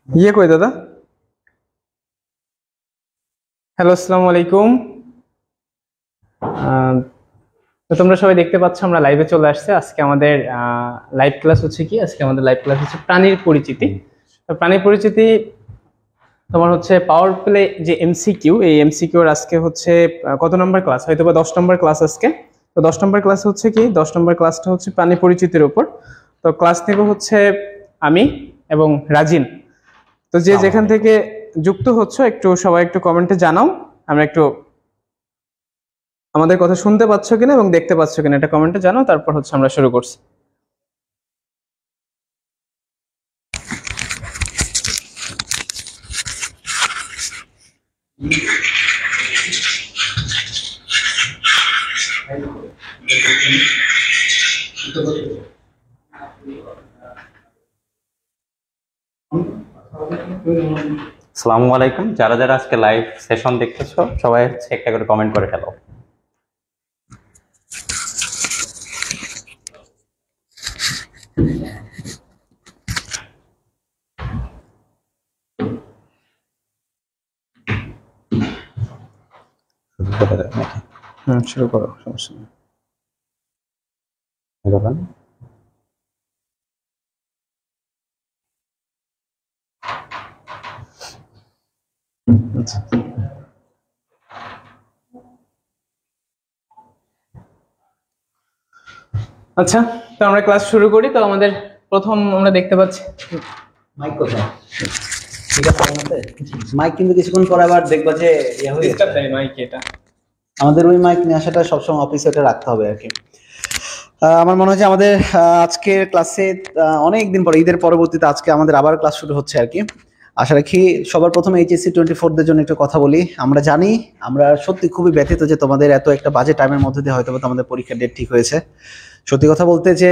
ইয়ে কই দাদা। হ্যালো, আসসালামু আলাইকুম। আহ, তো তোমরা সবাই দেখতে পাচ্ছ আমরা লাইভে চলে আসছে। আজকে আমাদের লাইভ ক্লাস হচ্ছে কি, আজকে আমাদের লাইভ ক্লাস হচ্ছে প্রাণীর পরিচিতি। তো প্রাণীর পরিচিতি তোমার হচ্ছে পাওয়ার প্লে যে এমসিকিউ, এই এমসিকিউর আজকে হচ্ছে কত নম্বর ক্লাস, হয়তো বা 10 নম্বর ক্লাস আজকে। তো 10 নম্বর ক্লাস হচ্ছে কি, 10 নম্বর ক্লাসটা হচ্ছে প্রাণী পরিচিতির উপর। তো ক্লাস নেব হচ্ছে আমি এবং রাজিন। তো যে আসসালামু যেখান আলাইকুম। থেকে যুক্ত হচ্ছে একটু সবাই একটু কমেন্টে জানাও, আমরা একটু আমাদের কথা শুনতে পাচ্ছ কিনা এবং দেখতে পাচ্ছ কিনা এটা কমেন্টে জানাও, তারপর হচ্ছে আমরা শুরু করছি। আসসালামু আলাইকুম। যারা যারা আজকে লাইভ সেশন দেখতেছো সবাই হচ্ছে একটা করে কমেন্ট করে ফেলো। শুরু করো, সমস্যা নেই। আচ্ছা আচ্ছা, তো আমরা ক্লাস শুরু করি। তো আমাদের প্রথম আমরা দেখতে পাচ্ছি মাইক কোথায়? ঠিক আছে আমাদের মাইক, কিন্তু কিছুক্ষণ পর আবার দেখবা যে ইয়ে হয়ে ডিস্টার্ব যাচ্ছে। দেয় মাইক এটা। আমাদের ওই মাইক নিয়ে আসাটা সবসময় অফিসে ওটা রাখতে হবে আর কি। আমার মনে হয় যে আমাদের আজকের ক্লাসে অনেক দিন পর ঈদের পরবর্তীতে আজকে আমাদের আবার ক্লাস শুরু হচ্ছে আর কি। আশা রাখি সবার প্রথমে এইচএসসি 24দের জন্য একটু কথা বলি। আমরা জানি, আমরা সত্যি খুবই ব্যথিত যে তোমাদের এত একটা বাজে টাইমের মধ্যে দিয়ে হয়তো তোমাদের পরীক্ষার ডেট ঠিক হয়েছে। সত্যি কথা বলতে যে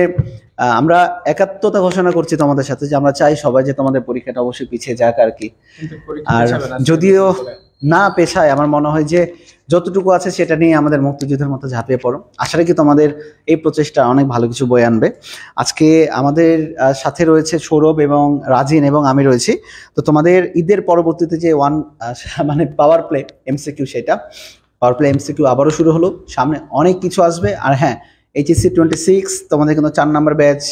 আমরা একাত্মতা ঘোষণা করছি তোমাদের সাথে, যে আমরা চাই সবাই যে তোমাদের পরীক্ষাটা অবশ্যই পিছিয়ে যাক আর কি। আর যদিও না পেছায়, আমার মনে হয় যে যতটুকু আছে সেটা নিয়ে আমাদের মুক্তিযুদ্ধের মতো ঝাঁপিয়ে পড়ো। আশা রাখি তোমাদের এই প্রচেষ্টা অনেক ভালো কিছু বয়ে আনবে। আজকে আমাদের সাথে রয়েছে সৌরভ এবং রাজিন এবং আমি রয়েছি। তো তোমাদের ঈদের পরবর্তীতে যে মানে পাওয়ার প্লে এমসিকিউ, সেটা পাওয়ার প্লে এমসিকিউ আবারও শুরু হলো। সামনে অনেক কিছু আসবে। আর হ্যাঁ, এইচএসসি 26 তোমাদের কিন্তু 4 নম্বর ব্যাচ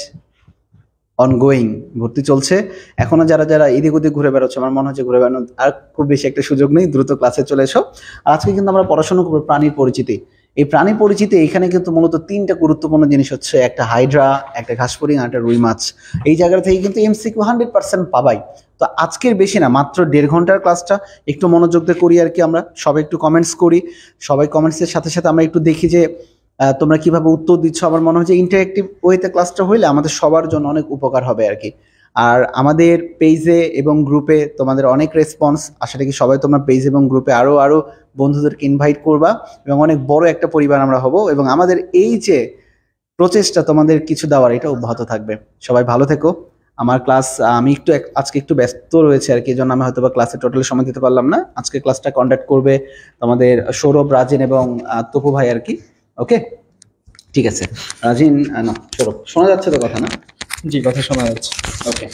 অনগোয়িং, ভর্তি চলছে। এখনো যারা যারা এদিক ওদিক ঘুরে বেড়াচ্ছে, আমার মনে হচ্ছে ঘুরে বেড়ানোর আর খুব বেশি একটা সুযোগ নেই, দ্রুত ক্লাসে চলে এসো। আর আজকে কিন্তু আমরা পড়াশোনা করবো প্রাণীর পরিচিতি। এই প্রাণী পরিচিতি এখানে কিন্তু মূলত 3টা গুরুত্বপূর্ণ জিনিস হচ্ছে, একটা হাইড্রা, একটা ঘাসফড়িং আর একটা রুই মাছ। এই জায়গা থেকে কিন্তু এমসিকিউ 100% পাবাই। তো আজকের বেশি না, মাত্র 1.5 ঘন্টার ক্লাসটা একটু মনোযোগ দিয়ে করি আর কি। আমরা সবাই একটু কমেন্টস করি, সবাই কমেন্টসের সাথে সাথে আমরা একটু দেখি যে তোমরা কিভাবে উত্তর দিচ্ছ। আমার মনে হয় যে ইন্টারেক্টিভ ওয়েতে ক্লাসটা হইলে আমাদের সবার জন্য অনেক উপকার হবে আর কি। আর আমাদের পেজে এবং গ্রুপে তোমাদের অনেক রেসপন্স। আশা রাখি সবাই তোমরা পেজ এবং গ্রুপে আরো আরো বন্ধুদেরকে ইনভাইট করবা, এবং অনেক বড় একটা পরিবার আমরা হব, এবং আমাদের এই যে প্রচেষ্টা তোমাদের কিছু দেওয়ার, এটা অব্যাহত থাকবে। সবাই ভালো থেকো। আমার ক্লাস আমি একটু আজকে একটু ব্যস্ত রয়েছে আর কি, এই জন্য আমি হয়তো বা ক্লাসে টোটালি সময় দিতে পারলাম না। আজকে ক্লাসটা কন্ডাক্ট করবে তোমাদের সৌরভ, রাজিন এবং তপু ভাই আর কি। ওকে, ঠিক আছে। রাজিন না সৌরভ, শোনা যাচ্ছে তো কথা? না, জি, কথা শোনা যাচ্ছে। ওকে।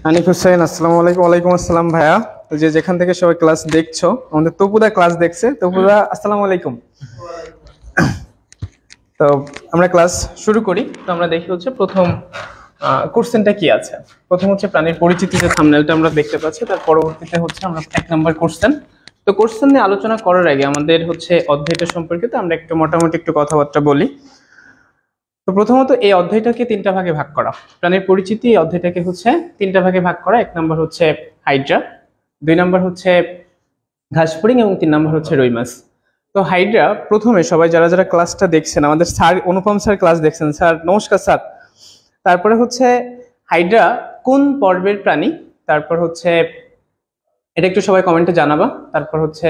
আনিফ হুসাইন, আসসালামু আলাইকুম। ওয়ালাইকুম আসসালাম ভাইয়া। তো যে যেখান থেকে সবাই ক্লাস দেখছো, আমাদের তপুদা ক্লাস দেখছে। তপুদা আসসালামু আলাইকুম। তো আমরা ক্লাস শুরু করি। তো আমরা দেখি হচ্ছে প্রথম কোশ্চেনটা কি আছে। প্রথম হচ্ছে প্রাণীর পরিচিতি, যে থাম্বনেলটা আমরা দেখতে পাচ্ছি, তার পরবর্তীতে হচ্ছে আমরা 1 নম্বর কোশ্চেন। তো কোশ্চেন নিয়ে আলোচনা করার আগে আমাদের হচ্ছে অধ্যায়টা সম্পর্কিত আমরা একটু মোটামুটি একটু কথাবার্তা বলি। তো প্রথমত এই অধ্যায়টাকে 3টা ভাগে ভাগ করা। প্রাণীর পরিচিতি এই অধ্যায়টাকে হচ্ছে 3টা ভাগে ভাগ করা। 1 নম্বর হচ্ছে হাইড্রা, 2 নম্বর হচ্ছে ঘাসফড়িং এবং 3 নম্বর হচ্ছে রুই মাছ। তো হাইড্রা প্রথমে সবাই যারা যারা ক্লাসটা দেখছেন, আমাদের স্যার অনুপম স্যার ক্লাস দেখছেন, স্যার নমস্কার স্যার। তারপরে হচ্ছে হাইড্রা কোন পর্বের প্রাণী, তারপর হচ্ছে এটা একটু সবাই কমেন্টে জানাবা। তারপর হচ্ছে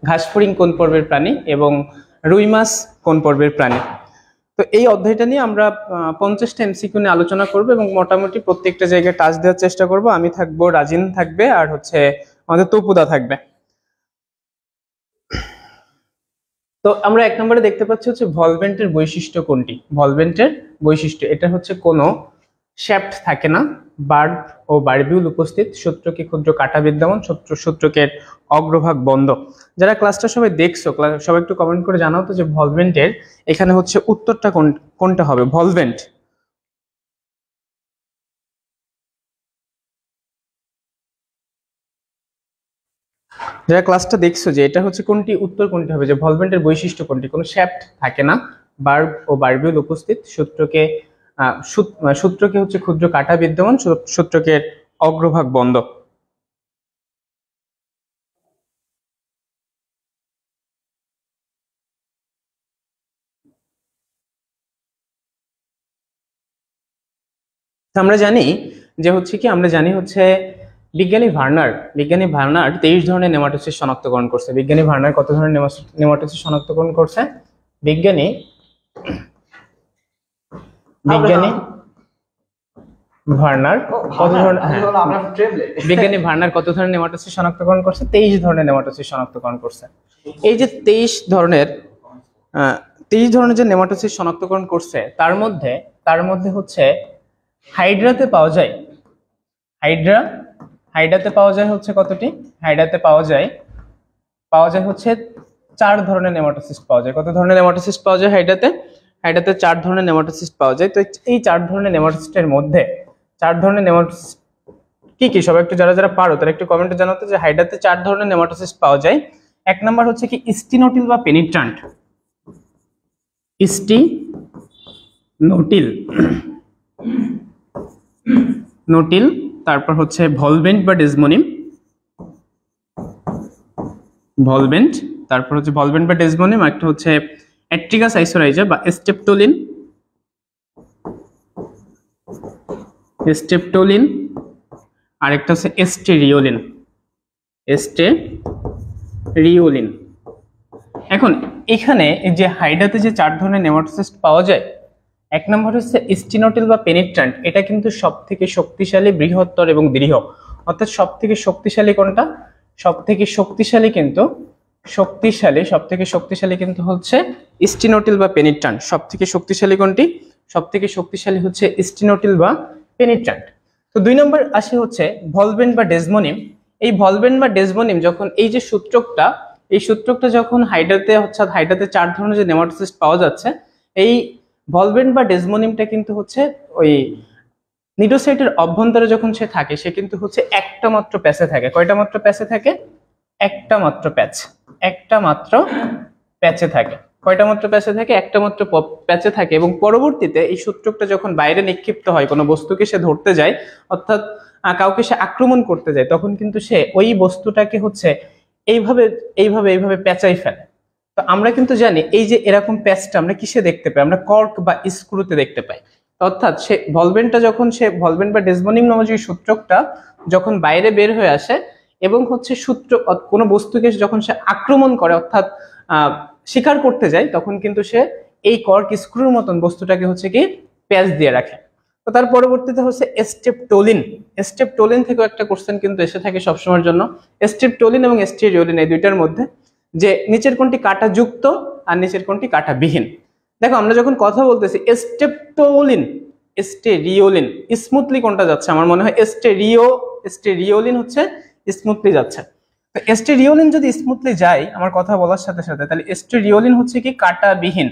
ঘাসফড়িং কোন পর্বের প্রাণী এবং রুই মাছ কোন পর্বের প্রাণী। তো এই অধ্যায়টা নিয়ে আমরা 50টা এমসিকিউ নিয়ে আলোচনা করবো এবং মোটামুটি প্রত্যেকটা জায়গায় টাচ দেওয়ার চেষ্টা করব। আমি থাকবো, রাজিন থাকবে, আর হচ্ছে আমাদের তপুদা থাকবে। তো আমরা 1 নম্বরে দেখতে পাচ্ছি হচ্ছে ভলভেন্টের বৈশিষ্ট্য কোনটি। ভলভেন্টের বৈশিষ্ট্য, এটা হচ্ছে কোনো শ্যাফট থাকে না, বার্ব ও বারবিউল উপস্থিত, সূত্রকে ক্ষুদ্র কাটা বিদ্যমান, সূত্রকের অগ্রভাগ বন্ধ। যারা ক্লাসটা সবাই দেখছো, সবাই একটু কমেন্ট করে জানাও তো যে ভলভেন্টের এখানে হচ্ছে উত্তরটা কোনটা হবে, ভলভেন্ট। যারা ক্লাসটা দেখছো যে এটা হচ্ছে কোনটি, উত্তর কোনটি হবে, যে ভলভেন্টের বৈশিষ্ট্য কোনটি, কোনো শ্যাফট থাকে না, বার্ব ও বারবিউল উপস্থিত, সূত্রকে হচ্ছে ক্ষুদ্র কাটা বিদ্যমান, সূত্রকের অগ্রভাগ বন্ধ। আমরা জানি যে হচ্ছে কি, আমরা জানি হচ্ছে বিজ্ঞানী ভার্নার 23 ধরনের নেমাটোসিস শনাক্তকরণ করছে। বিজ্ঞানী ভার্নার কত ধরনের নেমাটোসিস শনাক্তকরণ করছে? বিজ্ঞানী ভার্নার কত ধরনের বিজ্ঞানী ভার্নার কত ধরনের নেমাটোসিস শনাক্তকরণ করছে? 23 ধরনের নেমাটোসিস শনাক্তকরণ করছে। এই যে 23 ধরনের যে নেমাটোসিস শনাক্তকরণ করছে, তার মধ্যে হচ্ছে হাইড্রাতে পাওয়া যায়, হাইড্রাতে পাওয়া যায় হচ্ছে কতটি? হাইড্রাতে পাওয়া যায় হচ্ছে 4 ধরনের নেমাটোসিস্ট পাওয়া যায়। কত ধরনের নেমাটোসিস্ট পাওয়া যায় হাইড্রাতে? 4 ধরনের নেমাটোসিস্ট পাওয়া যায়। তো এই 4 ধরনের নেমাটোসিস্টের মধ্যে 4 ধরনের নেমাটোসিস্ট কি কি? সবাই একটু যারা পারো তারা একটু কমেন্টে জানাতে যে হাইড্রাতে 4 ধরনের নেমাটোসিস্ট পাওয়া যায়। এক নাম্বার হচ্ছে কি স্টিনোটিল বা পেনিট্রান্ট, নোটিল, তারপর হচ্ছে ভলভেন্ট বা ডেসমোনিম, তারপর হচ্ছে ভলভেন্ট বা ডেসমোনিম, একটা হচ্ছে অ্যাট্রিগাস আইসোরাইজা বা স্টেপটোলিন, আর একটা হচ্ছে এস্টেরিওলিন। এখন এখানে এই যে হাইড্রাতে যে 4 ধরনের নেমাটোসিস্ট পাওয়া যায়, এক নম্বর হচ্ছে স্টিনোটিল বা পেনিট্রান্ট। এটা কিন্তু সবথেকে শক্তিশালী, বৃহত্তর এবং দৃঢ়। অর্থাৎ সবথেকে শক্তিশালী কোনটা? সবথেকে শক্তিশালী কিন্তু হচ্ছে স্টিনোটিল বা পেনিট্রান্ট। সবথেকে শক্তিশালী কোনটি? সবথেকে শক্তিশালী হচ্ছে স্টিনোটিল বা পেনিট্রান্ট। তো 2 নম্বর আসে হচ্ছে ভলভেন্ট বা ডেসমোনিম। এই ভলভেন্ট বা ডেসমোনিম যখন এই যে সূত্রকটা যখন হাইড্রাতে 4 ধরনের যে নেমাটোসিস্ট পাওয়া যাচ্ছে, এই ভলভেন্ট বা ডেসমোনিমটা কিন্তু হচ্ছে ওই নিডোসাইটের অভ্যন্তরে যখন সে থাকে, সে কিন্তু হচ্ছে একটা মাত্র প্যাচে থাকে। কয়টা মাত্র প্যাচে থাকে? একটা মাত্র প্যাচে থাকে। কয়টা মাত্র প্যাচে থাকে? একটা মাত্র প্যাচে থাকে। এবং পরবর্তীতে এই সূত্রকটা যখন বাইরে নিক্ষিপ্ত হয়, কোনো বস্তুকে সে ধরতে যায়, অর্থাৎ কাউকে সে আক্রমণ করতে যায়, তখন কিন্তু সে ওই বস্তুটাকে হচ্ছে এইভাবে প্যাঁচাই ফেলে। তো আমরা কিন্তু জানি এই যে এরকম প্যাচটা আমরা কিসে দেখতে পাই? আমরা কর্ক বা স্ক্রুতে দেখতে পাই। অর্থাৎ সে ভলভেন্ট বা ডেসমোনিম নামক যে সূত্রকটা যখন বাইরে বের হয়ে আসে এবং হচ্ছে কোনো বস্তুকে যখন সে আক্রমণ করে, অর্থাৎ শিকার করতে যায়, তখন কিন্তু সে এই কর্ক স্ক্রুর মতন বস্তুটাকে হচ্ছে কি প্যাচ দিয়ে রাখে। তো তার পরবর্তীতে হচ্ছে স্টেপটোলিন থেকেও একটা কোশ্চেন কিন্তু এসে থাকে সবসময়ের জন্য। স্টেপটোলিন এবং স্টেরিওলিন এই দুইটার মধ্যে যে নিচের কোনটি কাটা যুক্ত আর নিচের কোনটি কাটা বিহীন। দেখো আমরা যখন কথা বলতেছি স্টেরিওলিন স্মুথলি কোনটা যাচ্ছে? আমার মনে হয় স্টেরিওলিন হচ্ছে স্মুথলি যাচ্ছে। তো স্টেরিওলিন যদি স্মুথলি যায় আমার কথা বলার সাথে সাথে, তাহলে স্টেরিওলিন হচ্ছে কি কাটা বিহীন।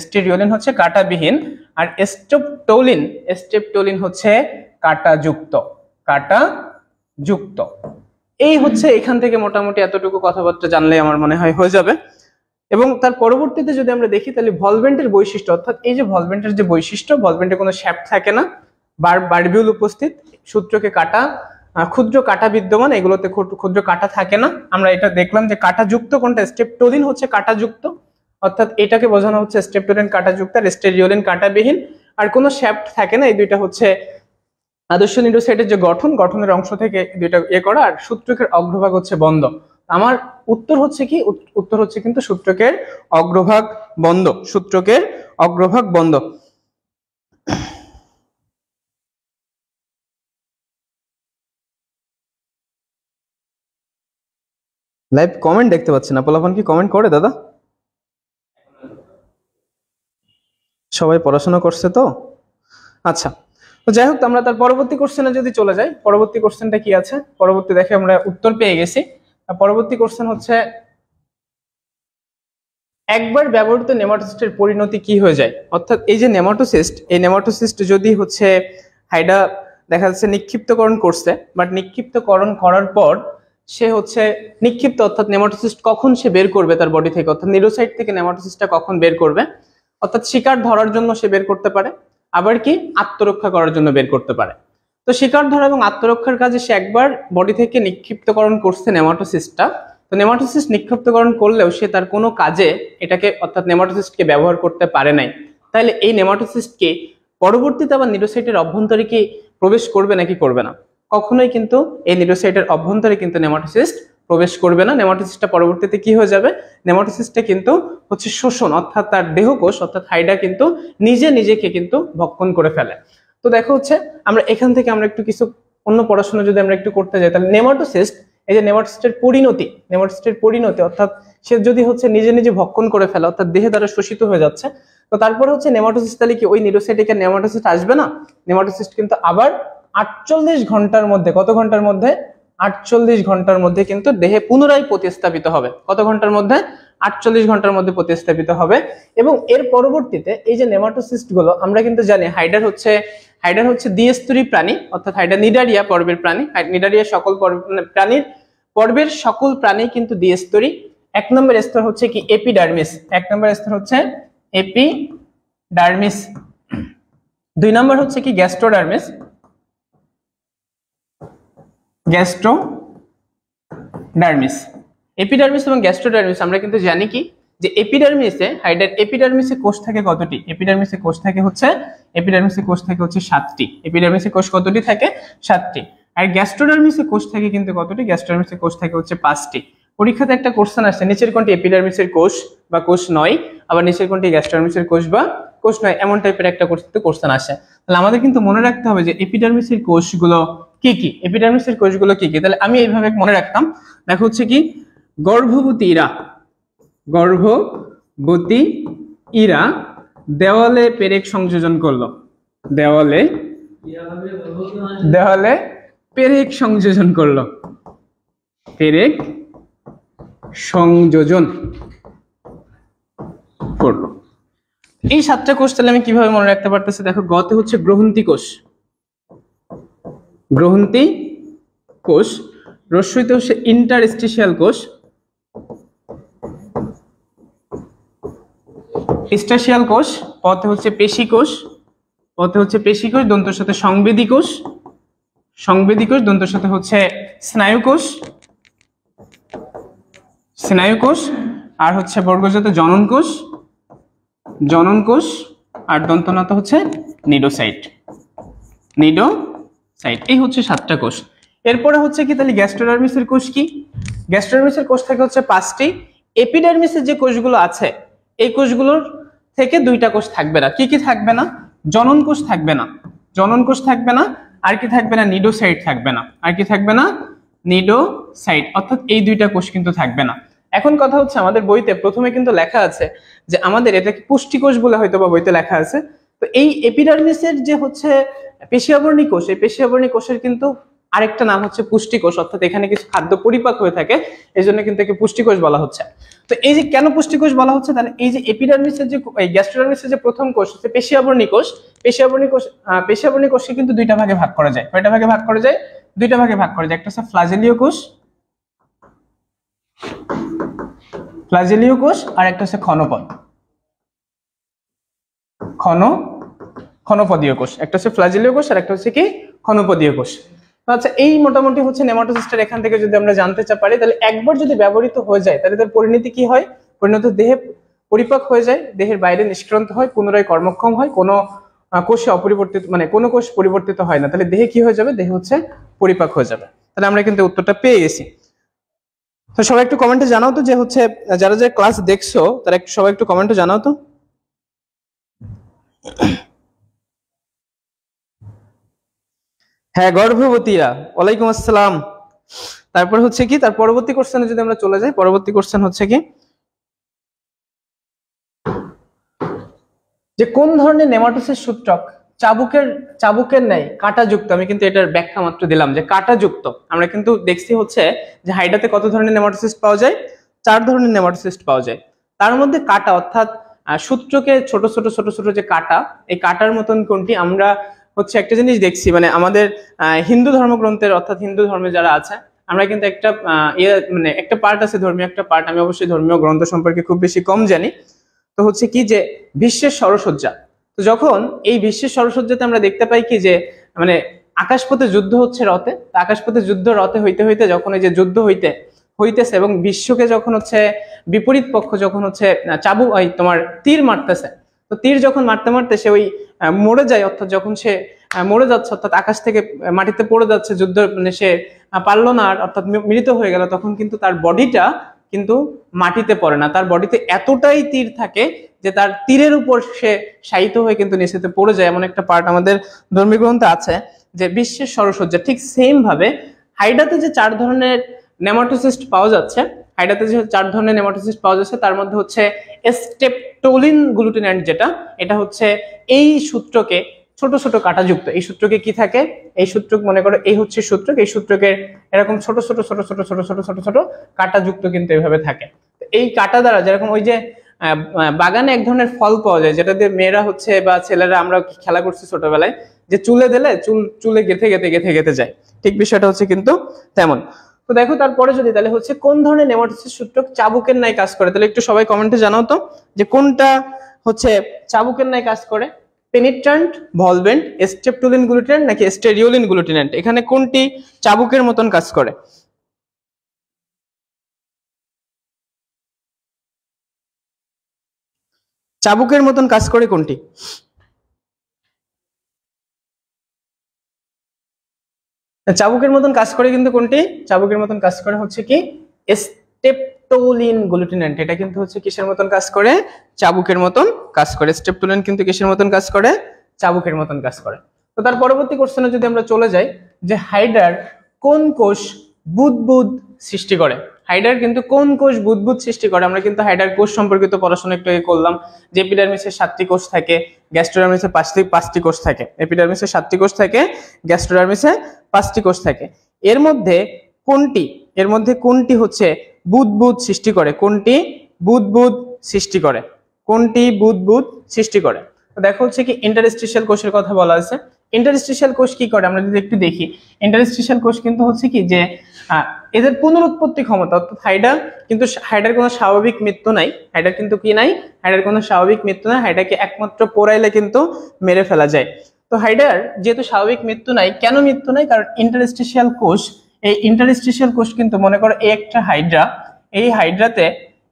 স্টেরিওলিন হচ্ছে কাটা বিহীন। আর স্টেপটোলিন হচ্ছে কাটা যুক্ত। এই হচ্ছে এখান থেকে মোটামুটি এতটুকু কথাবার্তা জানলে আমার মনে হয় হয়ে যাবে। এবং তার পরবর্তীতে যদি আমরা দেখি, তাহলে ভলভেন্টের বৈশিষ্ট্য, অর্থাৎ এই যে ভলভেন্টের যে বৈশিষ্ট্য, ভলভেন্টে কোনো শ্যাফট থাকে না, বারবিউল উপস্থিত, সূত্রকে ক্ষুদ্র কাটা বিদ্যমান, এগুলোতে ক্ষুদ্র কাটা থাকে না। আমরা এটা দেখলাম যে কাটা যুক্ত কোনটা? স্টেপটোলিন হচ্ছে কাটা যুক্ত, অর্থাৎ এটাকে বোঝানো হচ্ছে স্টেপটোলিন কাটা যুক্ত আর স্টেরিওলিন কাটা বিহীন। আর কোনো শ্যাফট থাকে না। এই দুইটা হচ্ছে আদর্শ নিডোসাইটের যে গঠনের অংশ থেকে দুইটা করা, আর সূত্রকের অগ্রভাগ হচ্ছে বন্ধ। আমার উত্তর হচ্ছে কি? উত্তর হচ্ছে কিন্তু সূত্রকের অগ্রভাগ বন্ধ। লাইভ কমেন্ট দেখতে পাচ্ছি না, পোলাপান কি কমেন্ট করে দাদা? সবাই পড়াশোনা করছে তো? আচ্ছা, তো যাই হোক, আমরা তার পরবর্তী কোশ্চেনে যদি চলে যাই, পরবর্তী কোশ্চেনটা কি আছে? পরবর্তী দেখে আমরা উত্তর পেয়ে গেছি। পরবর্তী কোশ্চেন হচ্ছে, একবার ব্যবহৃত নেমাটোসিস্টের পরিণতি কি হয়ে যায়? অর্থাৎ এই যে নেমাটোসিস্ট, এই নেমাটোসিস্ট যদি হচ্ছে হাইডা দেখা যাচ্ছে নিক্ষিপ্তকরণ করছে, বাট নিক্ষিপ্তকরণ করার পর সে হচ্ছে নিক্ষিপ্ত, অর্থাৎ নেমাটোসিস্ট কখন সে বের করবে তার বডি থেকে, অর্থাৎ নিউরোসাইট থেকে নেমাটোসিস্টটা কখন বের করবে? অর্থাৎ শিকার ধরার জন্য সে বের করতে পারে, আবার কি আত্মরক্ষা করার জন্য বের করতে পারে। তো শিকার ধরা এবং আত্মরক্ষার কাজে সে একবার বডি থেকে নিক্ষিপ্তকরণ করছে নেমাটোসিস্টটা। তো নেমাটোসিস্ট নিক্ষিপ্তকরণ করলেও সে তার কোনো কাজে এটাকে, অর্থাৎ নেমাটোসিস্টকে ব্যবহার করতে পারে নাই। তাহলে এই নেমাটোসিস্টকে পরবর্তীতে আবার নিউরোসাইটের অভ্যন্তরে কি প্রবেশ করবে নাকি করবে না? কখনোই কিন্তু এই নিউরোসাইটের অভ্যন্তরে কিন্তু নেমাটোসিস্ট প্রবেশ করবে না। নেমাটোসিস্টটা পরবর্তীতে কি হয়ে যাবে? নেমাটোসিস্টটা কিন্তু হচ্ছে শোষণ, অর্থাৎ তার দেহকোষ অর্থাৎ হাইডা কিন্তু নিজেকে কিন্তু ভক্ষণ করে ফেলে। তো দেখো হচ্ছে আমরা এখান থেকে আমরা একটু কিছু অন্য পড়াশোনা যদি আমরা একটু করতে যাই, তাহলে নেমাটোসিস্ট, এই যে নেমাটোসিস্টের পরিণতি অর্থাৎ সে যদি হচ্ছে নিজে ভক্ষণ করে ফেলে, অর্থাৎ দেহে দ্বারা শোষিত হয়ে যাচ্ছে, তো তারপরে হচ্ছে নেমাটোসিস্ট, তাহলে কি ওই নিউরোসাইটিকে নেমাটোসিস্ট আসবে না? নেমাটোসিস্ট কিন্তু আবার 48 ঘন্টার মধ্যে, কত ঘন্টার মধ্যে? 48 ঘন্টার মধ্যে কিন্তু দেহে পুনরায় প্রতিস্থাপিত হবে। কত ঘন্টার মধ্যে? 48 ঘন্টার মধ্যে প্রতিস্থাপিত হবে। এবং এর পরবর্তীতে এই যে নেমাটোসিস্ট গুলো, আমরা কিন্তু জানি হাইডার হচ্ছে দ্বিস্তরী প্রাণী, অর্থাৎ হাইডার নিডারিয়া পর্বের প্রাণী। নিডারিয়া সকল প্রাণীর পর্বের সকল প্রাণী কিন্তু দ্বিস্তরী। 1 নম্বর স্তর হচ্ছে কি এপিডার্মিস, 1 নম্বর স্তর হচ্ছে এপিডার্মিস। 2 নম্বর হচ্ছে কি গ্যাস্ট্রোডার্মিস, এপিডার্মিস এবং গ্যাস্ট্রোডার্মিস। আমরা কিন্তু জানি কি যে এপিডার্মিসে, হাইডার এপিডার্মিসে কোষ থাকে কতটি? এপিডার্মিসে কোষ থাকে হচ্ছে 7টি। এপিডার্মিসে কোষ কতটি থাকে? 7টি। আর গ্যাস্ট্রোডার্মিসে কোষ থাকে কিন্তু কতটি? গ্যাস্ট্রোডার্মিসে কোষ থাকে হচ্ছে 5টি। পরীক্ষাতে একটা কোশ্চেন আসছে, নিচের কোনটি এপিডার্মিসের কোষ বা কোষ নয়, আবার নিচের কোনটি গ্যাস্ট্রোডার্মিসের কোষ বা কোষ নয়, এমন টাইপের একটা কোশ্চেন আসে। তাহলে আমাদের কিন্তু মনে রাখতে হবে যে এপিডার্মিসের কোষগুলো কি কি, এপিডার্মিসের কোষগুলো কি কি। তাহলে আমি এইভাবে মনে রাখতাম, দেখো হচ্ছে কি গর্ভবতী ইরা দেওয়ালে পেরেক সংযোজন করলো, দেওয়ালে পেরেক সংযোজন করলো, পেরেক সংযোজন করলো। এই 7টা কোষ তাহলে আমি কিভাবে মনে রাখতে পারতেছি? দেখো, গতে হচ্ছে গ্রহন্তী কোষ, রস্যইতে হচ্ছে ইন্টারস্টিশিয়াল কোষ, স্টাশিয়াল কোষ, পথে হচ্ছে পেশি কোষ, দন্তের সাথে সংবেদী কোষ, দন্তের সাথে হচ্ছে স্নায়ু কোষ, আর হচ্ছে বর্গজাত জনন কোষ, আর দন্তনাত হচ্ছে নিডোসাইট। এই হচ্ছে 7টা কোষ। এরপরে হচ্ছে কি তাহলে গ্যাস্ট্রোডার্মিসের কোষ কি? গ্যাস্ট্রোডার্মিসের কোষ থাকে হচ্ছে 5টি। এপিডার্মিসের যে কোষগুলো আছে, এই কোষগুলোর থেকে 2টা কোষ থাকবে না। কি কি থাকবে না? জনন কোষ থাকবে না, আর কি থাকবে না? নিডোসাইট থাকবে না, অর্থাৎ এই 2টা কোষ কিন্তু থাকবে না। এখন কথা হচ্ছে, আমাদের বইতে প্রথমে কিন্তু লেখা আছে যে আমাদের এটাকে পুষ্টিকোষ বলে হয়তো বা বইতে লেখা আছে। তো এই এপিডার্মিসের যে হচ্ছে পেশিয়াবর্ণী কোষ, এই পেশিয়াবর্ণী কোষের কিন্তু আরেকটা নাম হচ্ছে পুষ্টিকোষ, অর্থাৎ এখানে কিছু খাদ্য পরিপাক হয়ে থাকে, এই জন্য কিন্তু একে পুষ্টিকোষ বলা হচ্ছে। তো এই যে কেন পুষ্টিকোষ বলা হচ্ছে, তাহলে এই যে এপিডার্মিসের যে, এই গ্যাস্ট্রোডার্মিসের যে প্রথম কোষ হচ্ছে পেশিয়াবর্ণী কোষকে কিন্তু 2টা ভাগে ভাগ করা যায়। কয়টা ভাগে ভাগ করা যায়? 2টা ভাগে ভাগ করা যায়। একটা হচ্ছে ফ্লাজেলীয় কোষ, আর একটা হচ্ছে ক্ষণপদীয় কোষ। একটা হচ্ছে ফ্লাজেলীয় কোষ আর একটা হচ্ছে কি ক্ষণপদীয় কোষ। আচ্ছা, এই মোটামুটি হচ্ছে নেমাটোসিস্টের এখান থেকে যদি আমরা জানতে পারি, তাহলে একবার যদি ব্যবহৃত হয়ে যায়, তাহলে তার পরিণতি কি হয়? পরিণতি দেহে পরিপাক হয়ে যায়, দেহের বাইরে নিষ্ক্রান্ত হয়, পুনরায় কর্মক্ষম হয়, কোনো কোষে অপরিবর্তিত, মানে কোনো কোষ পরিবর্তিত হয় না। তাহলে দেহে কি হয়ে যাবে? দেহে হচ্ছে পরিপাক হয়ে যাবে। তাহলে আমরা কিন্তু উত্তরটা পেয়ে গেছি। তো সবাই একটু কমেন্টে জানাও তো যে হচ্ছে যারা ক্লাস দেখছো তারা সবাই একটু কমেন্টে জানাও তো। হ্যাঁ, গর্ভবতীরা, ওয়ালাইকুম আসসালাম। তারপর হচ্ছে কি, তার পরবর্তী কোশ্চেনে যদি আমরা চলে যাই, পরবর্তী কোশ্চেন হচ্ছে কি যে কোন ধরনের নেমাটোসিস সূত্রক চাবুকের ন্যায় কাঁটাযুক্ত, আমি কিন্তু এটার ব্যাখ্যা মাত্র দিলাম যে কাঁটাযুক্ত। আমরা কিন্তু দেখছি হচ্ছে যে হাইড্রাতে কত ধরনের নেমাটোসিস্ট পাওয়া যায়, 4 ধরনের নেমাটোসিস্ট পাওয়া যায়। তার মধ্যে কাঁটা অর্থাৎ সূত্রকে ছোট ছোট ছোট ছোট যে কাঁটা, এই কাঁটার মতন কোনটি, আমরা হচ্ছে একটা জিনিস দেখছি মানে আমাদের হিন্দু ধর্মগ্রন্থের অর্থাৎ হিন্দু ধর্মে যারা আছে, আমরা কিন্তু একটা মানে একটা পার্ট আছে ধর্মীয় একটা পার্ট, আমি অবশ্যই ধর্মীয় গ্রন্থ সম্পর্কে খুব বেশি কম জানি। তো হচ্ছে কি যে বিশ্বের সরসজ্জা, তো যখন এই বিশ্বের সরসজ্জাতে আমরা দেখতে পাই কি যে মানে আকাশপথে যুদ্ধ হচ্ছে রথে, আকাশপথে যুদ্ধ রথে হইতে হইতে যখন এই যে যুদ্ধ হইতেছে এবং বিশ্বকে যখন হচ্ছে বিপরীত পক্ষ যখন হচ্ছে তোমার তীর মারতেছে, তো তীর যখন মারতে মারতে সে ওই মরে যায়, অর্থাৎ যখন সে মরে যাচ্ছে, অর্থাৎ আকাশ থেকে মাটিতে পড়ে যাচ্ছে, যুদ্ধ মানে সে পারলো না আর, অর্থাৎ মৃত হয়ে গেল, তখন কিন্তু তার বডিটা কিন্তু মাটিতে পড়ে না, তার বডিতে এতটাই তীর থাকে যে তার তীরের উপর সে শায়িত হয়ে কিন্তু নিচেতে পড়ে যায়। এমন একটা পার্ট আমাদের ধর্মীয় গ্রন্থে আছে যে বিশ্বের সরসজ্জা। ঠিক সেম ভাবে হাইড্রাতে যে 4 ধরনের নেমাটোসিস্ট পাওয়া যাচ্ছে, হাইড্রাতে যে 4 ধরনের নেমাটোসিস্ট পাওয়া যাচ্ছে তার মধ্যে হচ্ছে স্টেপটোলিন গ্লুটিনেন্ট, যেটা এটা হচ্ছে এই সূত্রকে ছোট ছোট কাঁটাযুক্ত, এই সূত্রকে কি থাকে, এই সূত্র মনে করো এই হচ্ছে সূত্রক, এই সূত্রকে এরকম ছোট ছোট ছোট ছোট ছোট ছোট ছোট ছোট কাঁটাযুক্ত কিন্তু এইভাবে থাকে। এই কাঁটা দ্বারা যেরকম ওই যে বাগানে এক ধরনের ফল পাওয়া যায় যেটা দিয়ে মেয়েরা হচ্ছে বা ছেলেরা আমরা খেলা করছি ছোটবেলায়, যে চুলে দিলে চুলে গেথে গেথে গেথে গেথে যায়, ঠিক বিষয়টা হচ্ছে কিন্তু তেমন। তো দেখো তারপরে যদি তাহলে হচ্ছে কোন ধরনের নেমাটোসিস সূত্রক চাবুকের ন্যায় কাজ করে, তাহলে একটু সবাই কমেন্টে জানাও তো যে কোনটা হচ্ছে চাবুকের ন্যায় কাজ করে, পেনিট্রান্ট, ভলভেন্ট, স্টেপটোলিন গ্লুটিনেন্ট নাকি স্টেরিওলিন গ্লুটিনেন্ট, এখানে কোনটি চাবুকের মতন কাজ করে? চাবুকের মতন কাজ করে কোনটি? চাবুকের মতন কাজ করে কিন্তু কোনটি, চাবুকের মতন কাজ করে হচ্ছে কি স্টেপটোলিন গ্লুটিনেন্ট, এটা কিন্তু হচ্ছে কিসের মতন কাজ করে, চাবুকের মতন কাজ করে। স্টেপটোলিন কিন্তু কিসের মতন কাজ করে, চাবুকের মতন কাজ করে। তো তার পরবর্তী কোশ্চেনে যদি আমরা চলে যাই যে হাইড্রার কোন কোষ বুদবুদ সৃষ্টি করে, হাইড্রার কিন্তু কোন কোষ বুদবুদ সৃষ্টি করে, আমরা কিন্তু হাইড্রার কোষ সম্পর্কিত পড়াশোনা একটু আগে করলাম যে এপিডার্মিসে 7টি কোষ থাকে, গ্যাস্ট্রোডার্মিসে 5টি কোষ থাকে, এপিডার্মিসে 7টি কোষ থাকে, গ্যাস্ট্রোডার্মিসে 5টি কোষ থাকে। এর মধ্যে কোনটি হচ্ছে বুদবুদ সৃষ্টি করে, কোনটি বুদবুদ সৃষ্টি করে, কোনটি বুদবুদ সৃষ্টি করে? তো দেখো হচ্ছে কি ইন্টারস্টিশিয়াল কোষের কথা বলা আছে। ইন্টারস্টিশিয়াল কোষ কি করে আমরা যদি একটু দেখি, ইন্টারস্টিশিয়াল কোষ কিন্তু হচ্ছে কি যে এদের পুনরুৎপত্তি ক্ষমতা, অর্থাৎ হাইডার কোনো স্বাভাবিক মৃত্যু নাই, হাইডার কিন্তু কি নাই, হাইডার কোনো স্বাভাবিক মৃত্যু নাই, হাইডারকে একমাত্র পোড়াইলে কিন্তু মেরে ফেলা যায়। তো হাইডার যেহেতু স্বাভাবিক মৃত্যু নাই, কেন মৃত্যু নাই, কারণ ইন্টারস্টিশিয়াল কোষ, এই ইন্টারস্টিশিয়াল কোষ কিন্তু মনে করো এই একটা হাইড্রা, এই হাইড্রাতে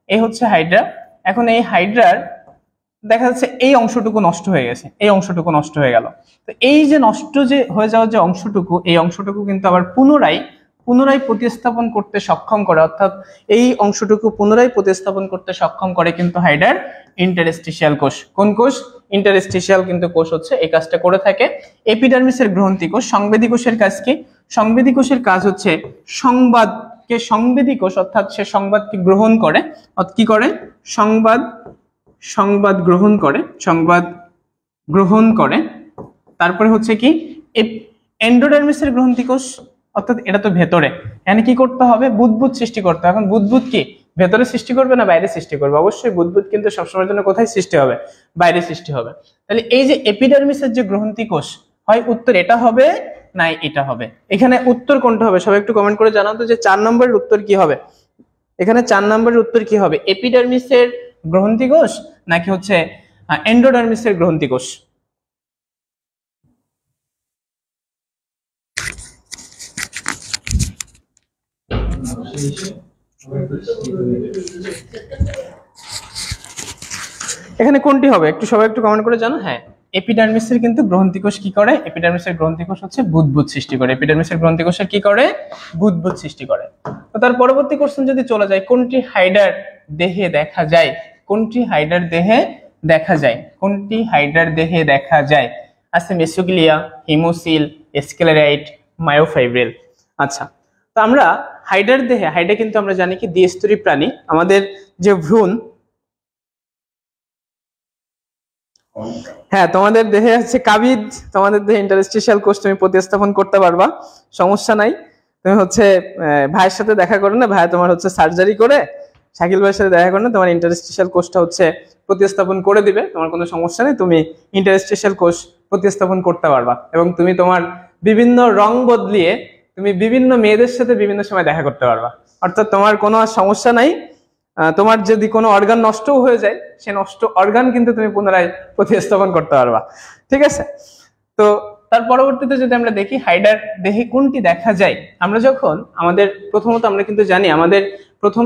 এই হচ্ছে হাইড্রা, এখন এই হাইড্রার দেখা যাচ্ছে এই অংশটুকু নষ্ট হয়ে গেছে, এই অংশটুকু নষ্ট হয়ে গেল। তো এই যে নষ্ট যে হয়ে যাওয়ার যে অংশটুকু, এই অংশটুকু কিন্তু আবার পুনরায় প্রতিস্থাপন করতে সক্ষম করে, অর্থাৎ এই অংশটুকু পুনরায় প্রতিস্থাপন করতে সক্ষম করে কিন্তু হাইডার ইন্টারস্টিশিয়াল কোষ। কোন কোষ? ইন্টারস্টিশিয়াল কিন্তু কোষ হচ্ছে এই কাজটা করে থাকে। এপিডার্মিসের গ্রন্থি কোষ, সংবেদী কোষের কাজ কি? সংবেদী কোষের কাজ হচ্ছে সংবেদী কোষ, অর্থাৎ সে সংবাদকে গ্রহণ করে, কি করে, সংবাদ গ্রহণ করে। তারপরে হচ্ছে কি এন্ডোডার্মিসের গ্রন্থি কোষ, অর্থাৎ এটা তো ভেতরে, এখানে কি করতে হবে, বুদবুদ সৃষ্টি করতে হবে। এখন বুদবুদ কি ভেতরে সৃষ্টি করবে না বাইরে সৃষ্টি করবে? অবশ্যই বুদবুদ কিন্তু সবসময়ের জন্য কোথায় সৃষ্টি হবে, বাইরে সৃষ্টি হবে। তাহলে এই যে এপিডার্মিসের যে গ্রন্থি কোষ, হয় উত্তর এটা হবে না এটা হবে, এখানে উত্তর কোনটা হবে সবাই একটু কমেন্ট করে জানাও তো যে 4 নম্বরের উত্তর কি হবে, এখানে 4 নম্বরের উত্তর কি হবে, এপিডার্মিসের গ্রন্থি কোষ নাকি হচ্ছে এন্ডোডার্মিসের গ্রন্থি কোষ? এখানে কোনটি হবে একটু সবাই একটু কমেন্ট করে জানো। হ্যাঁ, এপিডার্মিসের কিন্তু গ্রন্থিকোষ কি করে, এপিডার্মিসের গ্রন্থিকোষ হচ্ছে বুদবুদ সৃষ্টি করে, এপিডার্মিসের গ্রন্থিকোষে কি করে, বুদবুদ সৃষ্টি করে। তো তার পরবর্তী কোশ্চেন যদি চলে যায়, কোনটি হাইডার দেহে দেখা যায়, কোনটি হাইডার দেহে দেখা যায়, কোনটি হাইডার দেহে দেখা যায়? আছে মেসোগ্লিয়া, হিমোসিল, স্ক্লেরাইট, মায়োফাইব্রিল। আচ্ছা, তো আমরা হাইডার দেহে, হাইডা কিন্তু আমরা জানি কি দ্বিস্তরী প্রাণী, আমাদের যে ভ্রূণ হ্যাঁ, তোমাদের দেহে হচ্ছে কাবিজ, তোমাদের দেহে ইন্টারস্টিশিয়াল কোষ তুমি প্রতিস্থাপন করতে পারবা, সমস্যা নাই। তুমি হচ্ছে ভাইয়ের সাথে দেখা করো না, ভাই তোমার হচ্ছে সার্জারি করে শাকিল ভাইয়ের সাথে দেখা করো না, তোমার ইন্টারস্টিশিয়াল কোষটা হচ্ছে প্রতিস্থাপন করে দিবে, তোমার কোনো সমস্যা নেই, তুমি ইন্টারস্টিশিয়াল কোষ প্রতিস্থাপন করতে পারবা। এবং তুমি তোমার বিভিন্ন রং বদলিয়ে তুমি বিভিন্ন মেয়েদের সাথে বিভিন্ন সময় দেখা করতে পারবা, অর্থাৎ তোমার কোনো সমস্যা নাই। তোমার যদি কোনো অর্গান নষ্টও হয়ে যায়, সে নষ্ট অর্গান কিন্তু তুমি পুনরায় প্রতিস্থাপন করতে পারবা, ঠিক আছে? তো তার পরবর্তীতে যদি আমরা দেখি হাইডার দেহে কোনটি দেখা যায়, আমরা যখন আমাদের প্রথমত আমরা কিন্তু জানি আমাদের প্রথম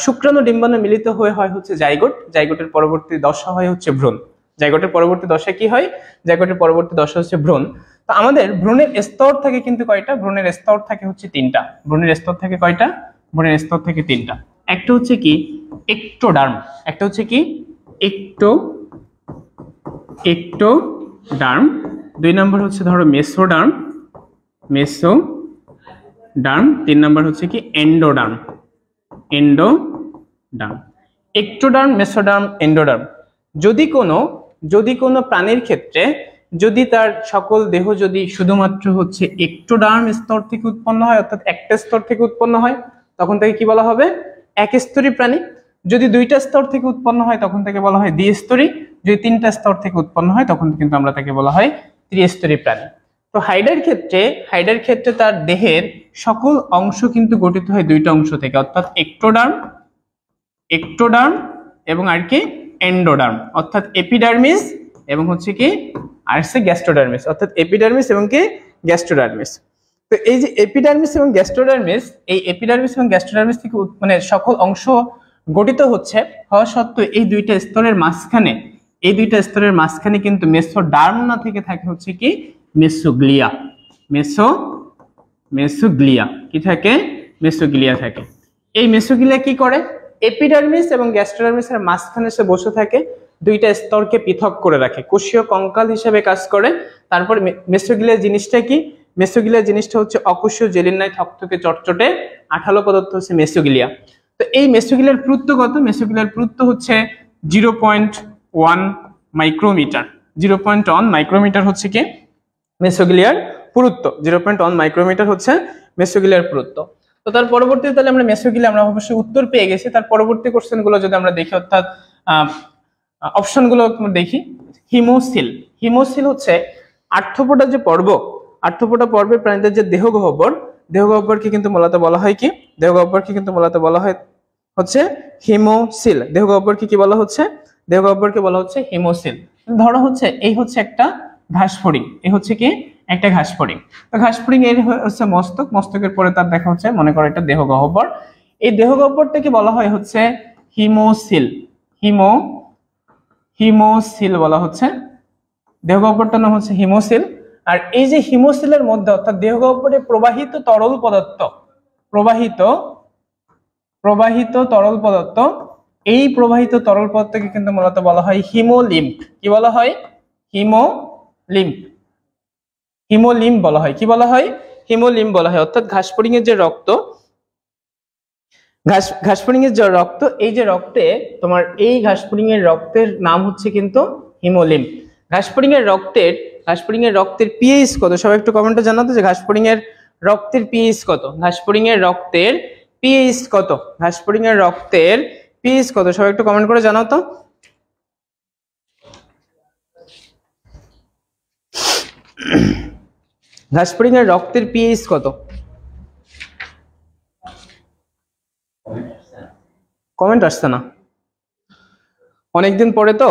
শুক্রাণু ডিম্বাণু মিলিত হয়ে হয় হচ্ছে জাইগোট, জাইগোটের পরবর্তী দশা হয় হচ্ছে ভ্রূণ, জাইগোটের পরবর্তী দশা কি হয়, জাইগোটের পরবর্তী দশা হচ্ছে ভ্রূণ। তো আমাদের ভ্রূণের স্তর থাকে কিন্তু কয়টা, ভ্রূণের স্তর থাকে হচ্ছে তিনটা, ভ্রূণের স্তর থাকে কয়টা, ভ্রূণের স্তর থেকে তিনটা। একটা হচ্ছে কি একটোডার্ম, একটা হচ্ছে কি একটোডার্ম, দুই নম্বর হচ্ছে ধরো মেসোডার্ম, তিন নম্বর হচ্ছে কি এন্ডোডার্ম, একটোডার্ম, মেসোডার্ম, এন্ডোডার্ম। যদি কোনো প্রাণীর ক্ষেত্রে যদি তার সকল দেহ যদি শুধুমাত্র হচ্ছে একটোডার্ম স্তর থেকে উৎপন্ন হয়, অর্থাৎ একটা স্তর থেকে উৎপন্ন হয়, তখন তাকে কি বলা হবে, একস্তরী প্রাণী। যদি দুইটা স্তর থেকে উৎপন্ন হয় তখন তাকে বলা হয় দ্বিস্তরী, যদি তিনটা স্তর থেকে উৎপন্ন হয় তখন কিন্তু আমরা তাকে বলা হয় ত্রিস্তরী প্রাণী। তো হাইডার ক্ষেত্রে তার দেহের সকল অংশ কিন্তু গঠিত হয় দুইটা অংশ থেকে, অর্থাৎ একটোডার্ম এবং আর কি এন্ডোডার্ম, অর্থাৎ এপিডার্মিস এবং হচ্ছে কি আর হচ্ছে গ্যাস্ট্রোডার্মিস, অর্থাৎ এপিডার্মিস এবং কি গ্যাস্ট্রোডার্মিস। তো এই যে এপিডার্মিস এবং গ্যাস্ট্রোডার্মিস, এই এপিডার্মিস এবং গ্যাস্ট্রোডার্মিস থেকে মানে সকল অংশ গঠিত হচ্ছে হওয়া সত্ত্বেও এই দুইটা স্তরের মাঝখানে কিন্তু মেসোডার্ম না থেকে থাকে হচ্ছে কি মেসোগ্লিয়া, মেসোগ্লিয়া কি থাকে, মেসোগ্লিয়া থাকে। এই মেসোগ্লিয়া কি করে, এপিডার্মিস এবং গ্যাস্ট্রোডার্মিসের মাঝখানে এসে বসে থাকে, দুইটা স্তরকে পৃথক করে রাখে, কোষীয় কঙ্কাল হিসেবে কাজ করে। তারপর মেসোগ্লিয়া জিনিসটা কি, মেসোগ্লিয়া জিনিসটা হচ্ছে অকোষীয় জেলির ন্যায় থকথকে চটচটে আঠালো পদার্থ হচ্ছে মেসোগ্লিয়া। তো এই মেসোগ্লিয়ার পুরুত্ব কত, মেসোগ্লিয়ার পুরুত্ব হচ্ছে 0.1 মাইক্রোমিটার, 0.1 মাইক্রোমিটার হচ্ছে কি মেসোগ্লিয়ার পুরুত্ব, 0.1 মাইক্রোমিটার হচ্ছে মেসোগ্লিয়ার পুরুত্ব। তো তার পরবর্তীতে তাহলে আমরা মেসোগ্লিয়া আমরা অবশ্যই উত্তর পেয়ে গেছি। তার পরবর্তী কোশ্চেন গুলো যদি আমরা দেখি, অর্থাৎ অপশন গুলো দেখি, হিমোসিল হচ্ছে আর্থ্রোপোডা যে পর্ব, আর্থ্রোপোডা পর্বের প্রাণীদের যে দেহগহ্বরকে কিন্তু মূলত বলা হয় কি, দেহগহ্বরকে কিন্তু মূলত বলা হয় হচ্ছে হিমোসিল, দেহগহ্বরকে কি বলা হচ্ছে, দেহগহ্বরকে বলা হচ্ছে হিমোসিল। ধরো হচ্ছে এই হচ্ছে একটা ঘাসফড়িং, এই হচ্ছে কি একটা ঘাসফড়িং। তো ঘাসফড়িং এর হচ্ছে মস্তক, মস্তকের পরে তার দেখা হচ্ছে মনে করো এটা দেহগহ্বর, এই দেহগহ্বরটাকে বলা হয় হচ্ছে হিমোসিল, হিমোসিল বলা হচ্ছে, দেহগহ্বরটার নাম হচ্ছে হিমোসিল। আর এই যে হিমোসিলের মধ্যে অর্থাৎ দেহগহ্বরে প্রবাহিত তরল পদার্থ, প্রবাহিত তরল পদার্থ, এই প্রবাহিত তরল পদার্থকে কিন্তু মূলত বলা হয় হিমোলিম্ফ, কি বলা হয়, হিমোলিম্ফ বলা হয়, কি বলা হয়, হিমোলিম্ফ বলা হয়। অর্থাৎ ঘাসফড়িং এর যে রক্ত, ঘাসফড়িং এর যে রক্ত, এই যে রক্তে তোমার এই ঘাসফড়িং এর রক্তের নাম হচ্ছে কিন্তু হিমোলিম্ফ। ঘাসফড়িং এর রক্তের পিএইচ কত, সবাই একটু কমেন্টে জানাতো যে ঘাসফড়িং এর রক্তের পিএইচ কত, ঘাসফড়িং এর রক্তের পিএইচ কত, ঘাসফড়িং এর রক্তের পিএইচ কত, সবাই একটু কমেন্ট করে জানাও তো। ঘাসফড়িং এর রক্তের পিএইচ কত, কমেন্ট আসছে না, অনেকদিন পরে তো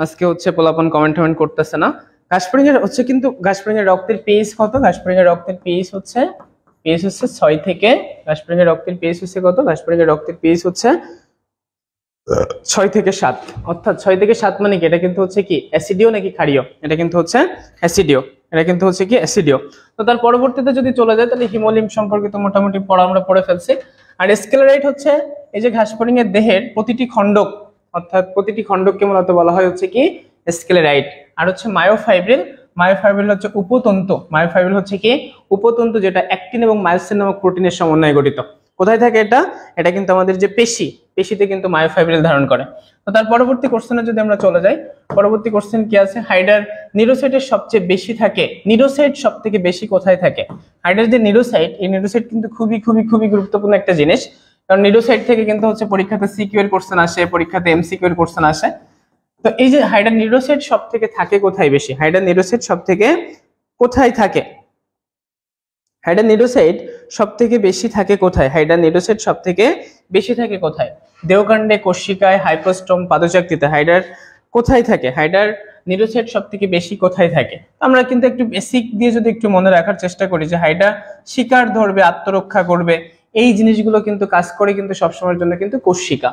আজকে হচ্ছে পোলাপন কমেন্ট করতেছে না। ঘাসফড়িং এর হচ্ছে কিন্তু ঘাসফড়িং এর রক্তের পিএইচ কত, ঘাসফড়িং এর রক্তের পিএইচ হচ্ছে 6 থেকে, ঘাসফড়িং এর রক্তের পিএইচ হচ্ছে কত, ঘাসফড়িং এর রক্তের পিএইচ হচ্ছে 6 থেকে 7, অর্থাৎ 6 থেকে 7 মানে কি, এটা কিন্তু হচ্ছে কি অ্যাসিডিও নাকি ক্ষারীয়, এটা কিন্তু হচ্ছে অ্যাসিডিও, এটা কিন্তু হচ্ছে কি অ্যাসিডিও। তো তার পরবর্তীতে যদি চলে যায় তাহলে হিমোলিম্ফ সম্পর্কে তো মোটামুটি আমরা পড়ে ফেলছি। আর স্ক্লেরাইট হচ্ছে এই যে ঘাসফড়িং এর দেহের প্রতিটি খণ্ডক, অর্থাৎ প্রতিটি খণ্ডককে মূলত বলা হয় হচ্ছে কি স্ক্লেরাইট। আর হচ্ছে মায়োফাইব্রিল হচ্ছে উপতন্তু, মায়োফাইব্রিল হচ্ছে কি উপতন্তু, যেটা অ্যাক্টিন এবং মায়োসিন নামক প্রোটিনের সমন্বয়ে গঠিত। কোথায় থাকে এটা? এটা কিন্তু আমাদের যে পেশিতে কিন্তু মায়োফাইব্রিল ধারণ করে। তো তার পরবর্তী কোশ্চেনে যদি আমরা চলে যাই, পরবর্তী কোশ্চেন কি আছে? হাইডার নিউরোসাইটের সবচেয়ে বেশি থাকে, নিউরোসাইট সবথেকে বেশি কোথায় থাকে? হাইডার যে নিউরোসাইট, এই নিউরোসাইট কিন্তু খুবই খুবই খুবই গুরুত্বপূর্ণ একটা জিনিস, কারণ নিউরোসাইট থেকে কিন্তু হচ্ছে পরীক্ষাতে সিকিউ এর কোশ্চেন আসে, পরীক্ষাতে এমসিকিউ এর কোশ্চেন আসে। তো এই যে হাইডার নিউরোসাইট সবথেকে থাকে কোথায় বেশি? হাইডার নিউরোসাইট সবথেকে কোথায় থাকে? হাইডার নিউরোসাইট সবথেকে বেশি থাকে কোথায়? হাইডার নিউরোসাইট সবথেকে বেশি থাকে কোথায়? দেহকাণ্ডে, কোষিকায়, হাইপোস্টোম, পাদচাকতিতে হাইডার কোথায় থাকে? হাইডার নিউরোসাইট সবথেকে বেশি কোথায় থাকে? আমরা কিন্তু একটু বেসিক দিয়ে যদি একটু মনে রাখার চেষ্টা করি যে হাইডার শিকার ধরবে, আত্মরক্ষা করবে, এই জিনিসগুলো কিন্তু কাজ করে কিন্তু সবসময়ের জন্য কিন্তু কোষিকা।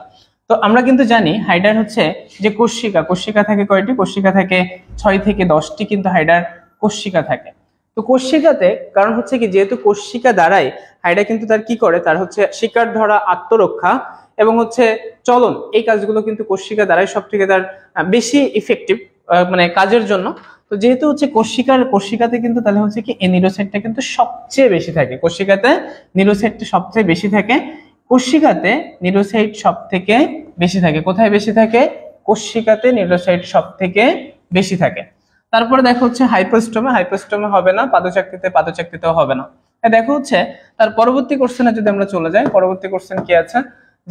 তো আমরা কিন্তু জানি হাইডার হচ্ছে যে কোষিকা থাকে কয়টি? কোষিকা থাকে 6 থেকে 10টি কিন্তু হাইডার কোষিকা থাকে। তো কোষিকাতে কারণ হচ্ছে কি, যেহেতু কোষিকা দ্বারাই হাইডা কিন্তু তার কি করে, তার হচ্ছে শিকার ধরা, আত্মরক্ষা এবং হচ্ছে চলন, এই কাজগুলো কিন্তু কোষিকা দ্বারাই সব থেকে তার বেশি ইফেক্টিভ মানে কাজের জন্য। তো যেহেতু হচ্ছে কোষিকাতে কিন্তু তাহলে হচ্ছে কি এই নিউরোসাইটটা কিন্তু সবচেয়ে বেশি থাকে, কোষিকাতে নিউরোসাইটটা সবচেয়ে বেশি থাকে, কোষিকাতে নিউরোসাইট সব থেকে বেশি থাকে। কোথায় বেশি থাকে? কোষিকাতে নিউরোসাইট সব থেকে বেশি থাকে। তারপরে দেখো হচ্ছে হাইপোস্টোমে হবে না, পাদচাকতিতেও হবে না। দেখো হচ্ছে তার পরবর্তী কোশ্চেনে যদি আমরা চলে যাই, পরবর্তী কোশ্চেন কি আছে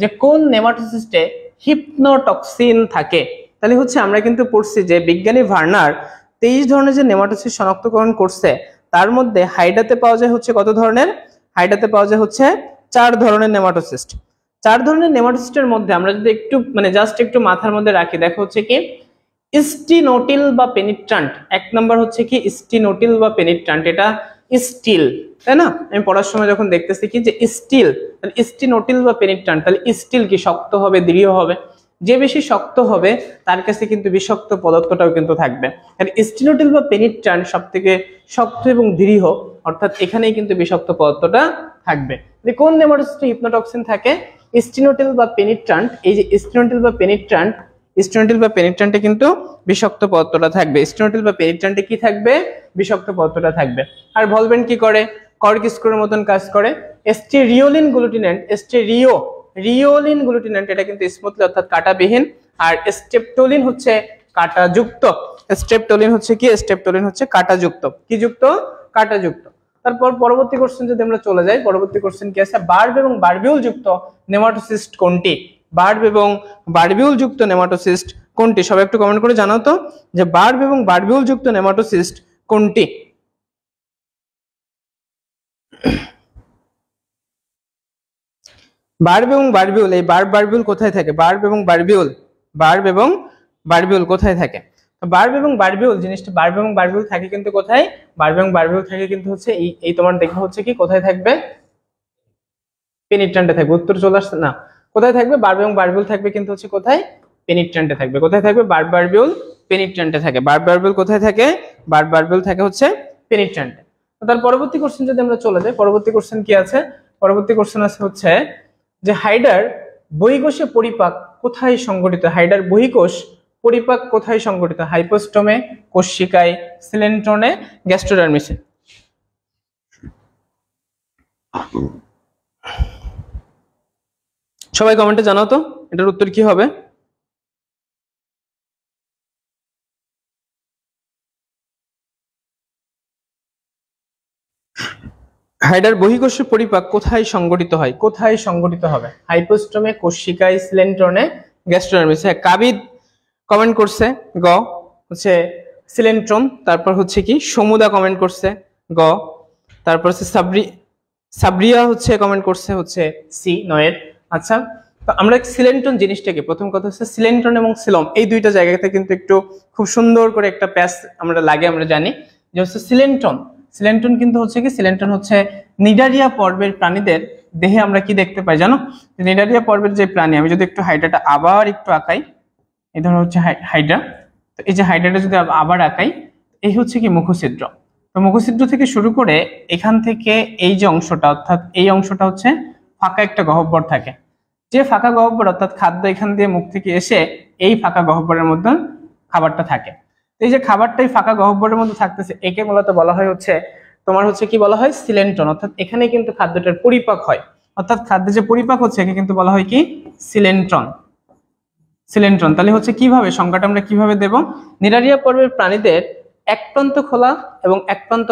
যে কোন নেমাটোসিস্টে হিপনোটক্সিন থাকে? তাহলে হচ্ছে আমরা কিন্তু পড়ছি যে বিজ্ঞানী ভার্নার 23 ধরনের যে নেমাটোসিস্ট শনাক্তকরণ করছে, তার মধ্যে হাইডাতে পাওয়া যায় হচ্ছে কত ধরনের? হাইডাতে পাওয়া যায় হচ্ছে 4 ধরনের নেমাটোসিস্ট। 4 ধরনের নেমাটোসিস্টের মধ্যে আমরা যদি একটু মানে জাস্ট একটু মাথার মধ্যে রাখি, দেখো হচ্ছে কি স্টিনোটিল বা পেনিট্রান্ট। 1 নাম্বার হচ্ছে কি স্টিনোটিল বা পেনিট্রান্ট, এটা স্টিল, তাই না? আমি পড়ার সময় যখন দেখতেছি কি যে স্টিল, তাহলে স্টিনোটিল বা পেনিট্রান্ট, তাহলে স্টিল কি শক্ত হবে, দৃঢ় হবে? যে বেশি শক্ত হবে তার কাছে কিন্তু বিষাক্ত পদার্থটাও কিন্তু থাকবে। আর স্টিনোটিল বা পেনিট্রান্ট সব থেকে শক্ত এবং দৃঢ়, অর্থাৎ এখানেই কিন্তু বিষাক্ত পদার্থটা থাকবে। কোন নেমাটোসিস্টে হিপনোটক্সিন থাকে? স্টিনোটিল বা পেনিট্রান্ট। এই যে স্টিনোটিল বা পেনিট্রান্টে কিন্তু বিষাক্ত পদার্থটা থাকবে। স্টিনোটিল বা পেনিট্রান্টে কি থাকবে? বিষাক্ত পদার্থটা থাকবে। আর ভলভেন্ট কি করে? কর্ক স্ক্রুর মতন কাজ করে। স্টেরিওলিন গ্লুটিনেন্ট এটা কিন্তু স্মুথলি অর্থাৎ কাঁটাবিহীন, আর স্টেপটোলিন হচ্ছে কাঁটাযুক্ত। স্টেপটোলিন হচ্ছে কাঁটাযুক্ত। কি যুক্ত? কাঁটাযুক্ত। তারপর পরবর্তী কোশ্চেন যদি আমরা চলে যাই, পরবর্তী কোশ্চেন কি আছে? বার্ব এবং বারবিউল যুক্ত নেমাটোসিস্ট কোনটি? বার্ব এবং বারবিউল যুক্ত নেমাটোসিস্ট কোনটি? সবাই একটু কমেন্ট করে জানাও তো যে বার্ব এবং বারবিউল যুক্ত নেমাটোসিস্ট কোনটি? বার্ব এবং বারবিউল, এই বারবিউল কোথায় থাকে? বার্ব এবং বারবিউল কোথায় থাকে? বার্ব এবং বারবিউল জিনিসটা, বার্ব এবং বারবিউল থাকে কিন্তু কোথায়? বার্ব এবং বারবিউল থাকে কিন্তু হচ্ছে এই তোমার দেখো হচ্ছে কি কোথায় থাকবে? পেনিট্রান্টে থাকবে। উত্তর চলে আসছে না? কোথায় থাকবে? বার্ব এবং বারবিউল থাকবে কিন্তু হচ্ছে কোথায়? পেনিট্রান্টে থাকবে। কোথায় থাকবে? বার্ব বারবিউল পেনিট্রান্টে থাকে। বার্ব বারবিউল কোথায় থাকে? বার্ব বারবিউল থাকে হচ্ছে পেনিট্রান্টে। তার পরবর্তী কোশ্চেন যদি আমরা চলে যাই, পরবর্তী কোশ্চেন কি আছে? পরবর্তী কোশ্চেন আছে হচ্ছে যে হাইডার বহিঃকোষীয় পরিপাক কোথায় সংঘটিত? হাইডার বহিঃকোষ পরিপাক কোথায় সংঘটিত? হাইপোস্টোমে, কোষিকায়, সিলেন্ট্রনে, গ্যাস্ট্রোডার্মিসে। সবাই কমেন্টে জানাও তো এটার উত্তর কি হবে? হাইডার বহিঃকোষীয় পরিপাক কোথায় সংঘটিত হয়? কোথায় সংঘটিত হবে? হাইপোস্টোমে, কোষিকায়, সিলেন্ট্রনে, গ্যাস্ট্রোডার্মিসে। কাবিদ কমেন্ট করছে গ হচ্ছে সিলেন্ট্রন। তারপর হচ্ছে কি সমুদা কমেন্ট করছে গ। তারপর হচ্ছে সাবরিয়া হচ্ছে কমেন্ট করছে হচ্ছে সি 9 আচ্ছা, তো আমরা সিলেন্ট্রন জিনিসটাকে, প্রথম কথা হচ্ছে সিলেন্ট্রন এবং সিলম এই দুইটা জায়গাতে কিন্তু একটু খুব সুন্দর করে একটা প্যাচ আমরা জানি যে হচ্ছে সিলেন্ট্রন কিন্তু হচ্ছে কি, সিলেন্ট্রন হচ্ছে নিডারিয়া পর্বের প্রাণীদের দেহে আমরা কি দেখতে পাই জানো? নিডারিয়া পর্বের যে প্রাণী, আমি যদি একটু হাইড্রাটা আবার একটু আঁকাই, এই ধরো হচ্ছে হাইড্রা, তো এই যে হাইড্রাটা যদি আবার আঁকাই, এই হচ্ছে কি মুখছিদ্র। তো মুখছিদ্র থেকে শুরু করে এখান থেকে এই যে অংশটা, অর্থাৎ এই অংশটা হচ্ছে ফাঁকা একটা গহ্বর থাকে। যে ফাঁকা গহ্বর অর্থাৎ খাদ্য এখান দিয়ে মুখ থেকে এসে এই ফাঁকা গহ্বরের মধ্যে খাবারটা থাকে। এই যে খাবারটাই ফাঁকা গহ্বরের মধ্যে থাকতেছে, একে মূলত বলা হয় হচ্ছে তোমার হচ্ছে কি বলা হয়? সিলেন্ট্রন। অর্থাৎ এখানে কিন্তু খাদ্যটার পরিপাক হয়। অর্থাৎ খাদ্যে যে পরিপাক হচ্ছে একে কিন্তু বলা হয় কি সিলেন্ট্রন। সিলেন্ট্রন তাহলে হচ্ছে কিভাবে সংজ্ঞাটা আমরা কিভাবে দেব, নিরারিয়া পর্বের প্রাণীদের এক প্রান্ত খোলা এবং এক প্রান্ত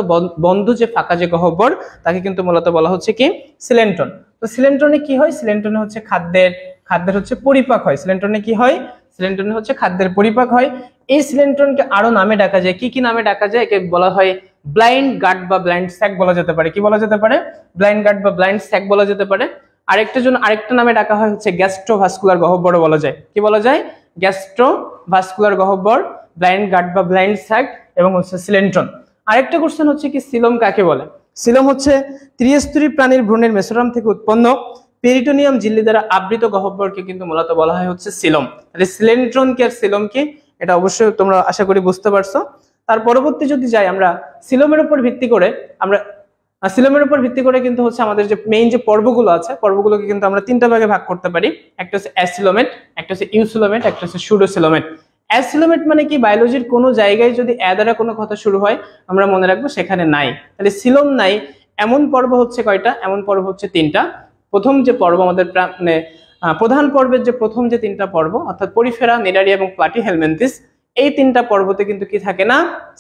বন্ধ যে ফাঁকা যে গহ্বর তাকে কিন্তু মূলত বলা হচ্ছে কি সিলেন্ট্রন। তো সিলেন্ট্রনে কি হয়, সিলেন্ট্রনে হচ্ছে খাদ্যের হচ্ছে পরিপাক হয়। সিলেন্ট্রনে কি হয়, সিলেন্ট্রনে হচ্ছে খাদ্যের পরিপাক হয়। এই সিলেন্ট্রনকে আরো নামে ডাকা যায়, কি নামে ডাকা যায়, একে বলা হয় ব্লাইন্ড গাট বা ব্লাইন্ড স্যাক বলা যেতে পারে। কি বলা যেতে পারে, ব্লাইন্ড গাট বা ব্লাইন্ড স্যাক বলা যেতে পারে। আরেকটা নামে ডাকা হয় হচ্ছে গ্যাস্ট্রোভাস্কুলার গহ্বর বলা যায়। কি বলা যায়, গ্যাস্ট্রোভাস্কুলার গহ্বর, ব্লাইন্ড গাট বা ব্লাইন্ড স্যাক এবং হচ্ছে সিলেন্ট্রন। আরেকটা কোশ্চেন হচ্ছে কি সিলোম কাকে বলে। সিলোম হচ্ছে ত্রিস্তরী প্রাণীর ভ্রূণের মেসোরাম থেকে উৎপন্ন পেরিটোনিয়াম ঝিল্লি দ্বারা আবৃত গহ্বরকে কিন্তু মূলত বলা হয় হচ্ছে সিলোম। তাহলে সিলেন্ট্রন কি আর সিলোম কি, এটা অবশ্যই তোমরা আশা করি বুঝতে পারছো। তার পরবর্তী যদি যাই আমরা সিলোমের উপর ভিত্তি করে কিন্তু হচ্ছে আমাদের যে মেইন যে পর্বগুলো আছে পর্বগুলোকে কিন্তু আমরা তিনটা ভাগে ভাগ করতে পারি। একটা হচ্ছে অ্যাসিলোমেট, একটা হচ্ছে ইউসিলোমেট, একটা হচ্ছে সুডোসিলোমেট। অ্যাসিলোমেট মানে কি, বায়োলজির কোনো জায়গায় যদি অ্যা দ্বারা কোনো কথা শুরু হয় আমরা মনে রাখবো সেখানে নাই। তাহলে সিলোম নাই এমন পর্ব হচ্ছে কয়টা, এমন পর্ব হচ্ছে তিনটা। প্রথম যে পর্ব আমাদের মানে প্রধান পর্বের যে প্রথম যে তিনটা পর্ব অর্থাৎ পরিফেরা, নিডারিয়া এবং প্লাটিহেলমিনথিস, এই তিনটা পর্বতে কিন্তু কি থাকে না,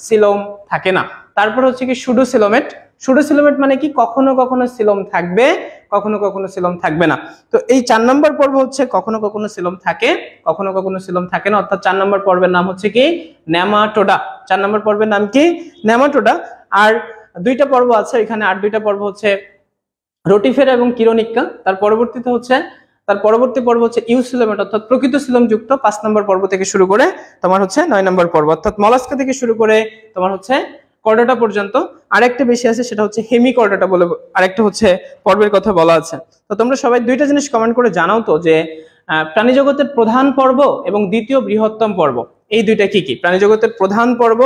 সিলোম থাকে না। তারপর হচ্ছে কি সুডোসিলোমেট। সুডোসিলোমেট মানে কি, কখনো কখনো সিলোম থাকবে, কখনো কখনো সিলোম থাকবে না। তো এই 4 নম্বর পর্ব হচ্ছে কখনো কখনো সিলোম থাকে, কখনো কখনো সিলোম থাকে না, অর্থাৎ 4 নম্বর পর্বের নাম হচ্ছে কি নেমাটোডা। 4 নম্বর পর্বের নাম কি নেমাটোডা। আর দুইটা পর্ব আছে এখানে, আর দুইটা পর্ব হচ্ছে রোটিফেরা এবং কিরোনিক্কা। তার পরবর্তী পর্ব হচ্ছে ইউসিলোমেট অর্থাৎ প্রকৃত সিলোম যুক্ত 5 নম্বর পর্ব থেকে শুরু করে তোমার হচ্ছে 9 নম্বর পর্ব, অর্থাৎ মলাস্কা থেকে শুরু করে তোমার হচ্ছে কর্ডাটা পর্যন্ত। আরেকটা বেশি আছে সেটা হচ্ছে হেমিকর্ডাটা বলে আরেকটা হচ্ছে পর্বের কথা বলা আছে। তো তোমরা সবাই দুইটা জিনিস কমেন্ট করে জানাও তো যে প্রাণী জগতের প্রধান পর্ব এবং দ্বিতীয় বৃহত্তম পর্ব এই দুইটা কি কি, প্রাণী জগতের প্রধান পর্ব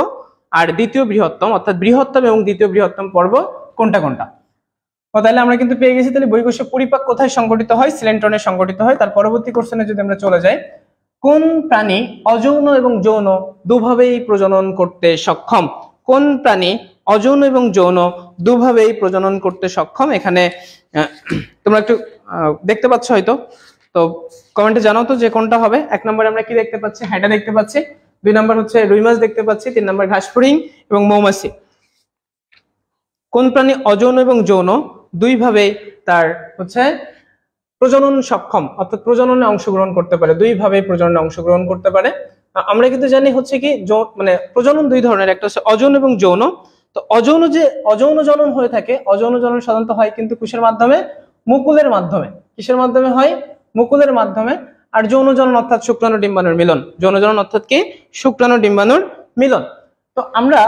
আর দ্বিতীয় বৃহত্তম অর্থাৎ বৃহত্তম এবং দ্বিতীয় বৃহত্তম পর্ব কোনটা কোনটা। তাহলে আমরা কিন্তু পেয়ে গেছি, তাহলে বহিঃকোষীয় পরিপাক কোথায় সংগঠিত হয়, সিলেন্ট্রনে সংগঠিত হয়। তার পরবর্তী কোশ্চেনে যদি আমরা চলে যাই, কোন প্রাণী অযৌন এবং যৌন দুভাবেই প্রজনন করতে সক্ষম, কোন প্রাণী অযৌন এবং যৌন দুভাবেই প্রজনন করতে সক্ষম। এখানে তোমরা একটু দেখতে পাচ্ছ হয়তো, তো কমেন্টে জানাও তো যে কোনটা হবে। 1 নম্বরে আমরা কি দেখতে পাচ্ছি, হাইডা দেখতে পাচ্ছি। 2 নম্বর হচ্ছে রুই মাছ দেখতে পাচ্ছি। 3 নম্বর ঘাসফড়িং এবং মৌমাছি। কোন প্রাণী অযৌন এবং যৌন দুইভাবে তার হচ্ছে প্রজনন সক্ষম অর্থাৎ প্রজননে অংশগ্রহণ করতে পারে, দুইভাবে প্রজননে অংশগ্রহণ করতে পারে। আমরা কিন্তু জানি হচ্ছে কি মানে প্রজনন দুই ধরনের, একটা হচ্ছে অযৌন এবং যৌন। তো অযৌন জনন হয়ে থাকে, অযৌন জনন সাধারণত হয় কিন্তু কিসের মাধ্যমে, মুকুলের মাধ্যমে। কিসের মাধ্যমে হয়, মুকুলের মাধ্যমে। আর যৌন জনন অর্থাৎ শুক্রাণু ডিম্বাণুর মিলন। যৌন জনন অর্থাৎ কি শুক্রাণু ডিম্বাণুর মিলন। তো আমরা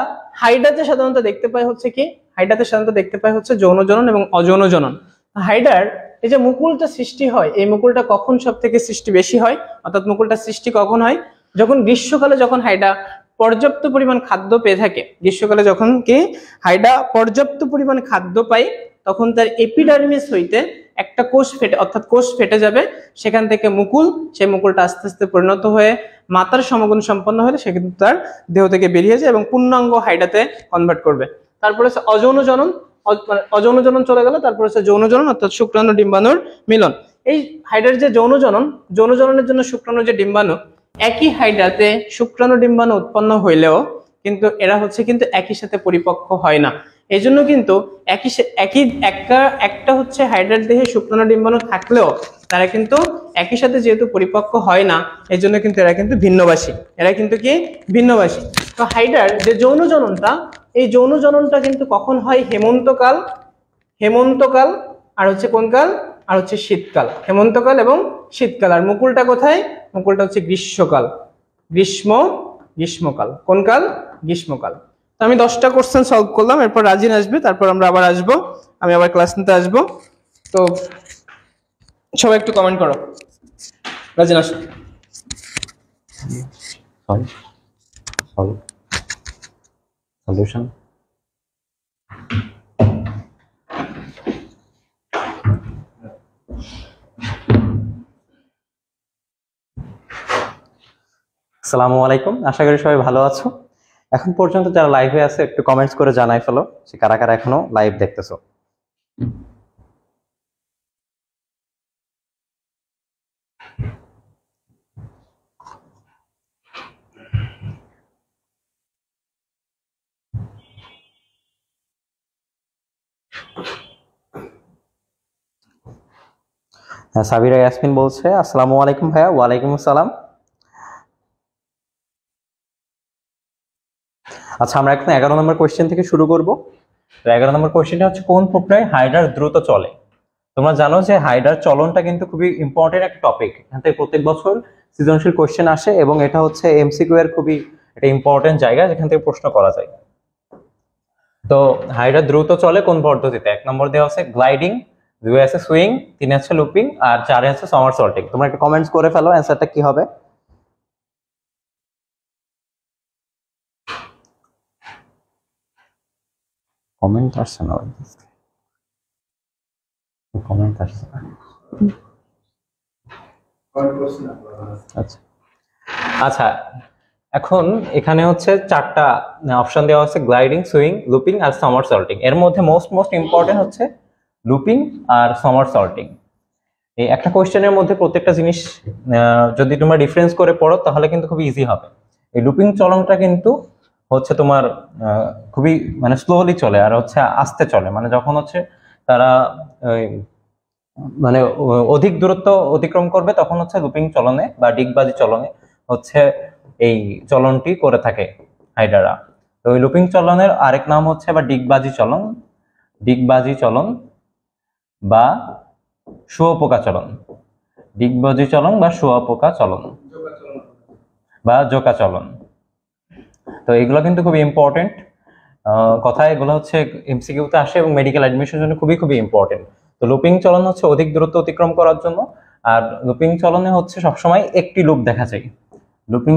হাইডাতে সাধারণত দেখতে পাই হচ্ছে কি, হাইডাতে সাধারণত দেখতে পাই হচ্ছে যৌন জনন এবং অযৌন জনন। হাইডার এই যে মুকুলটা সৃষ্টি হয়, এই মুকুলটা কখন সব থেকে সৃষ্টি বেশি হয়, অর্থাৎ মুকুলটা সৃষ্টি কখন হয়, যখন গ্রীষ্মকালে, যখন হাইডা পর্যাপ্ত পরিমাণ খাদ্য পেয়ে থাকে। গ্রীষ্মকালে যখন কি হাইডা পর্যাপ্ত পরিমাণ খাদ্য পায় তখন তার এপিডার্মিস হইতে একটা কোষ ফেটে অর্থাৎ কোষ ফেটে যাবে, সেখান থেকে মুকুল, সেই মুকুলটা আস্তে আস্তে পরিণত হয়ে মাতার সমগুণ সম্পন্ন হলে সে কিন্তু তার দেহ থেকে বেরিয়ে যায় এবং পূর্ণাঙ্গ হাইডাতে কনভার্ট করবে। তারপরে হচ্ছে অযৌন জনন, অযৌন জনন চলে গেল। তারপর হচ্ছে যৌন জনন অর্থাৎ শুক্রাণু ডিম্বাণুর মিলন। এই হাইডার যে যৌন জননের জন্য শুক্রাণু যে ডিম্বাণু, একই হাইডাতে শুক্রাণু ডিম্বাণু উৎপন্ন হইলেও কিন্তু এরা হচ্ছে কিন্তু একই সাথে পরিপক্ক হয় না। এই জন্য কিন্তু একটা হচ্ছে হাইডার দেহে শুক্রাণু ডিম্বাণু থাকলেও তারা কিন্তু একই সাথে যেহেতু পরিপক্ক হয় না, এই জন্য কিন্তু এরা কিন্তু ভিন্নবাসী। এরা কিন্তু কি ভিন্নবাসী। তো হাইডার যে যৌন জননটা, এই যৌন জননটা কিন্তু কখন হয়, হেমন্তকাল আর হচ্ছে কোন কাল, আর হচ্ছে শীতকাল। হেমন্তকাল এবং শীতকাল। আর মুকুলটা কোথায়, মুকুলটা হচ্ছে গ্রীষ্মকাল। কোন কাল, গ্রীষ্মকাল। তো আমি 10টা কোশ্চেন সলভ করলাম, এরপর রাজিন আসবে, তারপর আমরা আবার আসবো, আমি আবার ক্লাস নিতে আসবো। তো সবাই একটু কমেন্ট করো, রাজিন আসো। সলিউশন। আসসালামু আলাইকুম, আশা করি সবাই ভালো আছো। এখন পর্যন্ত যারা লাইভে আছে একটু কমেন্টস করে জানাই ফেলো যে কারা কারা এখনো লাইভ দেখতেছো। সাবিরা ইয়াসমিন বলছে আসসালামু আলাইকুম ভাইয়া। ওয়ালাইকুম আসসালাম। আচ্ছা, আমরা এখন 11 নম্বর কোয়েশ্চেন থেকে শুরু করব। তো 11 নম্বর কোয়েশ্চেনটা হচ্ছে কোন প্রক্রিয়ায় হাইড্রা দ্রুত চলে? তোমরা জানো যে হাইড্রার চলনটা কিন্তু খুবই ইম্পর্টেন্ট একটা টপিক। এখান থেকে প্রত্যেক বছর সৃজনশীল কোয়েশ্চেন আসে এবং এটা হচ্ছে এমসিকিউ এর খুবই একটা ইম্পর্টেন্ট জায়গা যেখান থেকে প্রশ্ন করা যায়। তো হাইড্রা দ্রুত চলে কোন পদ্ধতিতে? 1 নম্বর দেওয়া আছে গ্লাইডিং, 2 আছে সুইং, 3 আছে লুপিং, আর 4 আছে সমারসল্টিং। তোমরা একটা কমেন্টস করে ফেলো অ্যানসারটা কি হবে। কমেন্ট আসছে না, কমেন্ট আসছে না। আচ্ছা আচ্ছা, এখন এখানে হচ্ছে 4টা অপশন দেওয়া আছে গ্লাইডিং, সুইং, লুপিং আর সমারসল্টিং। এর মধ্যে মোস্ট ইম্পর্টেন্ট হচ্ছে লুপিং আর সমারসল্টিং। এই একটা কোয়েশ্চেনের মধ্যে প্রত্যেকটা জিনিস যদি তোমরা ডিফারেন্স করে পড়ো তাহলে কিন্তু খুব ইজি হবে। এই লুপিং চলনটা কিন্তু হচ্ছে তোমার খুবই মানে স্লোলি চলে আর হচ্ছে আস্তে চলে। মানে যখন হচ্ছে তারা মানে অধিক দূরত্ব অতিক্রম করবে তখন হচ্ছে লুপিং চলনে বা ডিগবাজি চলনে হচ্ছে এই চলনটি করে থাকে হাইড্রারা। তো ওই লুপিং চলনের আরেক নাম হচ্ছে বা ডিগবাজি চলন, ডিগবাজি চলন বা শুয়োপোকা চলন, ডিগবাজি চলন বা শুয়োপোকা চলন বা জোকা চলন। তো এগুলো কিন্তু খুবই ইম্পর্টেন্ট কথা। এগুলো হচ্ছে এমসিকিউতে আসে এবং মেডিকেল অ্যাডমিশনের জন্য খুবই ইম্পর্টেন্ট। তো লুপিং চলন হচ্ছে অধিক দূরত্ব অতিক্রম করার জন্য, আর লুপিং চলনে হচ্ছে সবসময় একটি লুপ দেখা যায়। লুপিং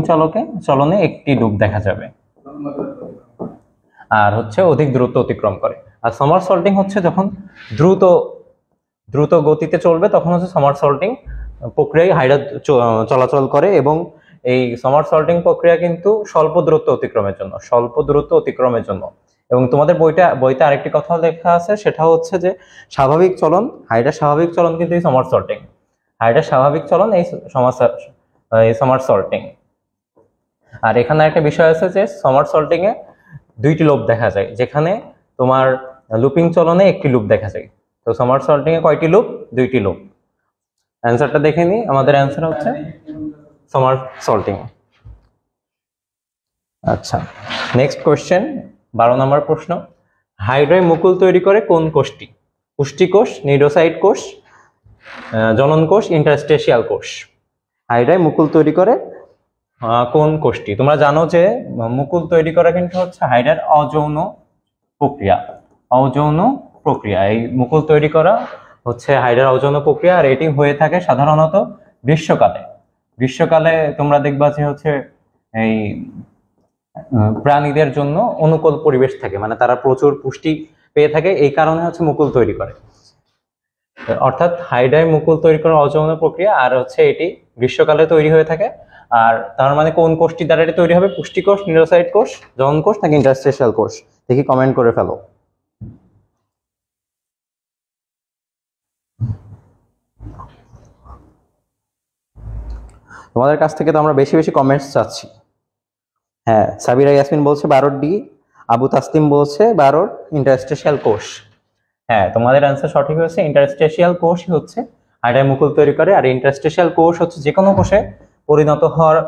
চলনে একটি লুপ দেখা যাবে আর হচ্ছে অধিক দূরত্ব অতিক্রম করে। আর সমারসল্টিং হচ্ছে যখন দ্রুত গতিতে চলবে তখন হচ্ছে সমারসল্টিং প্রক্রিয়ায় হাইড্রা চলাচল করে। এবং এই সমারসল্টিং প্রক্রিয়া কিন্তু স্বল্প দূরত্ব অতিক্রমের জন্য। এবং তোমাদের বইতে আরেকটি কথা লেখা আছে, সেটা হচ্ছে যে স্বাভাবিক চলন, হাইড্রা স্বাভাবিক চলন কিন্তু এই সমারসল্টিং, হাইড্রা স্বাভাবিক চলন এই সমারসল্টিং। আর এখানে একটা বিষয় আছে যে সমারসল্টিং এ 2টি লুপ দেখা যায়, যেখানে তোমার লুপিং চলনে একটি লুপ দেখা যায়। তো সমারসল্টিং এ কয়টি লুপ? 2টি লুপ। অ্যান্সারটা দেখে নিই। আমাদের অ্যান্সার হচ্ছে সমারসল্টিং। আচ্ছা, নেক্সট কোশ্চেন, 12 নম্বর প্রশ্ন। হাইড্রায় মুকুল তৈরি করে কোন কোষটি? পুষ্টিকোষ, নিউরোসাইট কোষ, জনন কোষ, ইন্টারস্টেশিয়াল কোষ। হাইড্রায় মুকুল তৈরি করে কোন কোষটি? তোমরা জানো যে মুকুল তৈরি করা কিন্তু হচ্ছে হাইড্রার অযৌন প্রক্রিয়া। এই মুকুল তৈরি করা হচ্ছে হাইড্রার অযৌন প্রক্রিয়া, আর এটি হয়ে থাকে সাধারণত গ্রীষ্মকালে। তোমরা দেখবা যে হচ্ছে এই প্রাণীদের জন্য অনুকূল পরিবেশ থাকে, মানে তারা প্রচুর পুষ্টি পেয়ে থাকে, এই কারণে হচ্ছে মুকুল তৈরি করে। অর্থাৎ হাইড্রায় মুকুল তৈরি করা অযৌন প্রক্রিয়া, আর হচ্ছে এটি গ্রীষ্মকালে তৈরি হয়ে থাকে। আর তার মানে কোন কোষটি দ্বারা এটি তৈরি হবে? পুষ্টিকোষ, নিউরোসাইট কোষ, জনন কোষ নাকি ইন্টারস্টেশিয়াল কোষ? দেখি কমেন্ট করে ফেলো। তোমাদের কাছ থেকে তো আমরা বেশি কমেন্টস চাচ্ছি। হ্যাঁ, সাবিরা ইয়াসমিন বলছে 12 ডি, আবু তাসলিম বলছে 12 ইন্টারস্টেশিয়াল কোষ। হ্যাঁ, তোমাদের অ্যান্সার সঠিক হয়েছে। ইন্টারস্টেশিয়াল কোষই হচ্ছে হাইড্রায় মুকুল তৈরি করে। আর ইন্টারস্টেশিয়াল কোষ হচ্ছে যে কোনো কোষে পরিণত হওয়ার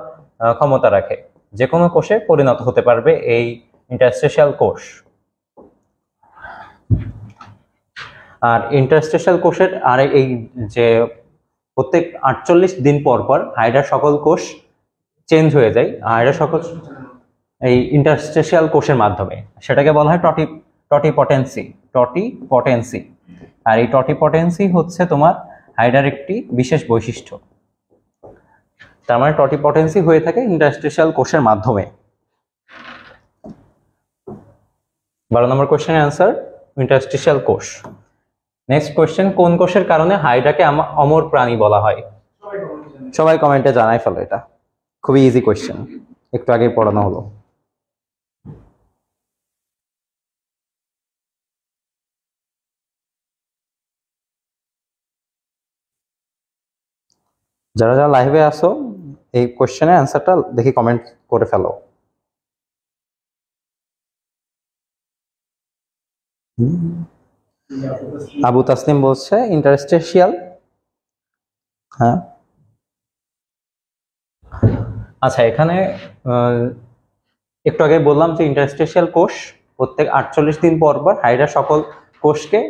ক্ষমতা রাখে, যে কোনো কোষে পরিণত হতে পারবে এই ইন্টারস্টেশিয়াল কোষ। আর ইন্টারস্টেশিয়াল কোষের আর এই যে প্রত্যেক 48 দিন পর হাইড্রার সকল কোষ চেঞ্জ হয়ে যায়। হাইড্রার সকল এই ইন্টারস্টেশিয়াল কোষের মাধ্যমে, সেটাকে বলা হয় টটিপটেন্সি। আর এই টটিপটেন্সি হচ্ছে তোমার হাইড্রার একটি বিশেষ বৈশিষ্ট্য। তার মানে টটিপটেন্সি হয়ে থাকে ইন্টারস্টেশিয়াল কোষের মাধ্যমে। 12 নম্বর কোশ্চেনের অ্যান্সার ইন্টারস্টেশিয়াল কোষ। নেক্সট কোশ্চেন, কোন কোষের কারণে হাইড্রাকে অমর প্রাণী বলা হয়? সবাই কমেন্টে জানাই ফেলো। এটা খুবই ইজি কোশ্চেন, একটু আগে পড়ানো হলো। যারা যারা লাইভে আসো এই কোশ্চেনের অ্যান্সারটা দেখি কমেন্ট করে ফেলো। আবু তাসলিম বলছে ইন্টারস্টেশিয়াল। হ্যাঁ, আচ্ছা এখানে একটু আগে বললাম যে ইন্টারস্টেশিয়াল কোষ প্রত্যেক 48 দিন পর পর হাইড্রা সকল কোষকে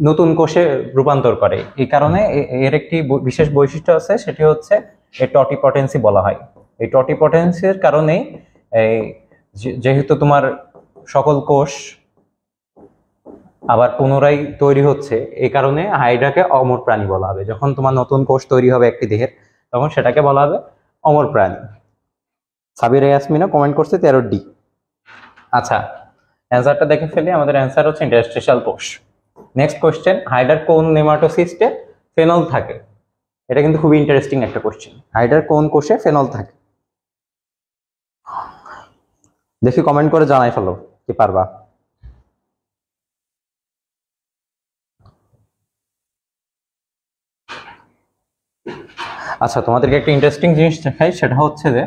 নতুন কোষে রূপান্তর করে। এই কারণে এর একটি বিশেষ বৈশিষ্ট্য আছে, সেটি হচ্ছে এর টটিপটেন্সি বলা হয়। এই টটিপটেন্সির কারণেই যেহেতু তোমার সকল কোষ আবার পুনরায় তৈরি হচ্ছে, এই কারণে হাইড্রাকে অমর প্রাণী বলা হবে। যখন তোমার নতুন কোষ তৈরি হবে একটি দেহের, তখন সেটাকে বলা হবে অমর প্রাণী। সাবিরা ইয়াসমিনও কমেন্ট করছে 13D। আচ্ছা, অ্যান্সারটা দেখে ফেলি। আমাদের অ্যান্সার হচ্ছে ইন্টারস্টেশিয়াল কোষ। নেক্সট কোশ্চেন, হাইড্রার কোন নেমাটোসিস্টে ফেনল থাকে? এটা কিন্তু খুবই ইন্টারেস্টিং একটা কোশ্চেন। হাইড্রার কোন কোষে ফেনল থাকে? দেখি কমেন্ট করে জানাই ফেলো কি পারবা। আচ্ছা, তোমাদেরকে একটা ইন্টারেস্টিং জিনিস দেখাই, সেটা হচ্ছে যে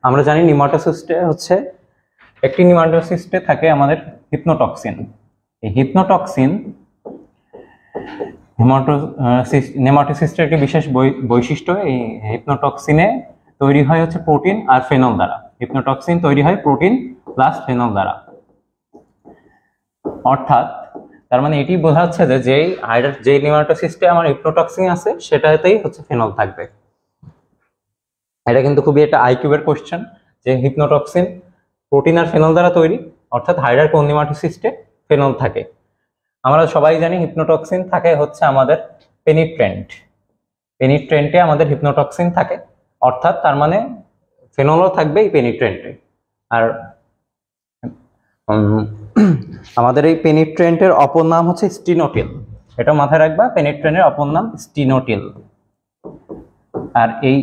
আমরা জানি নিমাটোসিস্টে হচ্ছে একটি নিমাটোসিস্টে থাকে আমাদের হিপনোটক্সিন। এই হিপনোটক্সিন নেমাটোসিস্টের একটি বিশেষ বৈশিষ্ট্য। এই হিপনোটক্সিনে তৈরি হয় হচ্ছে প্রোটিন আর ফেনল দ্বারা। হিপনোটক্সিন তৈরি হয় প্রোটিন প্লাস ফেনল দ্বারা। অর্থাৎ তার মানে এটি বোঝাচ্ছে যে যে নেমাটোসিস্টে আমার হিপনোটক্সিন আছে সেটাতেই হচ্ছে ফেনল থাকবে। এটা কিন্তু খুবই একটা আইকিউবের কোশ্চেন, যে হিপনোটক্সিন প্রোটিন আর ফেনল দ্বারা তৈরি, অর্থাৎ হাইড্রার কোন নেমাটোসিস্টে ফেনল থাকে? আমরা সবাই জানি হিপনোটক্সিন থাকে হচ্ছে আমাদের পেনিট্রেন্ট। পেনিট্রেন্টে আমাদের হিপনোটক্সিন থাকে, অর্থাৎ তার মানে ফেনলও থাকবে এই পেনিট্রেন্টে। আর আমাদের এই পেনিট্রেন্টের অপর নাম হচ্ছে স্টিনোটিল। এটা মাথায় রাখবা, পেনিট্রেন্টের অপর নাম স্টিনোটিল। আর এই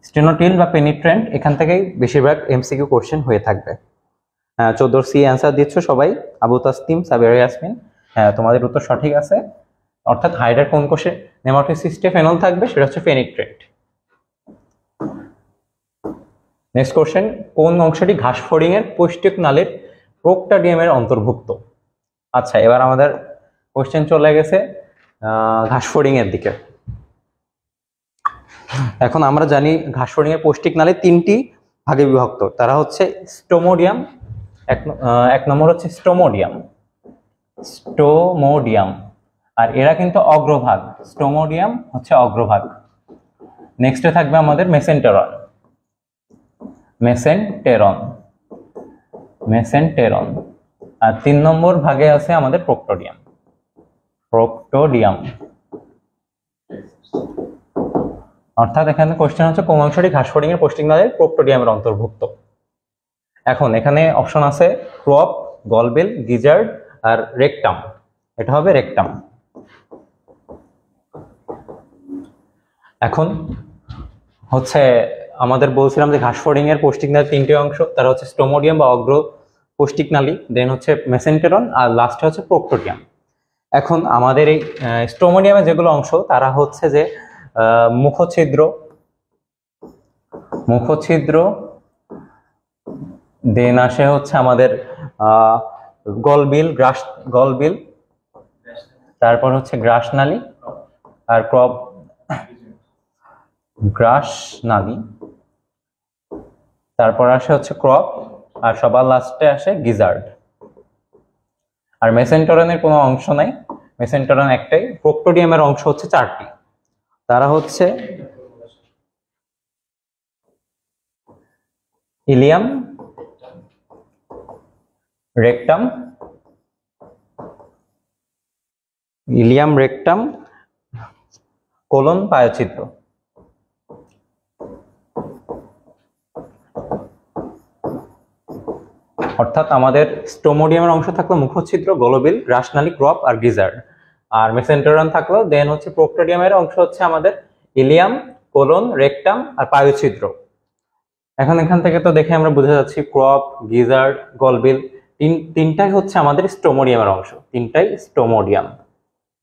স্টেনোটিল বা পেনিট্রেন্ট এখান থেকেই বেশিরভাগ এমসিকিউ কোশ্চেন হয়ে থাকবে। 14C অ্যান্সার দিচ্ছ সবাই। আবু তাসলিম, সাবিরা ইয়াসমিন, হ্যাঁ তোমাদের উত্তর সঠিক আছে। অর্থাৎ হাইড্রার কোন কোষে নেমাটোসিস্টে ফেনল থাকবে? সেটা হচ্ছে পেনিট্রেন্ট। নেক্সট কোশ্চেন, কোন অংশটি ঘাস ফড়িং এর পৌষ্টিক নালীর প্রোক্টাডিয়ামের অন্তর্ভুক্ত? আচ্ছা, এবার আমাদের কোশ্চেন চলে গেছে ঘাস ফড়িং এর দিকে। এখন আমরা জানি ঘাস ফড়িং এর পৌষ্টিক নালী 3টি ভাগে বিভক্ত। তারা হচ্ছে স্টোমোডিয়াম, এক নম্বর হচ্ছে স্টোমোডিয়াম, আর এরা কিন্তু অগ্রভাগ। স্টোমোডিয়াম হচ্ছে অগ্রভাগ। নেক্সটে থাকবে আমাদের মেসেন্টেরন, আর 3 নম্বর ভাগে আছে আমাদের প্রোক্টোডিয়াম। অর্থাৎ এখানে কোশ্চেন হচ্ছে কোন অংশটি ঘাস ফড়িং এর পৌষ্টিক নালীর প্রোক্টোডিয়ামের অন্তর্ভুক্ত। এখন এখানে অপশন আছে ক্রপ, গলবিল, গিজার্ড আর রেকটাম। এটা হবে রেকটাম। এখন হচ্ছে আমাদের বলছিলাম যে ঘাস ফড়িং এর পৌষ্টিক নালীর 3টি অংশ, তারা হচ্ছে স্টোমোডিয়াম বা অগ্র পৌষ্টিক নালী, দেন হচ্ছে মেসেন্টেরন, আর লাস্টে হচ্ছে প্রোক্টোডিয়াম। এখন আমাদের এই স্টোমোডিয়ামের যেগুলো অংশ, তারা হচ্ছে যে মুখছিদ্র, দেন আসে হচ্ছে আমাদের গলবিল, তারপর হচ্ছে গ্রাসনালী আর গ্রাসনালী, তারপর আসে হচ্ছে ক্রপ, আর সবার লাস্টে আসে গিজার্ড। আর মেসেন্টেরনের কোনো অংশ নাই, মেসেন্টেরন একটাই। প্রোক্টোডিয়ামের অংশ হচ্ছে 4টি, তারা হচ্ছে ইলিয়াম, রেকটাম, কোলন, পায়োছিদ্র। অর্থাৎ আমাদের স্টোমোডিয়ামের অংশ থাকলো মুখছিদ্র, গলবিল, গ্রাসনালী, ক্রপ আর গিজার্ড। আর মেসেন্টেরন থাকলো, দেন হচ্ছে প্রোক্টোডিয়ামের অংশ হচ্ছে আমাদের ইলিয়াম, কোলন, রেকটাম আর পায়োছিদ্র। এখন এখান থেকে তো দেখে আমরা বুঝে যাচ্ছি ক্রপ, গিজার্ড, গলবিল তিনটাই হচ্ছে আমাদের স্টোমোডিয়ামের অংশ।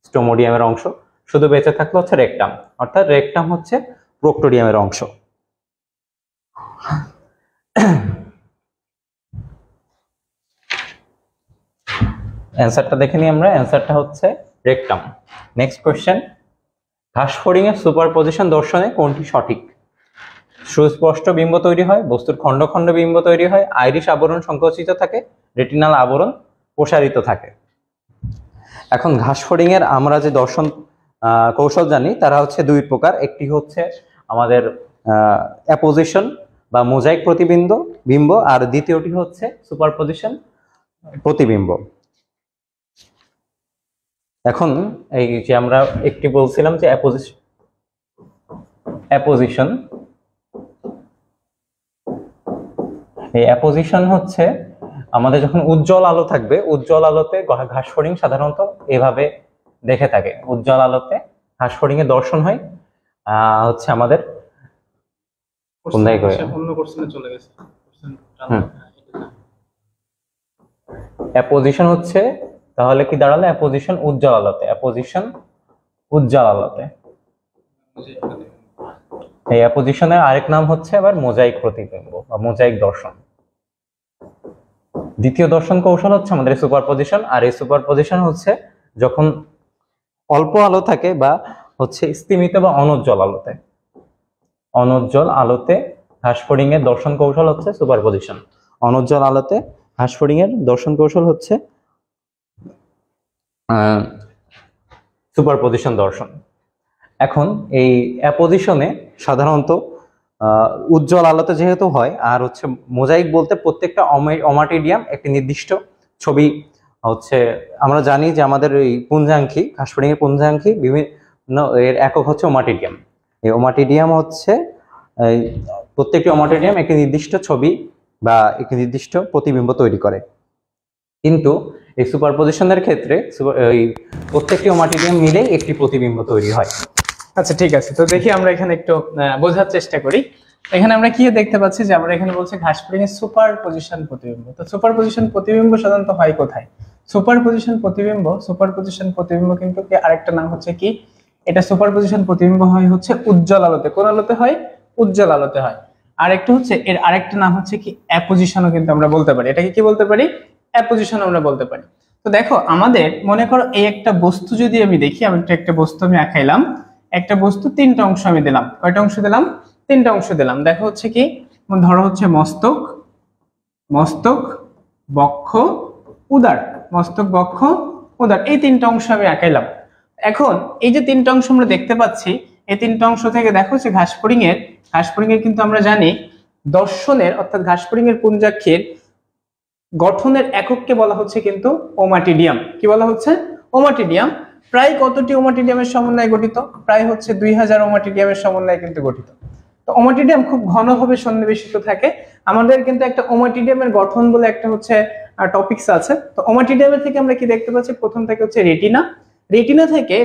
স্টোমোডিয়ামের অংশ। শুধু বেঁচে থাকলো হচ্ছে রেকটাম, অর্থাৎ রেকটাম হচ্ছে প্রোক্টোডিয়ামের অংশ। অ্যান্সারটা দেখে নিই আমরা। অ্যান্সারটা হচ্ছে রেকটাম। নেক্সট কোয়েশ্চেন, ঘাস ফড়িং এর সুপারপজিশন দর্শনে কোনটি সঠিক? সুস্পষ্ট বিম্ব তৈরি হয়, বস্তুর খণ্ড খণ্ড বিম্ব তৈরি হয়, আইরিশ আবরণ সংকুচিত থাকে, রেটিনাল আবরণ প্রসারিত থাকে। এখন ঘাস ফড়িং এর আমরা যে দর্শন কৌশল জানি তারা হচ্ছে দুই প্রকার। একটি হচ্ছে আমাদের অ্যাপোজিশন বা মোজাইক বিম্ব, আর দ্বিতীয়টি হচ্ছে সুপারপজিশন প্রতিবিম্ব। এখন এই যে আমরা একটি বলছিলাম যে অ্যাপোজিশন, এই অ্যাপোজিশন হচ্ছে আমাদের যখন উজ্জ্বল আলো থাকবে, উজ্জ্বল আলোতে ঘাস ফড়িং সাধারণত এভাবে দেখে থাকে। উজ্জ্বল আলোতে ঘাস ফড়িং এর দর্শন হয় হচ্ছে আমাদের অন্য কোশ্চেনে চলে গেছে। অ্যাপোজিশন হচ্ছে তাহলে কি দাঁড়ালো? অ্যাপোজিশন উজ্জ্বল আলোতে, অ্যাপোজিশন উজ্জ্বল আলোতে। এই অ্যাপোজিশনের আরেক নাম হচ্ছে আবার মোজাইক প্রতিবিম্ব বা মোজাইক দর্শন। দ্বিতীয় দর্শন কৌশল হচ্ছে আমাদের সুপারপজিশন, আর এই সুপারপজিশন হচ্ছে যখন অল্প আলো থাকে বা হচ্ছে স্তিমিত বা অনুজ্জ্বল আলোতে, অনুজ্জ্বল আলোতে ঘাস ফড়িং এর দর্শন কৌশল হচ্ছে সুপারপজিশন। অনুজ্জ্বল আলোতে ঘাস ফড়িং এর দর্শন কৌশল হচ্ছে সুপারপজিশন দর্শন। এখন এই অ্যাপোজিশনে সাধারণত উজ্জ্বল আলোতে যেহেতু হয়, আর হচ্ছে মোজাইক বলতে প্রত্যেকটা ওমাটিডিয়াম একটি নির্দিষ্ট ছবি হচ্ছে, আমরা জানি যে আমাদের এই পুঞ্জাঙ্কি, ঘাস ফড়িং এর পুঞ্জাঙ্কি বিভিন্ন এর একক হচ্ছে ওমাটিডিয়াম। এই ওমাটিডিয়াম হচ্ছে প্রত্যেকটি ওমাটিডিয়াম একটি নির্দিষ্ট ছবি বা একটি নির্দিষ্ট প্রতিবিম্ব তৈরি করে। কিন্তু এই সুপারপজিশনের ক্ষেত্রে প্রত্যেকটি ওমাটিডিয়াম মিলে একটি প্রতিবিম্ব তৈরি হয়। আচ্ছা ঠিক আছে, তো দেখি আমরা এখানে একটু বোঝার চেষ্টা করি। এখানে আমরা কি দেখতে পাচ্ছি যে আমরা এখানে বলছি ঘাস ফড়িং এর সুপারপজিশন প্রতিবিম্ব। তো সুপারপজিশন প্রতিবিম্ব সাধারণত হয় কোথায়? সুপারপজিশন প্রতিবিম্ব কিন্তু আরেকটা নাম হচ্ছে কি, এটা সুপারপজিশন প্রতিবিম্ব হয় হচ্ছে উজ্জ্বল আলোতে। কোন আলোতে হয়? উজ্জ্বল আলোতে হয়। আর একটা হচ্ছে এর আরেকটা নাম হচ্ছে কি অ্যাপোজিশনও কিন্তু আমরা বলতে পারি। এটাকে কি বলতে পারি? অ্যাপোজিশন আমরা বলতে পারি। তো দেখো আমাদের মনে করো এই একটা বস্তু যদি আমি দেখি, আমি একটা বস্তু আমি আঁকাইলাম, একটা বস্তু তিনটা অংশ আমি দিলাম। কয়টা অংশ দিলাম? তিনটা অংশ দিলাম। দেখো হচ্ছে কি, ধরো হচ্ছে মস্তক, বক্ষ, উদর। মস্তক, বক্ষ, উদর, এই তিনটা অংশ আমি আঁকাইলাম। এখন এই যে তিনটা অংশ আমরা দেখতে পাচ্ছি, এই তিনটা অংশ থেকে দেখো যে ঘাস ফড়িং এর কিন্তু আমরা জানি দর্শনের অর্থাৎ ঘাস ফড়িং এর পুঞ্জাক্ষের গঠনের একককে বলা হচ্ছে কিন্তু ওমাটিডিয়াম। কি বলা হচ্ছে? ওমাটিডিয়াম। প্রায় কতটি ওমাটিডিয়ামের সমন্বয়ে গঠিত? প্রায় হচ্ছে 2000 ওমাটিডিয়ামের সমন্বয়ে কিন্তু গঠিত। তো ওমাটিডিয়াম খুব ঘনভাবে সন্নিবেশিত থাকে। আমাদের কিন্তু একটা ওমাটিডিয়ামের গঠন বলে একটা হচ্ছে টপিকস আছে। তো ওমাটিডিয়ামের থেকে আমরা কি দেখতে পাচ্ছি? প্রথম থেকে হচ্ছে রেটিনা।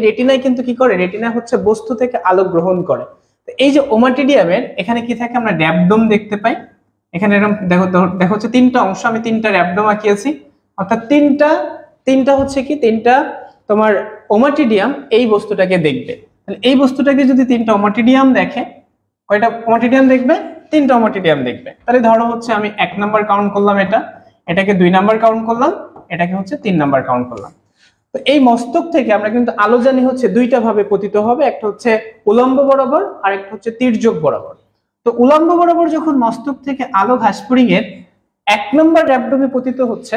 রেটিনায় কিন্তু কি করে? রেটিনা হচ্ছে বস্তু থেকে আলো গ্রহণ করে। তো এই যে ওমাটিডিয়ামের এখানে কি থাকে? আমরা র‍্যাবডোম দেখতে পাই। এখানে এরকম দেখো হচ্ছে তিনটা অংশ, আমি তিনটা র‍্যাবডোম আঁকিয়েছি। অর্থাৎ তিনটা হচ্ছে কি, তিনটা তোমার ওমাটিডিয়াম এই বস্তুটাকে দেখবে। তাহলে এই বস্তুটাকে যদি তিনটা ওমাটিডিয়াম দেখে, কয়টা ওমাটিডিয়াম দেখবে? তিনটা ওমাটিডিয়াম দেখবে। তাহলে ধরো হচ্ছে আমি 1 নাম্বার কাউন্ট করলাম, এটাকে 2 নাম্বার কাউন্ট করলাম, এটাকে হচ্ছে 3 নাম্বার কাউন্ট করলাম। তো এই মস্তক থেকে আমরা কিন্তু আলো জানি হচ্ছে দুইটা ভাবে পতিত হবে, একটা হচ্ছে উলম্ব বরাবর আর একটা হচ্ছে তির্যক বরাবর। তো উলম্ব বরাবর যখন মস্তক থেকে আলো ঘাস ফড়িং এর 1 নম্বর র‍্যাবডোমে পতিত হচ্ছে,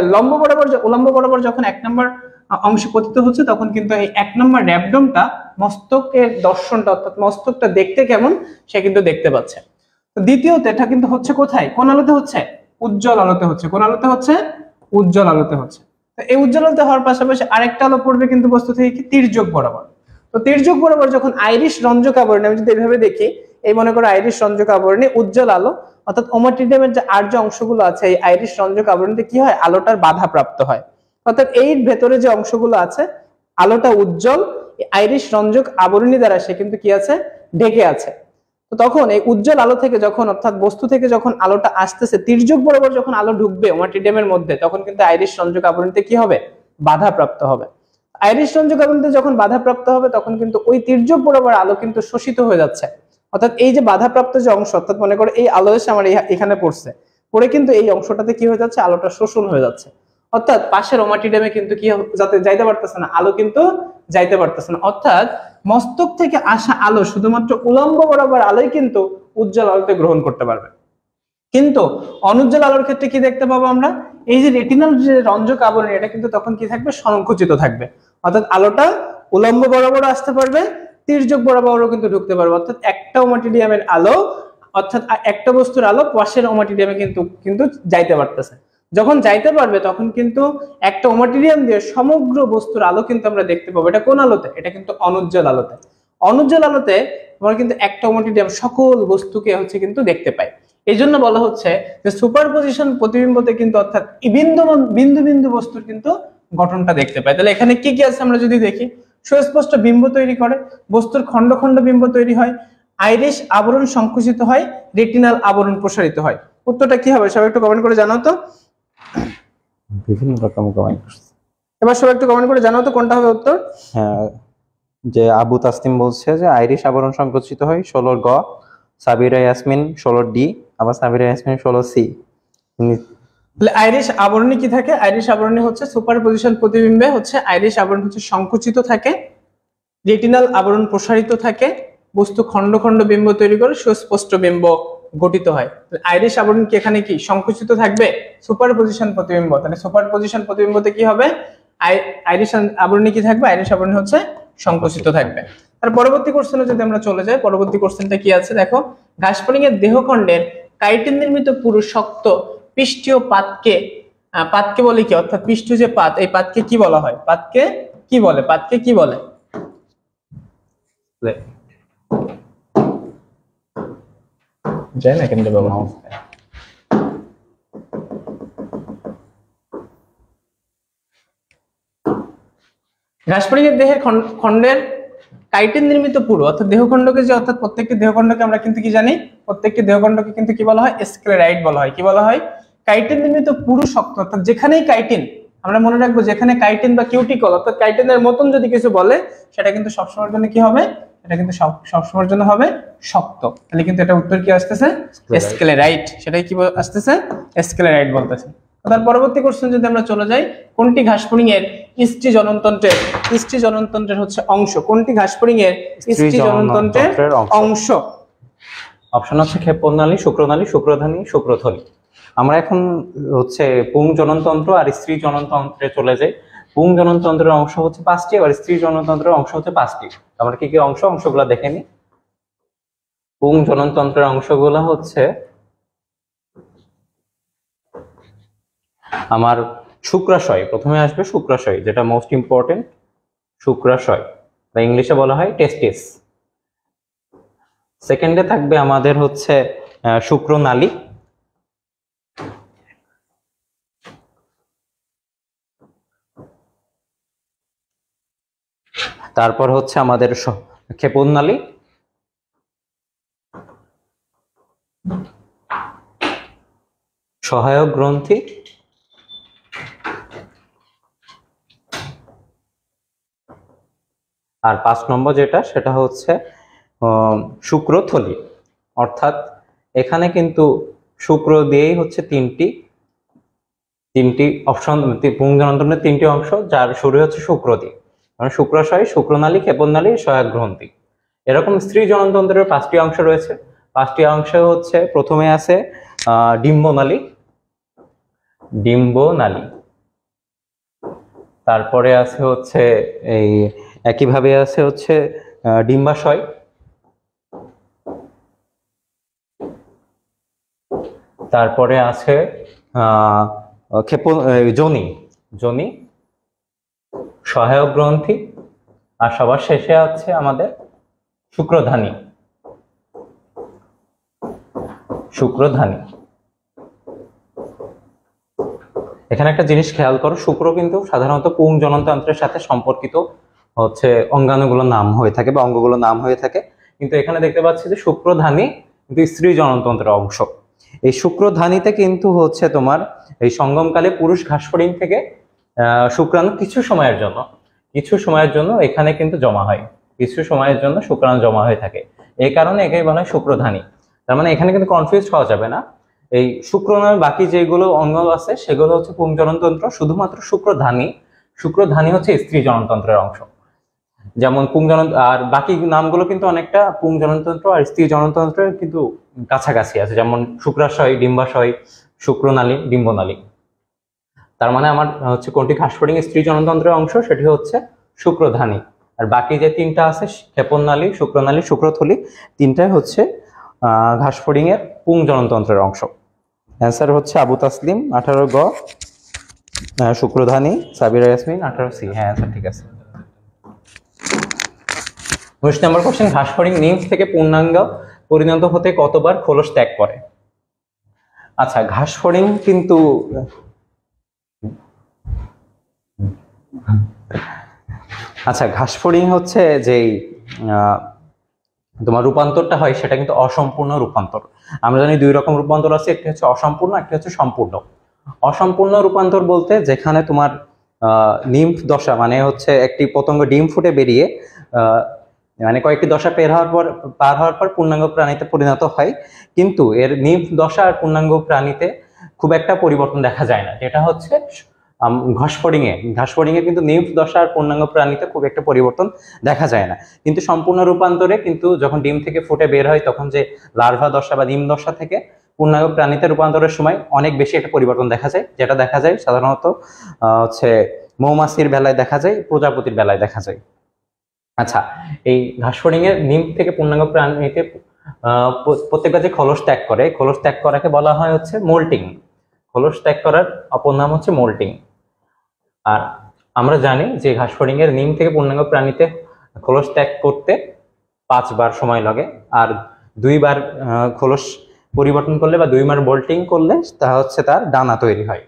উলম্ব বরাবর যখন 1 নম্বর অংশ পতিত হচ্ছে, তখন কিন্তু এই 1 নম্বর র‍্যাবডোমটা মস্তকের দর্শনটা অর্থাৎ মস্তকটা দেখতে কেমন সে কিন্তু দেখতে পাচ্ছে। তো দ্বিতীয়ত এটা কিন্তু হচ্ছে কোথায়? কোন আলোতে হচ্ছে? উজ্জ্বল আলোতে হচ্ছে। কোন আলোতে হচ্ছে? উজ্জ্বল আলোতে হচ্ছে। তো এই উজ্জ্বল আলোতে হওয়ার পাশাপাশি আরেকটা আলো পড়বে কিন্তু বস্তু থেকে কি, তির্যক বরাবর। তো তির্যক বরাবর যখন আইরিশ রঞ্জক আবরণে, আমি যদি এইভাবে দেখি, এই মনে করো আইরিশ রঞ্জক আবরণে উজ্জ্বল আলো অর্থাৎ ওমাটিডিয়ামের যে আর্য অংশগুলো আছে, এই আইরিশ রঞ্জক আবরণীতে কি হয়? আলোটার বাধা প্রাপ্ত হয়। অর্থাৎ এই ভেতরে যে অংশগুলো আছে, আলোটা উজ্জ্বল আইরিশ রঞ্জক আবরণী দ্বারা সে কিন্তু কি আছে? ঢেকে আছে। তো তখন এই উজ্জ্বল আলো থেকে যখন অর্থাৎ বস্তু থেকে যখন আলোটা আসতেছে, তির্যক বরাবর যখন আলো ঢুকবে ওমাটিডিয়ামের মধ্যে, তখন কিন্তু আইরিশ রঞ্জক আবরণীতে কি হবে? বাধা প্রাপ্ত হবে। আইরিশ রঞ্জক আবরণীতে যখন বাধা প্রাপ্ত হবে, তখন কিন্তু ওই তির্যক বরাবর আলো কিন্তু শোষিত হয়ে যাচ্ছে। অর্থাৎ এই যে বাধাপ্রাপ্ত যে অংশ, অর্থাৎ মনে করো এই আলো এসে আমার এখানে পড়ছে, পড়ে কিন্তু এই অংশটাতে কি হয়ে যাচ্ছে? আলোটা শোষণ হয়ে যাচ্ছে। অর্থাৎ পাশের ওমাটিডিয়ামে কিন্তু কি যাতে যাইতে পারতেছে না, আলো কিন্তু যাইতে পারতেছে না। অর্থাৎ মস্তক থেকে আসা আলো শুধুমাত্র উলম্ব বরাবর আলোই কিন্তু উজ্জ্বল আলোতে গ্রহণ করতে পারবে। কিন্তু অনুজ্জ্বল আলোর ক্ষেত্রে কি দেখতে পাবো আমরা, এই যে রেটিনাল যে রঞ্জক আবরণ এটা কিন্তু তখন কি থাকবে, সংকুচিত থাকবে। অর্থাৎ আলোটা উলম্ব বরাবর আসতে পারবে, তির্যক বরাবরও কিন্তু ঢুকতে পারবে। অর্থাৎ একটা ওমাটিডিয়ামের আলো, অর্থাৎ একটা বস্তুর আলো পাশের ওমাটিডিয়ামে কিন্তু যাইতে পারতেছে। যখন যাইতে পারবে তখন কিন্তু একটা ওমাটিডিয়াম দিয়ে সমগ্র বস্তুর আলো কিন্তু আমরা দেখতে পাবো। এটা কোন আলোতে? এটা কিন্তু অনুজ্জ্বল আলোতে। অনুজ্জ্বল আলোতে আমরা কিন্তু একটা ওমাটিডিয়াম সকল বস্তুকে হচ্ছে কিন্তু দেখতে পাই। এই জন্য বলা হচ্ছে যে সুপারপজিশন প্রতিবিম্বতে কিন্তু অর্থাৎ বিন্দু বিন্দু বিন্দু বস্তুর কিন্তু গঠনটা দেখতে পাই। তাহলে এখানে কি কি আছে আমরা যদি দেখি, সুস্পষ্ট বিম্ব তৈরি করে, বস্তুর খন্ড খন্ড বিম্ব তৈরি হয়, আইরিশ আবরণ সংকুচিত হয়, রেটিনাল আবরণ প্রসারিত হয়। উত্তরটা কি হবে সবাই একটু কমেন্ট করে জানাও তো। বিভিন্ন রকম কমেন্ট। এবার সবাই একটু কমেন্ট করে জানাও তো কোনটা হবে উত্তর। হ্যাঁ, যে আবু তাসলিম বলছে যে আইরিশ আবরণ সংকুচিত হয় 16 গ, সাবিরা ইয়াসমিন 16 ডি, আবার সাবিরা ইয়াসমিন 16 সি। তাহলে আইরিশ আবরণী কি থাকে? আইরিশ আবরণী হচ্ছে সুপারপজিশন প্রতিবিম্বে হচ্ছে আইরিশ আবরণ হচ্ছে সংকুচিত থাকে, রেটিনাল আবরণ প্রসারিত থাকে, বস্তু খন্ড খন্ড বিম্ব তৈরি করে সুস্পষ্ট বিম্ব গঠিত হয়। আইরিশ আবরণ কি এখানে কি সংকুচিত থাকবে? সুপারপজিশন প্রতিবিম্ব। তাহলে সুপারপজিশন প্রতিবিম্বতে কি হবে? আইরিশ আবরণী কি থাকবে? আইরিশ আবরণী হচ্ছে সংকুচিত থাকবে। তার পরবর্তী কোশ্চেনে যদি আমরা চলে যাই, পরবর্তী কোশ্চেনটা কি আছে দেখো, ঘাসফড়িং-এর দেহখণ্ডের কাইটিন নির্মিত পুরু শক্ত পৃষ্ঠীয় পাতকে বলে কি? অর্থাৎ পৃষ্ঠ যে পাত, এই পাতকে কি বলা হয়? পাতকে কি বলে? পাতকে কি বলে? যায় না কেন বাবা? ঘাসফড়িং-এর দেহের খণ্ডের কাইটিন নির্মিত পুরু, অর্থাৎ দেহখণ্ডকে যে, অর্থাৎ প্রত্যেকটি দেহখণ্ডকে আমরা কিন্তু কি জানি, প্রত্যেকটি দেহখণ্ডকে কিন্তু কি বলা হয়? স্ক্লেরাইড বলা হয়। কি বলা হয়? কাইটিন নির্মিত পুরু শক্ত, অর্থাৎ যেখানেই কাইটিন, আমরা মনে রাখবো যেখানে কাইটিন বা কিউটিকল অর্থাৎ কাইটিনের মতন যদি কিছু বলে সেটা কিন্তু সবসময়ের জন্য কি হবে? এটা কিন্তু সবসময়ের জন্য হবে শক্ত। তাহলে কিন্তু এটা উত্তর কি আসতেছে? স্ক্লেরাইড। সেটাই কি আসতেছে? স্ক্লেরাইড বলতেছে। তার পরবর্তী কোশ্চেন যদি আমরা চলে যাই, কোনটি ঘাসফড়িং-এর স্ত্রী জননতন্ত্রের হচ্ছে অংশ? কোনটি ঘাসফড়িং-এর স্ত্রী জননতন্ত্রের অংশ? অপশন হচ্ছে ক্ষেপণনালী, শুক্রনালী, শুক্রধানী, শুক্রথলি। আমরা এখন হচ্ছে পুং জননতন্ত্র আর স্ত্রী জননতন্ত্রে চলে যাই। পুং জননতন্ত্রের অংশ হচ্ছে 5টি, আর স্ত্রী জননতন্ত্রের অংশ হচ্ছে 5টি। আমরা কি কি অংশগুলো দেখে নিই। পুং জননতন্ত্রের অংশগুলো হচ্ছে আমার শুক্রাশয়, প্রথমে আসবে শুক্রাশয়, যেটা মোস্ট ইম্পর্টেন্ট, শুক্রাশয় বা ইংলিশে বলা হয় টেস্টিস। সেকেন্ডে থাকবে আমাদের হচ্ছে শুক্রনালী, তারপর হচ্ছে আমাদের ক্ষেপণনালী, সহায়ক গ্রন্থি, আর 5 নম্বর যেটা সেটা হচ্ছে শুক্রথলি। অর্থাৎ এখানে কিন্তু শুক্র দিয়েই হচ্ছে তিনটি অপশন, পুং জননতন্ত্রের 3টি অংশ, যার শুরু হচ্ছে শুক্র দিয়ে, মানে শুক্রাশয়, শুক্রনালী, ক্ষেপণনালী, সহায়ক গ্রন্থি। এরকম স্ত্রী জননতন্ত্রের 5টি অংশ রয়েছে। 5টি অংশ হচ্ছে, প্রথমে আছে ডিম্বনালী, তারপরে আছে হচ্ছে এই একইভাবে আছে হচ্ছে ডিম্বাশয়, তারপরে আছে যোনি, সহায়ক গ্রন্থি, আর সবার শেষে আছে আমাদের শুক্রধানী। এখানে একটা জিনিস খেয়াল করো, শুক্র কিন্তু সাধারণত পুং জননতন্ত্রের সাথে সম্পর্কিত হচ্ছে অঙ্গাণুগুলোর নাম হয়ে থাকে বা অঙ্গগুলোর নাম হয়ে থাকে, কিন্তু এখানে দেখতে পাচ্ছি যে শুক্রধানী কিন্তু স্ত্রী জননতন্ত্রের অংশ। এই শুক্রধানীতে কিন্তু হচ্ছে তোমার এই সঙ্গমকালে পুরুষ ঘাসফড়িং থেকে শুক্রাণু কিছু সময়ের জন্য এখানে কিন্তু জমা হয়, কিছু সময়ের জন্য শুক্রাণু জমা হয়ে থাকে, এই কারণে একে বলা হয় শুক্রধানী। তার মানে এখানে কিন্তু কনফিউজ হওয়া যাবে না এই শুক্রনালী বাকি যেগুলো অঙ্গ আছে সেগুলো হচ্ছে পুংজননতন্ত্র, শুধুমাত্র শুক্রধানী হচ্ছে স্ত্রী জননতন্ত্রের অংশ। যেমন পুংজনন, আর বাকি নামগুলো কিন্তু অনেকটা পুংজননতন্ত্র আর স্ত্রী জননতন্ত্রের কিন্তু কাছাকাছি আছে, যেমন শুক্রাশয়, ডিম্বাশয়, শুক্রনালী, ডিম্বনালী। তার মানে আমার হচ্ছে কোনটি ঘাসফড়িং স্ত্রী জননতন্ত্রের অংশ, সেটি হচ্ছে শুক্রধানী। আর বাকি যে তিনটা আছে ক্ষেপণনালী, শুক্রনালী, শুক্রথলি, তিনটাই হচ্ছে ঘাসফড়িং এর পুংজননতন্ত্রের অংশ। অ্যান্সার হচ্ছে আবু তাসলিম 18 গ, শুক্রধানী, সাবিরা ইয়াসমিন 18 সি। হ্যাঁ, অ্যান্সার ঠিক আছে। 19 নম্বর কোশ্চেন, ঘাসফড়িং নিম্ফ থেকে পূর্ণাঙ্গ পরিণত হতে কতবার খোলস ত্যাগ করে? আচ্ছা, ঘাসফড়িং কিন্তু ঘাসফড়িং হচ্ছে যেই তোমার রূপান্তরটা হয় সেটা কিন্তু অসম্পূর্ণ রূপান্তর। আমরা জানি দুই রকম রূপান্তর আছে, একটি হচ্ছে অসম্পূর্ণ, একটি হচ্ছে সম্পূর্ণ। অসম্পূর্ণ রূপান্তর বলতে যেখানে তোমার নিম্ফ দশা, মানে হচ্ছে একটি পতঙ্গ ডিম ফুটে বেরিয়ে মানে কয়েকটি দশা পার হওয়ার পর পূর্ণাঙ্গ প্রাণীতে পরিণত হয়, কিন্তু এর নিম্ফ দশা আর পূর্ণাঙ্গ প্রাণীতে খুব একটা পরিবর্তন দেখা যায় না। যেটা হচ্ছে ঘাসফড়িং এ কিন্তু নিম্ফ দশা আর পূর্ণাঙ্গ প্রাণীতে খুব একটা পরিবর্তন দেখা যায় না। কিন্তু সম্পূর্ণ রূপান্তরে কিন্তু যখন ডিম থেকে ফুটে বের হয় তখন যে লার্ভা দশা বা ডিম দশা থেকে পূর্ণাঙ্গ প্রাণীতে রূপান্তরের সময় অনেক বেশি একটা পরিবর্তন দেখা যায়, যেটা দেখা যায় সাধারণত হচ্ছে মৌমাছির বেলায় দেখা যায়, প্রজাপতির বেলায় দেখা যায়। আচ্ছা, এই ঘাসফড়িং এর নিম্ফ থেকে পূর্ণাঙ্গ প্রাণীতে প্রত্যেকবার যে খোলস ত্যাগ করে, খোলস ত্যাগ করাকে বলা হয় হচ্ছে মোল্টিং। খোলস ত্যাগ করার অপর নাম হচ্ছে মোল্টিং। আর আমরা জানি যে ঘাসফড়িং এর নিম থেকে পূর্ণাঙ্গ প্রাণীতে খোলস ত্যাগ করতে 5 বার সময় লাগে, আর 2 বার খোলস পরিবর্তন করলে বা 2 বার মোল্টিং করলে তা হচ্ছে তার ডানা তৈরি হয়।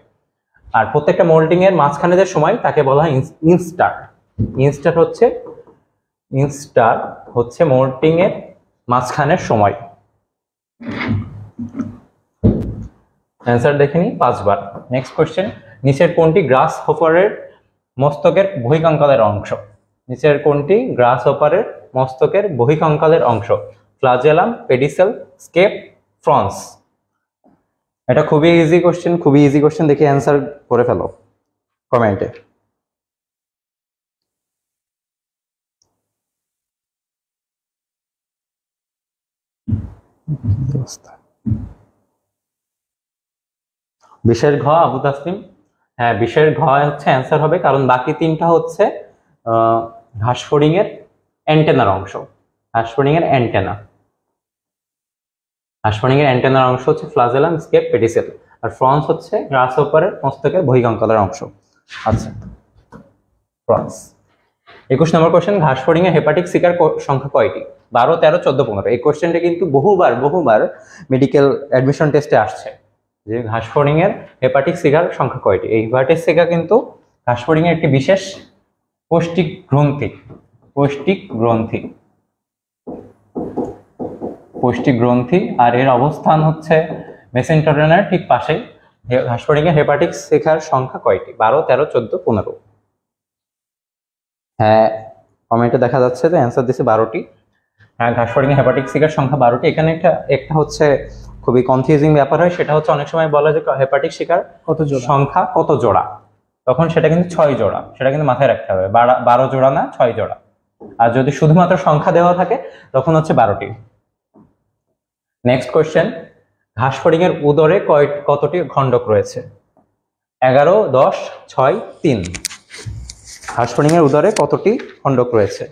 আর প্রত্যেকটা মোল্টিং এর মাঝখানে যে সময় তাকে বলা হয় ইনস্টার। ইনস্টার হচ্ছে মোল্টিং এর মাঝখানের সময়। অ্যান্সার দেখে নিই 5 বার। নেক্সট কোশ্চেন, নিচের কোনটি গ্রাস হপারের মস্তকের বহিঃকঙ্কালের অংশ? নিচের কোনটি গ্রাস হপারের মস্তকের বহিঃকঙ্কালের অংশ? ফ্লাজেলাম, পেডিসেল, স্কেপ, ফ্রন্স। এটা খুবই ইজি কোশ্চেন, দেখে অ্যান্সার করে ফেলো কমেন্টে। বিশের ঘ আবু তাসলিম। হ্যাঁ, বিশের ঘ হচ্ছে অ্যান্সার হবে, কারণ বাকি তিনটা হচ্ছে ঘাসফড়িং এর অ্যান্টেনার অংশ। ঘাসফড়িং এর অ্যান্টেনার অংশ হচ্ছে ফ্লাজেলাম, স্কেপ, পেডিসেল, আর ফ্রন্স হচ্ছে গ্রাসহপারের মস্তকের বহিঃকঙ্কালের অংশ। আচ্ছা, ফ্রন্স। 21 নম্বর কোশ্চেন, ঘাসফড়িং এর হেপাটিক সিকার সংখ্যা কয়টি? 12, 13, 14, 15। এই কোশ্চেনটা কিন্তু বহুবার মেডিকেল অ্যাডমিশন টেস্টে আসছে, যে ঘাসফড়িং এর হেপাটিক সিকার সংখ্যা কয়টি। এই হেপাটিক সিকা কিন্তু ঘাসফড়িং এর একটি বিশেষ পৌষ্টিক গ্রন্থি, আর এর অবস্থান হচ্ছে মেসেন্টেরিয়ানের ঠিক পাশেই। ঘাসফড়িং এর হেপাটিক সিকার সংখ্যা কয়টি? 12, 13, 14, 15। হ্যাঁ, কমেন্টে দেখা যাচ্ছে যে অ্যান্সার দিছে 12টি। হ্যাঁ, ঘাসফড়িং এর হেপাটিক সিকার সংখ্যা 12টি। এখানে একটা হচ্ছে খুবই কনফিউজিং ব্যাপার হয়, সেটা হচ্ছে অনেক সময় বলা যে হেপাটিক সিকার সংখ্যা কত জোড়া, তখন সেটা কিন্তু 6 জোড়া। সেটা কিন্তু মাথায় রাখতে হবে, 12 জোড়া না, 6 জোড়া। আর যদি শুধুমাত্র সংখ্যা দেওয়া থাকে তখন হচ্ছে 12টি। নেক্সট কোশ্চেন, ঘাসফড়িং এর উদরে কতটি খণ্ডক রয়েছে? 11, 10, 6, 3। ঘাসফড়িং এর উদরে কতটি খণ্ডক রয়েছে?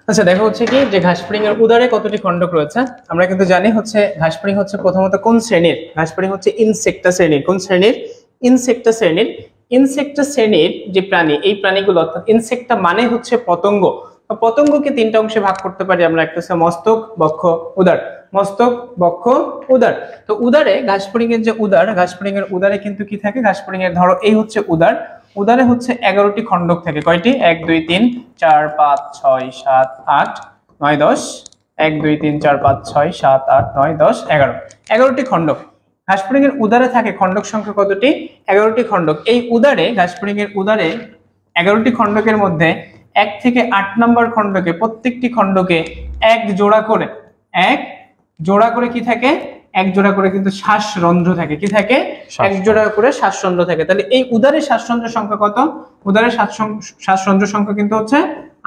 আচ্ছা, দেখা হচ্ছে কি যে ঘাসফড়িং এর উদরে কতটি খণ্ডক রয়েছে। আমরা কিন্তু জানি হচ্ছে ঘাসফড়িং হচ্ছে প্রথমত কোন শ্রেণীর? ঘাসফড়িং হচ্ছে ইনসেক্টা শ্রেণীর। কোন শ্রেণীর? ইনসেক্টা শ্রেণীর। ইনসেক্টা শ্রেণীর যে প্রাণী, এই প্রাণীগুলো অর্থাৎ ইনসেক্টা মানে হচ্ছে পতঙ্গ। পতঙ্গকে 3টা অংশে ভাগ করতে পারি আমরা, একটা হচ্ছে মস্তক, বক্ষ, উদর। মস্তক, বক্ষ, উদর। তো উদরে ঘাসফড়িং এর যে উদর, ঘাসফড়িং এর উদরে কিন্তু কি থাকে? ঘাসফড়িং এর ধরো এই হচ্ছে উদর, উদরে হচ্ছে 11টি খণ্ডক থাকে। কয়টি? 1, 2, 3, 4, 5, 6, 7, 8, 9, 10। 1, 2, 3, 4, 5, 6, 7, 8, 9, 10, 11। 11টি খণ্ডক। ঘাসফড়িং এর উদরে থাকে খণ্ডক সংখ্যা কতটি? 11টি খণ্ডক। এই উদরে, ঘাসফড়িং এর উদরে 11টি খণ্ডকের মধ্যে 1 থেকে 8 নম্বর খণ্ডকে প্রত্যেকটি খণ্ডকে 1 জোড়া করে এক জোড়া করে কি থাকে, এক জোড়া করে কিন্তু শ্বাসরন্ধ্র থাকে, কি থাকে, এক জোড়া করে শ্বাসরন্ধ্র থাকে। তাহলে এই উদরের শ্বাসরন্ধ্রের সংখ্যা কত, উদরের শ্বাসরন্ধ্রের সংখ্যা কিন্তু হচ্ছে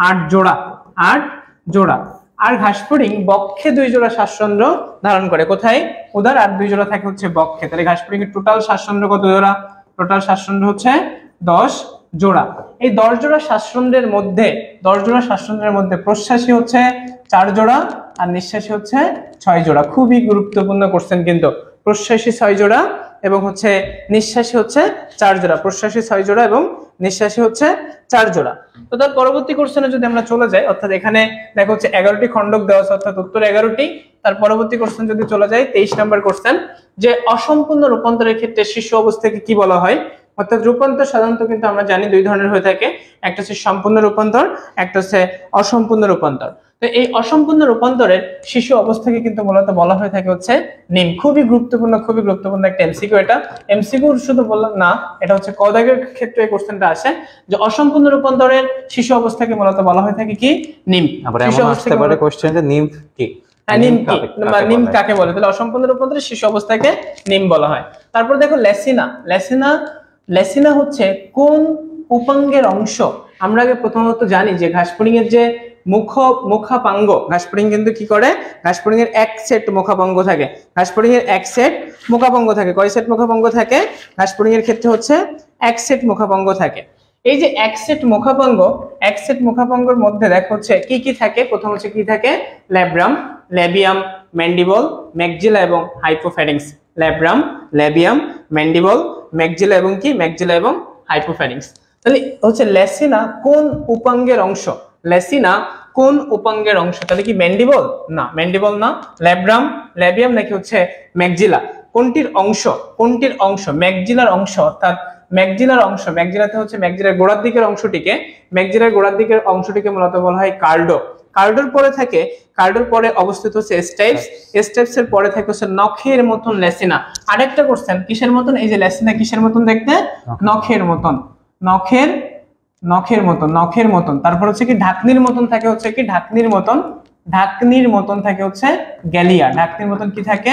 8 জোড়া, 8 জোড়া। আর ঘাসফড়িং বক্ষে 2 জোড়া শ্বাসরন্ধ্র ধারণ করে, কোথায়, উদর, আর 2 জোড়া থাকে হচ্ছে বক্ষে। তাহলে ঘাসফড়িং এর টোটাল শ্বাসরন্ধ্র কত জোড়া, টোটাল শ্বাসরন্ধ্র হচ্ছে 10 জোড়া। এই 10 জোড়া শ্বাসরন্ধ্রের মধ্যে, 10 জোড়া শ্বাসরন্ধ্রের মধ্যে প্রশ্বাসী হচ্ছে 4 জোড়া আর নিঃশ্বাসী হচ্ছে 6 জোড়া। খুবই গুরুত্বপূর্ণ কোশ্চেন কিন্তু, প্রশ্বাসী 6 জোড়া এবং হচ্ছে নিঃশ্বাসী হচ্ছে 4 জোড়া, প্রশ্বাসী 6 জোড়া এবং নিঃশ্বাসী হচ্ছে 4 জোড়া। তো তার পরবর্তী কোশ্চেনে যদি আমরা চলে যাই, অর্থাৎ এখানে দেখো হচ্ছে 11টি খণ্ডক দেওয়া আছে, অর্থাৎ উত্তর 11টি। তার পরবর্তী কোশ্চেন যদি চলে যাই 23 নম্বর কোশ্চেন, যে অসম্পূর্ণ রূপান্তরের ক্ষেত্রে শিশু অবস্থাকে কি বলা হয়। অর্থাৎ রূপান্তর সাধারণত কিন্তু আমরা জানি 2 ধরনের হয়ে থাকে, একটা হচ্ছে সম্পূর্ণ রূপান্তর, একটা হচ্ছে অসম্পূর্ণ রূপান্তর। তো এই অসম্পূর্ণ রূপান্তরের শিশু অবস্থাকে কিন্তু মূলত বলা হয়ে থাকে হচ্ছে নিম। খুবই গুরুত্বপূর্ণ একটা এমসিকিউ। এটা এমসিকিউ শুধু বললাম না, এটা হচ্ছে ক দাগের ক্ষেত্রে এই কোশ্চেনটা আসে, যে অসম্পূর্ণ রূপান্তরের শিশু অবস্থাকে মূলত বলা হয়ে থাকে কি, নিম। আবার এমন আসতে পারে কোশ্চেন যে নিম কি, নিম কি, নিম কাকে বলে। তাহলে অসম্পূর্ণ রূপান্তরের শিশু অবস্থাকে নিম বলা হয়। তারপর দেখো লেসিনা, লেসিনা হচ্ছে কোন উপাঙ্গের অংশ। আমরা আগে প্রথমত জানি যে ঘাসফড়িং এর যে মুখাপাঙ্গ, ঘাসফড়িং কিন্তু কি করে, ঘাসফড়িং এর এক সেট মুখাপাঙ্গ থাকে, ঘাসফড়িং এর এক সেট মুখাপাঙ্গ থাকে। কয় সেট মুখাপাঙ্গ থাকে, ঘাসফড়িং এর ক্ষেত্রে হচ্ছে এক সেট মুখাপাঙ্গ থাকে। এই যে এক সেট মুখাপাঙ্গ, এক সেট মুখাপাঙ্গের মধ্যে দেখো হচ্ছে কি কি থাকে। প্রথম হচ্ছে কি থাকে, ল্যাব্রাম, ল্যাবিয়াম, ম্যান্ডিবল, ম্যাগজিলা এবং হাইপোফ্যারিংস। ল্যাব্রাম, ল্যাবিয়াম, ম্যান্ডিবল, ম্যাগজিলা এবং কি, ম্যাগজিলা এবং হাইপোফ্যারিংস। তাহলে হচ্ছে লেসিনা কোন উপাঙ্গের অংশ, লেসিনা কোন উপাঙ্গের অংশ। তাহলে কি ম্যান্ডিবল, না ম্যান্ডিবল না, ল্যাব্রাম, ল্যাবিয়াম নাকি হচ্ছে ম্যাগজিলা। কোনটির অংশ, কোনটির অংশ, ম্যাগজিলার অংশ। অর্থাৎ ম্যাগজিলার অংশ, ম্যাগজিলাতে হচ্ছে ম্যাগজিলার গোড়ার দিকের অংশটিকে, ম্যাগজিলার গোড়ার দিকের অংশটিকে মূলত বলা হয় কার্ডো। কার্ডোর পরে থাকে, কার্ডোর পরে অবস্থিত হচ্ছে স্টাইপস, স্টাইপস এর পরে থাকে হচ্ছে নখের মতন লেসিনা। আরেকটা কোশ্চেন, কিসের মতন, এই যে লেসিনা কিসের মতন দেখতে, নখের মতন, নখের মতন। তারপর হচ্ছে কি ঢাকনির মতন থাকে হচ্ছে কি, ঢাকনির মতন থাকে হচ্ছে গ্যালিয়া, ঢাকনির মতন কি থাকে,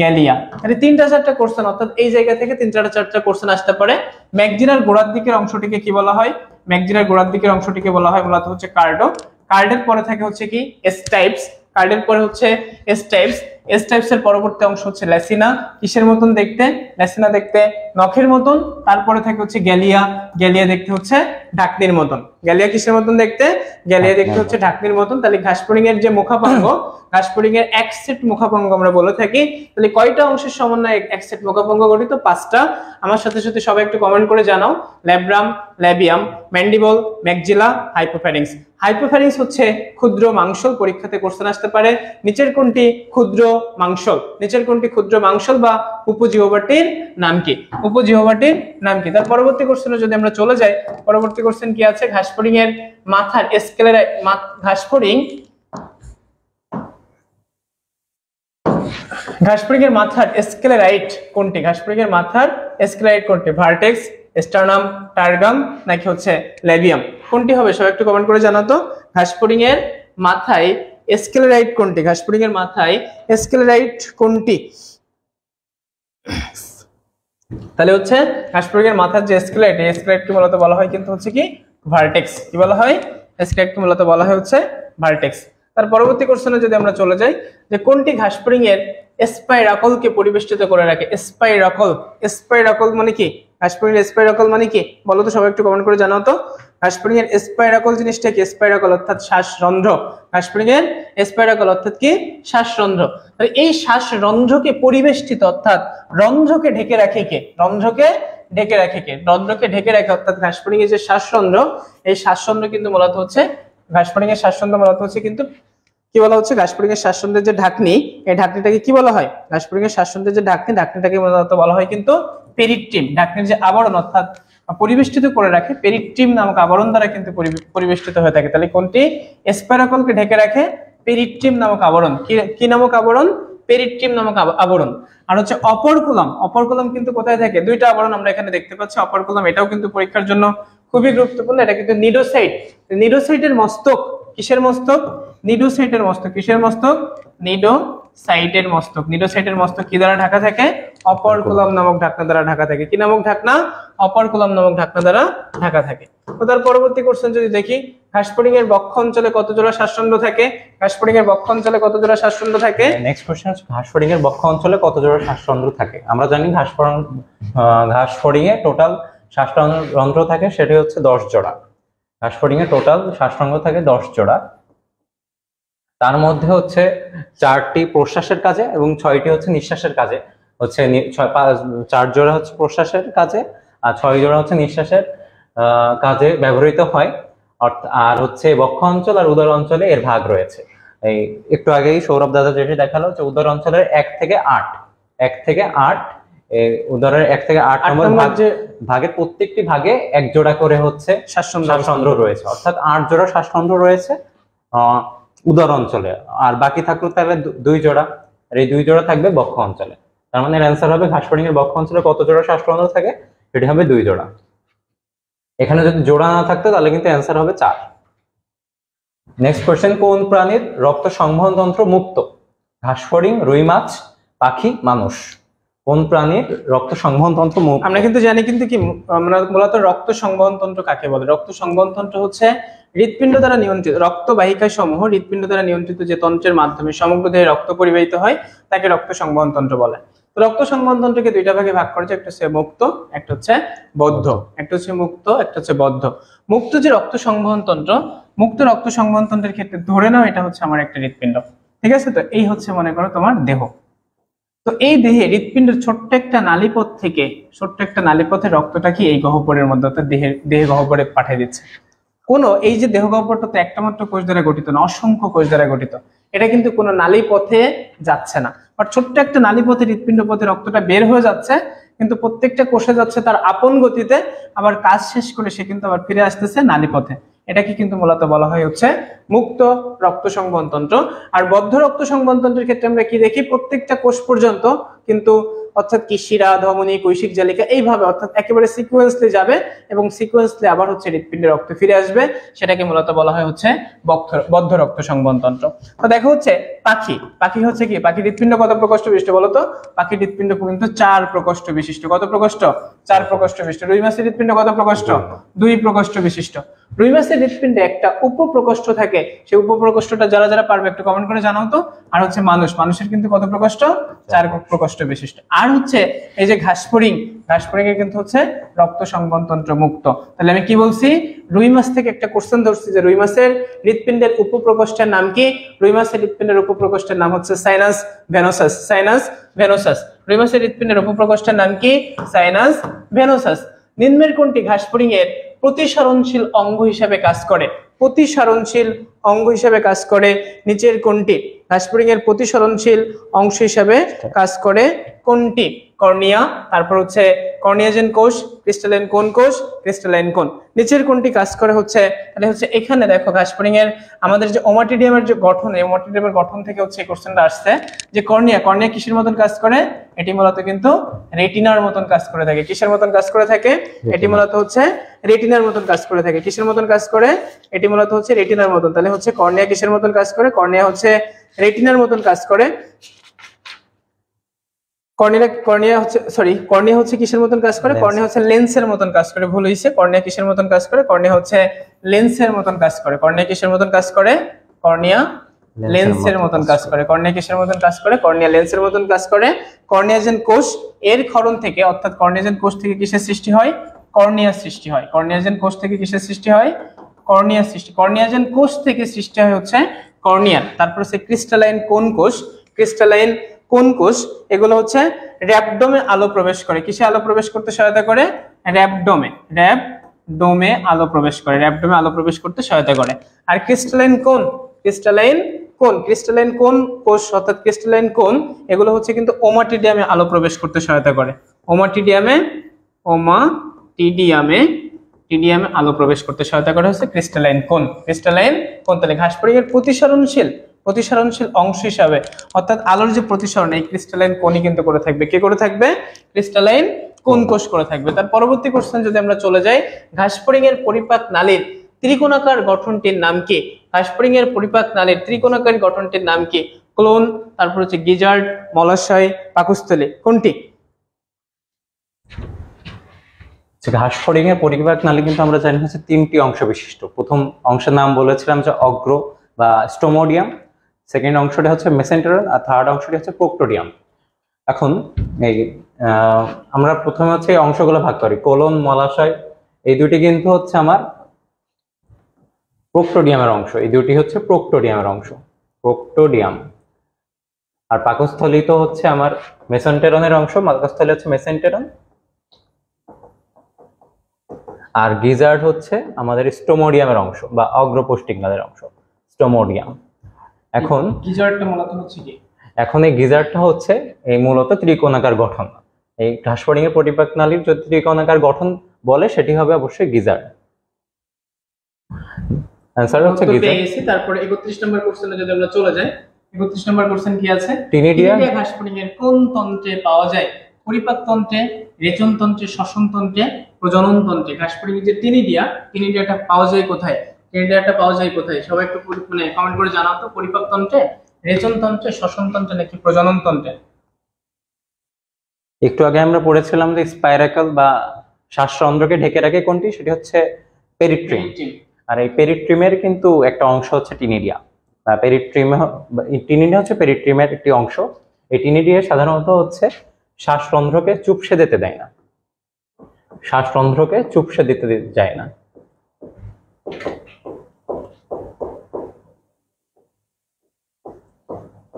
গ্যালিয়া। তাহলে 3টা-4টা কোশ্চেন, অর্থাৎ এই জায়গা থেকে 3টা-4টা কোশ্চেন আসতে পারে। ম্যাগজিলার গোড়ার দিকের অংশটিকে কি বলা হয়, ম্যাগজিলার গোড়ার দিকের অংশটিকে বলা হয় মূলত হচ্ছে কার্ডো। কার্ডের পরে থাকে হচ্ছে কি স্টাইপস, কার্ডের পরে হচ্ছে স্টাইপস, স্টাইপস এর পরবর্তী অংশ হচ্ছে লেসিনা। কিসের মতন দেখতে, লেসিনা দেখতে নখের মতন। তারপরে থাকে হচ্ছে গ্যালিয়া, গ্যালিয়া দেখতে হচ্ছে ঢাকনির মতন। গ্যালিয়া কিসের মতন দেখতে, গ্যালিয়া দেখতে হচ্ছে ঢাকনির মতন। তাহলে ঘাসফড়িং এর যে মুখাপাঙ্গ, ঘাসফড়িং এর এক সেট মুখাপাঙ্গ আমরা বলে থাকি। তাহলে কয়টা অংশের সমন্বয়ে এক সেট মুখাপাঙ্গ গঠিত, 5টা। আমার সাথে সাথে সবাই একটু কমেন্ট করে জানাও। Labrum, labium, mandible, maxilla, hypopharynx. Hypopharynx হচ্ছে ক্ষুদ্র মাংসল, পরীক্ষাতে কোশ্চেন আসতে পারে। নিচের কোনটি ক্ষুদ্র মাংসল, নিচের কোনটি ক্ষুদ্র মাংসল বা উপজিহ্বাটির নাম কি, উপজিহ্বাটির নাম কি। তার পরবর্তী কোশ্চেনে যদি আমরা চলে যাই, পরবর্তী কোশ্চেন কি আছে, ঘাসফড়িং এর মাথার স্কেলেরাইট, ঘাসফড়িং এর মাথার স্কেলেরাইট কোনটি, ঘাসফড়িং এর মাথার স্কেলেরাইট কোনটি, ভার্টেক্স, স্টার্নাম, টার্গাম নাকি হচ্ছে ল্যাবিয়াম, কোনটি হবে সবাই একটু কমেন্ট করে জানাতো। ঘাসফড়িং এর মাথায় স্কেলেরাইট কোনটি, ঘাসফড়িং এর মাথায় স্কেলেরাইট কোনটি। তাহলে হচ্ছে ঘাসফড়িং এর মাথার যে স্কেলেরাইট, এই স্কেলেরাইটকে মূলত বলা হয় কিন্তু হচ্ছে কি ভার্টেক্স। কি বলা হয়, স্কেলেরাইটকে মূলত বলা হয় হচ্ছে ভার্টেক্স। তার পরবর্তী কোশ্চেনে যদি আমরা চলে যাই, যে কোনটি ঘাসফড়িং এর স্পাইরাকলকে পরিবেষ্টিত করে রাখে। স্পাইরাকল, স্পাইরাকল মানে কি, ঘাসফড়িং এর স্পাইরাকল মানে কি বলো তো, সবাই একটু কমেন্ট করে জানাও তো। ঘাসফড়িং এর স্পাইরাকল জিনিসটা কি, স্পাইরাকল অর্থাৎ শ্বাসরন্ধ্র, ঘাসফড়িং এর স্পাইরাকল অর্থাৎ কি শ্বাসরন্ধ্র। তাহলে এই শ্বাসরন্ধ্রকে পরিবেষ্টিত অর্থাৎ রন্ধ্রকে ঢেকে রাখে কে, রন্ধ্রকে ঢেকে রাখে কে, রন্ধ্রকে ঢেকে রাখে অর্থাৎ ঘাসফড়িং এর যে শ্বাসরন্ধ্র, এই শ্বাসরন্ধ্র কিন্তু মূলত হচ্ছে, ঘাসফড়িং এর শ্বাসরন্ধ্র মূলত হচ্ছে কিন্তু কি বলা হচ্ছে, ঘাসফড়িং এর শ্বাসরন্ধ্রের যে ঢাকনি, এই ঢাকনিটাকে কি বলা হয়, ঘাসফড়িং এর শ্বাসরন্ধ্রের যে ঢাকনি, ঢাকনিটাকে মূলত বলা হয় কিন্তু পেরিট্রিম। ঢাকনির যে আবরণ অর্থাৎ পরিবেষ্টিত করে রাখে, পেরিট্রিম নামক আবরণ দ্বারা কিন্তু পরিবেষ্টিত হয়ে থাকে। তাহলে কোনটি স্পাইরাকলকে ঢেকে রাখে, পেরিট্রিম নামক আবরণ। কি নামক আবরণ, পেরিট্রিম নামক আবরণ। আর হচ্ছে অপরকুলাম, অপরকুলাম কিন্তু কোথায় থাকে, 2টা আবরণ আমরা এখানে দেখতে পাচ্ছি। অপরকুলাম এটাও কিন্তু পরীক্ষার জন্য খুবই গুরুত্বপূর্ণ, এটা কিন্তু নিডোসাইট। নিডোসাইটের মস্তক, কিসের মস্তক, নিডোসাইটের মস্তক, কিসের মস্তক? নিডোসাইটের মস্তক। নিডোসাইটের মস্তক কি দ্বারা ঢাকা থাকে? অপারকুলাম নামক ঢাকনা দ্বারা ঢাকা থাকে। কি নামক ঢাকনা? অপারকুলাম নামক ঢাকনা দ্বারা ঢাকা থাকে। তো তার পরবর্তী কোশ্চেন যদি দেখি, ঘাসফড়িং এর বক্ষ অঞ্চলে কত জোড়া শ্বাসরন্ধ্র থাকে? ঘাসফড়িং এর বক্ষ অঞ্চলে কত জোড়া শ্বাসরন্ধ্র থাকে? নেক্সট কোশ্চেন হচ্ছে ঘাসফড়িং এর বক্ষ অঞ্চলে কত জোড়া শ্বাসরন্ধ্র থাকে? আমরা জানি ঘাসফড়িং এ টোটাল শ্বাসরন্ধ্র থাকে সেটি হচ্ছে 10 জোড়া। ঘাসফড়িং এ টোটাল শ্বাসরন্ধ্র থাকে 10 জোড়া। তার মধ্যে হচ্ছে 4টি প্রশ্বাসের কাজে এবং 6টি হচ্ছে নিঃশ্বাসের কাজে। হচ্ছে 4 জোড়া হচ্ছে প্রশ্বাসের কাজে আর 6 জোড়া হচ্ছে নিঃশ্বাসের কাজে ব্যবহৃত হয়। আর হচ্ছে বক্ষ অঞ্চল আর উদর অঞ্চলে এর ভাগ রয়েছে। এই একটু আগেই সৌরভ দাদা যেটি দেখালো যে উদর অঞ্চলের 1 থেকে 8 উদরের 1 থেকে 8 নম্বর ভাগের প্রত্যেকটি ভাগে 1 জোড়া করে হচ্ছে শ্বাসরন্ধ্র রয়েছে, অর্থাৎ 8 জোড়া শ্বাসরন্ধ্র রয়েছে উদর অঞ্চলে। আর বাকি থাকলো তাহলে 2 জোড়া, আর এই 2 জোড়া থাকবে বক্ষ অঞ্চলে। তার মানে অ্যান্সার হবে ঘাসফড়িং এর বক্ষ অঞ্চলে কত জোড়া শ্বাসরন্ধ্র থাকে? এটি হবে 2 জোড়া। এখানে যদি জোড়া না থাকতো তাহলে কিন্তু অ্যান্সার হবে 4। নেক্সট কোশ্চেন, কোন প্রাণীর রক্ত সংবহন তন্ত্র মুক্ত? ঘাসফড়িং, রুই মাছ, পাখি, মানুষ। কোন প্রাণীর রক্ত সংবহন তন্ত্র মুক্ত? আমরা কিন্তু জানি কিন্তু কি আমরা মূলত রক্ত সংবহন তন্ত্র কাকে বলে? রক্ত সংবহন তন্ত্র হচ্ছে হৃৎপিণ্ড দ্বারা নিয়ন্ত্রিত, রক্তবাহিকা সমূহ হৃৎপিণ্ড দ্বারা নিয়ন্ত্রিত যে তন্ত্রের মাধ্যমে সমগ্র দেহে রক্ত পরিবাহিত হয় তাকে রক্ত সংবহন তন্ত্র বলে। তো রক্ত সংবহন তন্ত্রকে 2টা ভাগে ভাগ করেছে, একটা হচ্ছে মুক্ত, একটা হচ্ছে বদ্ধ। একটা হচ্ছে মুক্ত, একটা হচ্ছে বদ্ধ। মুক্ত যে রক্ত সংবহন তন্ত্র, মুক্ত রক্ত সংবহন তন্ত্রের ক্ষেত্রে ধরে নাও এটা হচ্ছে আমার একটা হৃৎপিণ্ড, ঠিক আছে? তো এই হচ্ছে মনে করো তোমার দেহ। তো এই দেহে হৃৎপিণ্ডের ছোট্ট একটা নালীপথ থেকে ছোট্ট একটা নালীপথে রক্তটা কি এই গহ্বরের মধ্যে অর্থাৎ দেহ গহ্বরে পাঠিয়ে দিচ্ছে। এই যে দেহ গহ্বরটা তো একটা মাত্র কোষ দ্বারা গঠিত না, অসংখ্য কোষ দ্বারা গঠিত। এটা কিন্তু কোনো নালীপথে যাচ্ছে না, বাট ছোট্ট একটা নালীপথে হৃৎপিণ্ড পথে রক্তটা বের হয়ে যাচ্ছে, কিন্তু প্রত্যেকটা কোষে যাচ্ছে তার আপন গতিতে, আবার কাজ শেষ করে সে কিন্তু আবার ফিরে আসতেছে নালীপথে। এটাকে কিন্তু মূলত বলা হয় হচ্ছে মুক্ত রক্ত সংবহন তন্ত্র। আর বদ্ধ রক্ত সংবহন তন্ত্রের ক্ষেত্রে আমরা কি দেখি? প্রত্যেকটা কোষ পর্যন্ত কিন্তু অর্থাৎ কি শিরা, ধমনী, কৈশিক জালিকা এইভাবে অর্থাৎ একেবারে সিকোয়েন্সলি যাবে এবং সিকোয়েন্সলি আবার হচ্ছে হৃৎপিণ্ডে রক্ত ফিরে আসবে। সেটাকে মূলত বলা হয় হচ্ছে বদ্ধ রক্ত সংবহন তন্ত্র। তো দেখো হচ্ছে পাখি হচ্ছে কি? পাখি হৃৎপিণ্ড কত প্রকোষ্ঠ বিশিষ্ট বলতো? পাখির হৃৎপিণ্ড কিন্তু 4 প্রকোষ্ঠ বিশিষ্ট। কত প্রকোষ্ঠ? 4 প্রকোষ্ঠ বিশিষ্ট। রুই মাছের হৃৎপিণ্ড কত প্রকোষ্ঠ? 2 প্রকোষ্ঠ বিশিষ্ট। রুই মাছের হৃৎপিণ্ডে একটা উপপ্রকোষ্ঠ থাকে, সেই উপপ্রকোষ্ঠটা যারা যারা পারবে একটু কমেন্ট করে জানাও তো। আর হচ্ছে মানুষের কিন্তু কত প্রকোষ্ঠ? 4 প্রকোষ্ঠ বিশিষ্ট। আর হচ্ছে এই যে ঘাসফড়িং এর কিন্তু হচ্ছে রক্ত সংবহন তন্ত্র মুক্ত। তাহলে আমি কি বলছি? রুই মাছ থেকে একটা কোশ্চেন ধরছি যে রুই মাছের হৃৎপিণ্ডের উপপ্রকোষ্ঠের নাম কি? রুই মাছের হৃৎপিণ্ডের উপপ্রকোষ্ঠের নাম হচ্ছে সাইনাস ভেনোসাস। রুই মাছের হৃৎপিণ্ডের উপপ্রকোষ্ঠের নাম কি? Sinus venosus. নিম্নের কোনটি ঘাসফড়িং এর প্রতিসরণশীল অঙ্গ হিসেবে কাজ করে? প্রতিসরণশীল অঙ্গ হিসেবে কাজ করে নিচের কোনটি? ঘাসফড়িং এর প্রতিসরণশীল অংশ হিসেবে কাজ করে কোনটি? কর্নিয়া, তারপর হচ্ছে কর্নিয়াজেন কোষ, ক্রিস্টালাইন কোন কোষ, ক্রিস্টালাইন কোন। নিচের কোনটি কাজ করে হচ্ছে? তাহলে হচ্ছে এখানে দেখো ঘাসফড়িং এর আমাদের যে ওমাটিডিয়ামের যে গঠন, এই ওমাটিডিয়ামের গঠন থেকে হচ্ছে এই কোশ্চেনটা আসছে যে কর্নিয়া কিসের মতন কাজ করে? এটি মূলত কিন্তু রেটিনার মতন কাজ করে থাকে। কিসের মতন কাজ করে থাকে? এটি মূলত হচ্ছে রেটিনার মতন কাজ করে থাকে। কিসের মতন কাজ করে? এটি মূলত হচ্ছে রেটিনার মতন। তাহলে হচ্ছে কর্নিয়া কিসের মতন কাজ করে? কর্নিয়া হচ্ছে রেটিনার মতন কাজ করে। কর্নিয়া হচ্ছে কিসের মতন কাজ করে? কর্নিয়া হচ্ছে লেন্সের মতন কাজ করে। ভুল হইছে। কর্নিয়া কিসের মতন কাজ করে? কর্নিয়া হচ্ছে লেন্সের মতন কাজ করে। কর্নিয়া কিসের মতন কাজ করে? কর্নিয়া লেন্সের মতন কাজ করে। কর্নিয়া কিসের মতন কাজ করে? কর্নিয়া লেন্সের মতন কাজ করে। কর্নিয়াজেন কোষ এর ক্ষরণ থেকে অর্থাৎ কর্নিয়াজেন কোষ থেকে কিসের সৃষ্টি হয়? কর্নিয়ার সৃষ্টি হয়। কর্নিয়াজেন কোষ থেকে কিসের সৃষ্টি হয়? কর্নিয়ার সৃষ্টি। কর্নিয়াজেন কোষ থেকে সৃষ্টি হয় হচ্ছে কর্নিয়ার। তারপর হচ্ছে ক্রিস্টালাইন কোন কোষ, এগুলো হচ্ছে র‍্যাবডোমে আলো প্রবেশ করে। কিসে আলো প্রবেশ করতে সহায়তা করে? র‍্যাবডোমে আলো প্রবেশ করে। র‍্যাবডোমে আলো প্রবেশ করতে সহায়তা করে। আর ক্রিস্টালাইন কোন কোষ অর্থাৎ ক্রিস্টালাইন কোন এগুলো হচ্ছে কিন্তু ওমাটিডিয়ামে আলো প্রবেশ করতে সহায়তা করে। ওমাটিডিয়ামে আলো প্রবেশ করতে সহায়তা করে হচ্ছে ক্রিস্টালাইন কোন। তাহলে ঘাসফড়িং এর প্রতিসরণশীল অংশ হিসাবে অর্থাৎ আলোর যে প্রতিসরণ এই ক্রিস্টালাইন কোনই কিন্তু করে থাকবে। কে করে থাকবে? ক্রিস্টালাইন কোন কোষ করে থাকবে। তার পরবর্তী কোশ্চেন যদি আমরা চলে যাই, ঘাসফড়িং এর পরিপাক নালীর ত্রিকোণাকার গঠনটির নাম কি? ঘাসফড়িং এর পরিপাক নালীর ত্রিকোণাকার গঠনটির নাম কি? ক্লোন, তারপর হচ্ছে গিজার্ড, মলাশয়, পাকস্থলী, কোনটি? ঘাসফড়িং এর পরিপাক নালী কিন্তু আমরা জানি হচ্ছে 3টি অংশ বিশিষ্ট। প্রথম অংশের নাম বলেছিলাম যে অগ্র বা স্টোমোডিয়াম, সেকেন্ড অংশটি হচ্ছে মেসেন্টেরন, আর থার্ড অংশটি হচ্ছে প্রোক্টোডিয়াম। এখন এই আমরা প্রথমে হচ্ছে এই অংশগুলো ভাগ করি, কোলন, মলাশয়, এই দুটি কিন্তু হচ্ছে আমার প্রোক্টোডিয়ামের অংশ, এই দুটি হচ্ছে প্রোক্টোডিয়ামের অংশ, প্রোক্টোডিয়াম। আর পাকস্থলী তো হচ্ছে আমার মেসেন্টেরনের অংশ, পাকস্থলী হচ্ছে মেসেন্টেরন। আর গিজার্ড হচ্ছে আমাদের স্টোমোডিয়ামের অংশ বা অগ্রপৌষ্টিক নালীর অংশ, স্টোমোডিয়াম। এখন গিজার্ডটা মূলত হচ্ছে কি? এখন এই গিজার্ডটা হচ্ছে এই মূলত ত্রিকোণাকার গঠন। এই ঘাসফড়িং এর পরিপাক নালীর যদি ত্রিকোণাকার গঠন বলে সেটি হবে অবশ্যই গিজার্ড। অ্যানসার হচ্ছে গিজার্ড। তারপরে 31 নম্বর কোশ্চেনে যদি আমরা চলে যাই, 31 নম্বর কোশ্চেন কি আছে? টিনিডিয়া ঘাসফড়িং এর কোন তন্ত্রে পাওয়া যায়? পরিপাক তন্ত্রে, রেচন তন্ত্রে, শ্বসন তন্ত্রে, প্রজনন তন্ত্রে। ঘাসফড়িং এর যে টিনিডিয়াটা পাওয়া যায় কোথায়? টিনিডিয়াটা পাওয়া যায় কোথায়? সবাই একটু মানে কমেন্ট করে জানাও তো। পরিপাক তন্ত্রে, রেচন তন্ত্রে, শ্বসন তন্ত্রে নাকি প্রজনন তন্ত্রে? একটু আগে আমরা পড়েছিলাম যে স্পাইরাকল বা শ্বাসরন্ধ্রকে ঢেকে রাখে কোনটি, সেটি হচ্ছে পেরিট্রিম। আর এই পেরিট্রিমের কিন্তু একটা অংশ হচ্ছে টিনিডিয়া। টিনিডিয়া হচ্ছে পেরিট্রিমের একটি অংশ। এই টিনিডিয়া সাধারণত হচ্ছে শ্বাসরন্ধ্রকে চুপসে দিতে দেয় না, শ্বাসরন্ধ্রকে চুপসে দিতে যায় না।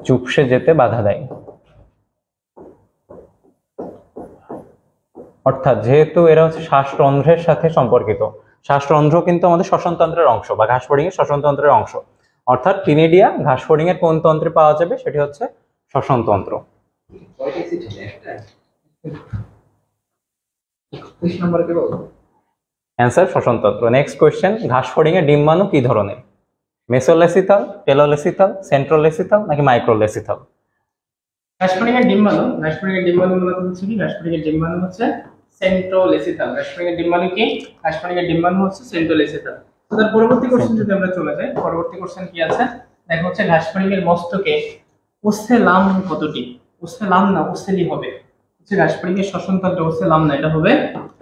চুপসে যেতে বাধা দেয়। অর্থাৎ যেহেতু এরা হচ্ছে শ্বাসরন্ধ্রের সাথে সম্পর্কিত, শ্বাসরন্ধ্র কিন্তু আমাদের শ্বসনতন্ত্রের অংশ বা ঘাসফড়িং এর শ্বসনতন্ত্রের অংশ। অর্থাৎ টিনিডিয়া ঘাসফড়িং এর কোন তন্ত্রে পাওয়া যাবে? সেটি হচ্ছে শ্বসনতন্ত্র। অ্যান্সার শ্বসনতন্ত্র। নেক্সট কোয়েশ্চেন, ঘাসফড়িং এর ডিম্বাণু কি ধরনের? মেসোলেসিথাল, টেলোলেসিথাল, সেন্ট্রোলেসিথাল নাকি মাইক্রোলেসিথাল? ঘাসফড়িং এর ডিম্বাণু মূলত হচ্ছে কি? ঘাসফড়িং এর ডিম্বাণু হচ্ছে সেন্ট্রোলেসিথাল। ঘাসফড়িং এর ডিম্বাণু কি? ঘাসফড়িং এর ডিম্বাণু হচ্ছে সেন্ট্রোলেসিথাল। তো তার পরবর্তী কোশ্চেন যদি আমরা চলে যাই, পরবর্তী কোশ্চেন কি আছে দেখো হচ্ছে ঘাসফড়িং এর মস্তকে ওসেলাম কতটি? ওসেলাম না ওসেলি হবে। হচ্ছে ঘাসফড়িং এর শ্বসনতন্ত্র ওসেলাম না, এটা হবে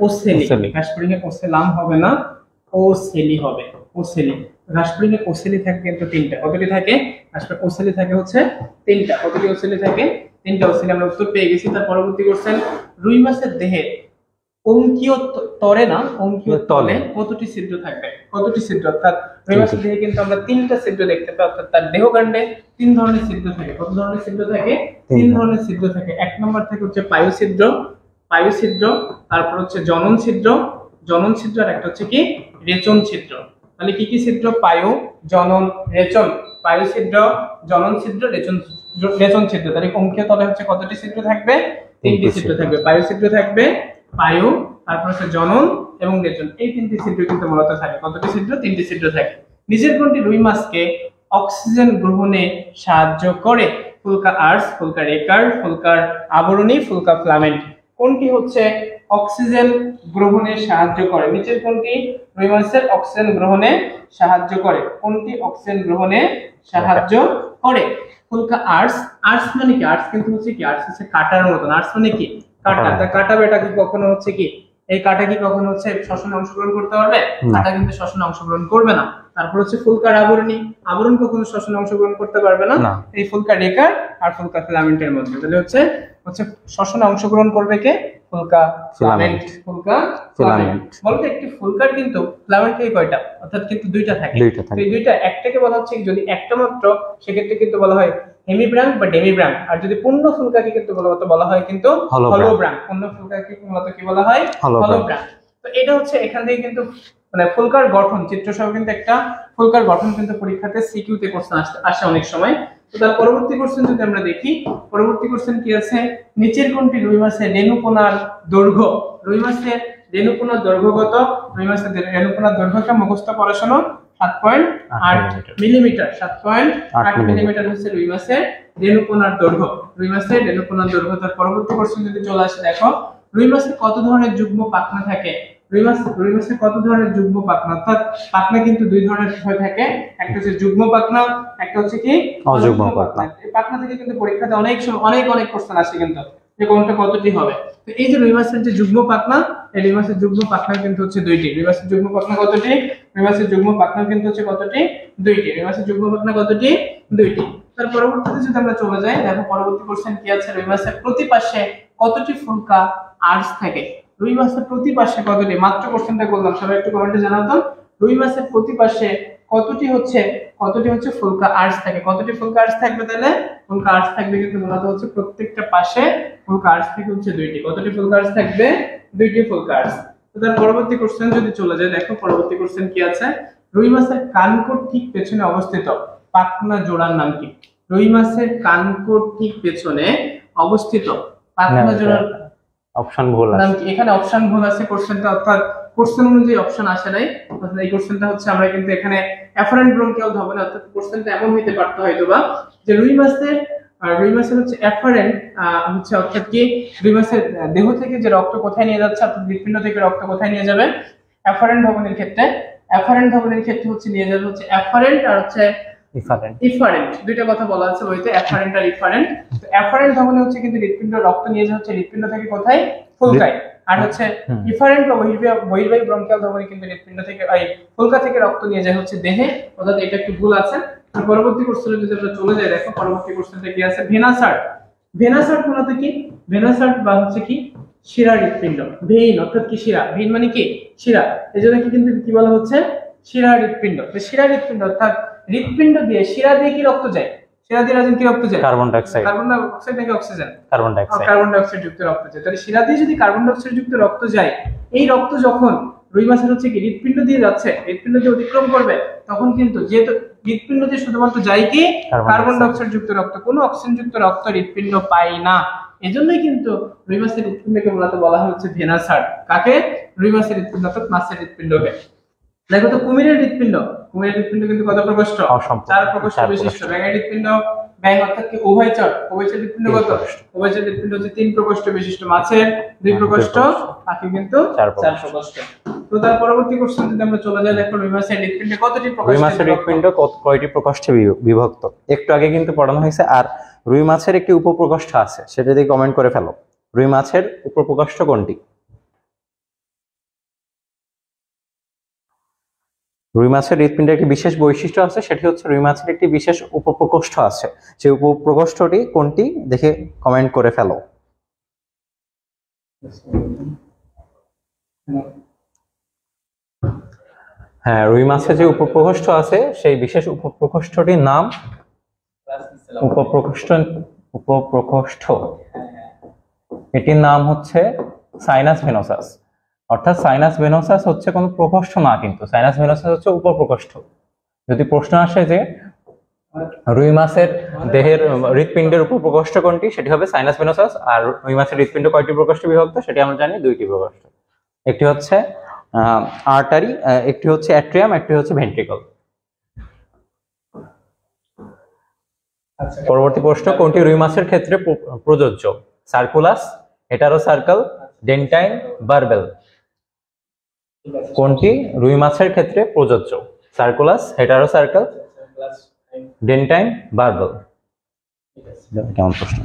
ওসেলি। ঘাসফড়িং এর ওসেলাম হবে না, ওসেলি হবে, ওসেলি। ঘাসফড়িং এর ওসেলি থাকে কিন্তু 3টা। কতটি থাকে? ঘাসফড়িং ওসেলি থাকে হচ্ছে 3টা। কতটি ওসেলি থাকে? 3টা ওসেলি। আমরা উত্তর পেয়ে গেছি। তার পরবর্তী কোশ্চেন, রুই মাছের দেহে অঙ্কীয় তরে না অঙ্কীয় তলে কতটি ছিদ্র থাকবে? কতটি ছিদ্র? অর্থাৎ রুই মাছের দেহে কিন্তু আমরা 3টা ছিদ্র দেখতে পাই। অর্থাৎ তার দেহকাণ্ডে 3 ধরনের ছিদ্র থাকে। কত ধরনের ছিদ্র থাকে? 3 ধরনের ছিদ্র থাকে। 1 নম্বর থাকে হচ্ছে পায়ু ছিদ্র, তারপর হচ্ছে জনন ছিদ্র, আর একটা হচ্ছে কি রেচন ছিদ্র। তাহলে কি কি ছিদ্র? পায়ু, জনন, রেচন। পায়ু ছিদ্র, জনন ছিদ্র, রেচন ছিদ্র। তাহলে অঙ্কীয় তলে হচ্ছে কতটি ছিদ্র থাকবে? 3টি ছিদ্র থাকবে। পায়ু ছিদ্র থাকবে, পায়ু, তারপর হচ্ছে জনন এবং রেচন। এই 3টি ছিদ্র কিন্তু মূলত থাকে। কতটি ছিদ্র? 3টি ছিদ্র থাকে। নিচের কোনটি রুই মাছকে অক্সিজেন গ্রহণে সাহায্য করে? ফুলকা আর্স, ফুলকা রেকার্ড, ফুলকার আবরণী, ফুলকা ফ্লামেন্ট। কোনটি হচ্ছে অক্সিজেন গ্রহণে সাহায্য করে? নিচের কোনটি রুই মাছের অক্সিজেন গ্রহণে সাহায্য করে? কোনটি অক্সিজেন গ্রহণে সাহায্য করে? ফুলকা আর্স। আর্স মানে কি? আর্স কিন্তু হচ্ছে কি? আর্স হচ্ছে কাটার মতন। আর্স মানে কি? কাটা। তা কাটা বেটা কি কখনো হচ্ছে কি? এই কাটা কি কখনো হচ্ছে শ্বসনে অংশগ্রহণ করতে পারবে? কাটা কিন্তু শ্বসনে অংশগ্রহণ করবে না। তারপর হচ্ছে ফুলকার আবরণী, আবরণ কখনো শ্বসনে অংশগ্রহণ করতে পারবে না। এই ফুলকা রেকার আর ফুলকা ফিলামেন্টের মধ্যে। তাহলে হচ্ছে শ্বসনে অংশগ্রহণ করবে কে? ফুলকা ফিলামেন্ট। ফুলকা ফিলামেন্ট বলতে একটি ফুলকার কিন্তু ফিলামেন্ট থেকে কয়টা? অর্থাৎ কিন্তু 2টা থাকে। এই 2টা, একটাকে বলা হচ্ছে যদি একটা মাত্র, সেক্ষেত্রে কিন্তু বলা হয় হেমিব্রাঙ্ক বা ডেমিব্রাঙ্ক। আর যদি পূর্ণ ফুলকাকে কিন্তু বলা হয় কিন্তু হলোব্রাঙ্ক। পূর্ণ ফুলকাকে মূলত কি বলা হয়? হলোব্রাঙ্ক। তো এটা হচ্ছে এখান থেকে কিন্তু মানে ফুলকার গঠন চিত্র সহ কিন্তু একটা ফুলকার গঠন কিন্তু পরীক্ষাতে সিকিউতে কোশ্চেন আসে অনেক সময়। তো তার পরবর্তী কোশ্চেন যদি আমরা দেখি, পরবর্তী কোশ্চেন কি আছে? নিচের কোনটি রুই মাছের রেণুপোনার দৈর্ঘ্য? রুই মাছের রেণুপোনার দৈর্ঘ্য কত? রুই মাছের রেণুপোনার দৈর্ঘ্যকে মুখস্থ করে শোনো, 7.8 মিলিমিটার। 7.8 মিলিমিটার হচ্ছে রুই মাছের রেণুপোনার দৈর্ঘ্য। রুই মাছের রেণুপোনার দৈর্ঘ্য। তার পরবর্তী কোশ্চেন যদি চলে আসে, দেখো রুই মাছের কত ধরনের যুগ্ম পাখনা থাকে? রুই মাছের কত ধরনের যুগ্ম পাখনা, অর্থাৎ পাখনা কিন্তু দুই ধরনের হয়ে থাকে, একটা হচ্ছে যুগ্ম পাখনা, একটা হচ্ছে কি অযুগ্ম পাখনা। এই পাখনা থেকে কিন্তু পরীক্ষাতে অনেক সময় অনেক কোশ্চেন আসে কিন্তু, যে কোনটা কতটি হবে। তো এই যে রুই মাছের যে যুগ্ম পাখনা, এই রুই মাছের যুগ্ম পাখনা কিন্তু হচ্ছে দুইটি। রুই মাছের যুগ্ম পাখনা কতটি? রুই মাছের যুগ্ম পাখনা কিন্তু হচ্ছে কতটি? দুইটি। রুই মাছের যুগ্ম পাখনা কতটি? দুইটি। তার পরবর্তীতে যদি আমরা চলে যাই, দেখো পরবর্তী কোশ্চেন কি আছে, রুই মাছের প্রতি পাশে কতটি ফুলকা আর্স থাকে? রুই মাছের প্রতি পাশে কতটি? মাত্র কোশ্চেনটা করলাম, সবাই একটু কমেন্টে জানাতো। রুই মাছের প্রতি পাশে কতটি হচ্ছে ফুলকা আর্স থাকে? কতটি ফুলকা আর্স থাকবে তাহলে? ফুলকা আর্স থাকবে কিন্তু মূলত হচ্ছে প্রত্যেকটা পাশে ফুলকা আর্স থেকে হচ্ছে দুইটি। কতটি ফুলকা আর্স থাকবে? দুইটি ফুলকা আর্স। তো তার পরবর্তী কোশ্চেন যদি চলে যায়, দেখো পরবর্তী কোশ্চেন কি আছে, রুই মাছের কানকোর ঠিক পেছনে অবস্থিত পাখনা জোড়ার নাম কি? রুই মাছের কানকোর ঠিক পেছনে অবস্থিত পাখনা জোড়ার অপশন ভুল নাম আছে। কি? এখানে অপশন ভুল আছে কোশ্চেনটা, অর্থাৎ কোশ্চেন অনুযায়ী অপশন আসে নাই। অর্থাৎ এই কোশ্চেনটা হচ্ছে আমরা কিন্তু এখানে অ্যাফারেন্ট ব্রঙ্কিয়াল হবে না, অর্থাৎ কোশ্চেনটা এমন হইতে পারতো হয়তোবা যে রুই মাছের হচ্ছে অ্যাফারেন্ট হচ্ছে, অর্থাৎ কি রুই মাছের দেহ থেকে যে রক্ত কোথায় নিয়ে যাচ্ছে, অর্থাৎ হৃৎপিণ্ড থেকে রক্ত কোথায় নিয়ে যাবে? অ্যাফারেন্ট ধমনীর ক্ষেত্রে হচ্ছে নিয়ে যাবে হচ্ছে অ্যাফারেন্ট আর হচ্ছে ইফারেন্ট। দুইটা কথা বলা আছে বইতে, অ্যাফারেন্ট আর ইফারেন্ট। তো অ্যাফারেন্ট ধমনী হচ্ছে কিন্তু হৃৎপিণ্ড রক্ত নিয়ে যাচ্ছে হৃৎপিণ্ড থেকে কোথায়? ফুলকায়। আর হচ্ছে ইফারেন্ট বা বহির্বাহী ব্রঙ্কিয়াল ধমনী কিন্তু হৃৎপিণ্ড থেকে ফুলকা থেকে রক্ত নিয়ে যায় হচ্ছে দেহে, অর্থাৎ এটা একটু ভুল আছে। আর পরবর্তী কোশ্চেনে যদি আমরা চলে যাই, দেখো পরবর্তী কোশ্চেনটা কি আছে, ভেনাসার্ট মূলত কি? ভেনাসার্ট বা হচ্ছে কি শিরা হৃৎপিণ্ড। ভেইন অর্থাৎ কি শিরা, ভেইন মানে কি শিরা, এজন্য কি কিন্তু কি বলা হচ্ছে শিরা হৃৎপিণ্ড। তো শিরা হৃৎপিণ্ড অর্থাৎ হৃৎপিণ্ড দিয়ে শিরা দিয়ে কি রক্ত যায়? শিরা দিয়ে রাজন কি রক্ত যায়? Carbon dioxide. কার্বন ডাইঅক্সাইড নাকি oxygen? Carbon dioxide. Carbon dioxide যুক্ত রক্ত যায়। তাহলে শিরা দিয়ে যদি কার্বন ডাইঅক্সাইড যুক্ত রক্ত যায়, এই রক্ত যখন রুই মাছের হচ্ছে কি হৃৎপিণ্ড দিয়ে যাচ্ছে, হৃৎপিণ্ড দিয়ে অতিক্রম করবে, তখন কিন্তু যেহেতু হৃৎপিণ্ড দিয়ে শুধুমাত্র যায় কি কার্বন ডাইঅক্সাইড যুক্ত রক্ত, কোনো অক্সিজেন যুক্ত রক্ত হৃৎপিণ্ড পায় না। এজন্যই কিন্তু রুই মাছের হৃৎপিণ্ডকে মূলত বলা হয় হচ্ছে ভেনাসার্ট। কাকে? রুই মাছের হৃৎপিণ্ড অর্থাৎ মাছের হৃৎপিণ্ডকে। দেখো তো কুমিরের হৃৎপিণ্ড কিন্তু কত প্রকোষ্ঠ? 4 প্রকোষ্ঠ বিশিষ্ট। ব্যাঙের হৃৎপিণ্ড, ব্যাঙ অর্থাৎ কি উভয়চর হৃৎপিণ্ড কত? উভয়চর হৃৎপিণ্ড হচ্ছে 3 প্রকোষ্ঠ বিশিষ্ট। মাছের 2 প্রকোষ্ঠ, পাখি কিন্তু 4 প্রকোষ্ঠ। তো তার পরবর্তী কোশ্চেন যদি আমরা চলে যাই, দেখো রুই মাছের হৃৎপিণ্ডে কতটি প্রকোষ্ঠ? রুই মাছের হৃৎপিণ্ড কয়টি প্রকোষ্ঠে বিভক্ত? একটু আগে কিন্তু পড়ানো হয়েছে। আর রুই মাছের একটি উপপ্রকোষ্ঠ আছে, সেটা দিয়ে কমেন্ট করে ফেলো। রুই মাছের উপপ্রকোষ্ঠ কোনটি? রুই মাছের হৃৎপিণ্ডের একটি বিশেষ বৈশিষ্ট্য আছে, সেটি হচ্ছে রুই মাছের একটি বিশেষ উপপ্রকোষ্ঠ আছে। সেই উপপ্রকোষ্ঠটি কোনটি দেখে কমেন্ট করে ফেলো। হ্যাঁ, রুই মাছের যে উপপ্রকোষ্ঠ আছে, সেই বিশেষ উপপ্রকোষ্ঠটির নাম উপপ্রকোষ্ঠ এটির নাম হচ্ছে সাইনাস ভেনোসাস। অর্থাৎ সাইনাস ভেনোসাস হচ্ছে কোনো প্রকোষ্ঠ না, কিন্তু সাইনাস ভেনোসাস হচ্ছে উপপ্রকোষ্ঠ। যদি প্রশ্ন আসে যে রুই মাছের দেহের হৃৎপিণ্ডের উপপ্রকোষ্ঠ কোনটি, সেটি হবে সাইনাস ভেনোসাস। আর রুই মাছের হৃৎপিণ্ড কয়টি প্রকোষ্ঠে বিভক্ত, সেটি আমরা জানি 2টি প্রকোষ্ঠ। একটি হচ্ছে আর্টারি, একটি হচ্ছে অ্যাট্রিয়াম, একটি হচ্ছে ভেন্ট্রিকল। পরবর্তী প্রশ্ন, কোনটি রুই মাছের ক্ষেত্রে প্রযোজ্য? সার্কুলাস, হেটারোসার্কেল, ডেন্টাইন, বারবেল। কোনটি রুই মাছের ক্ষেত্রে প্রযোজ্য? সার্কুলাস, হেটারোসার্কেল, ডেন্টাইন, বারবেল। কেমন প্রশ্ন?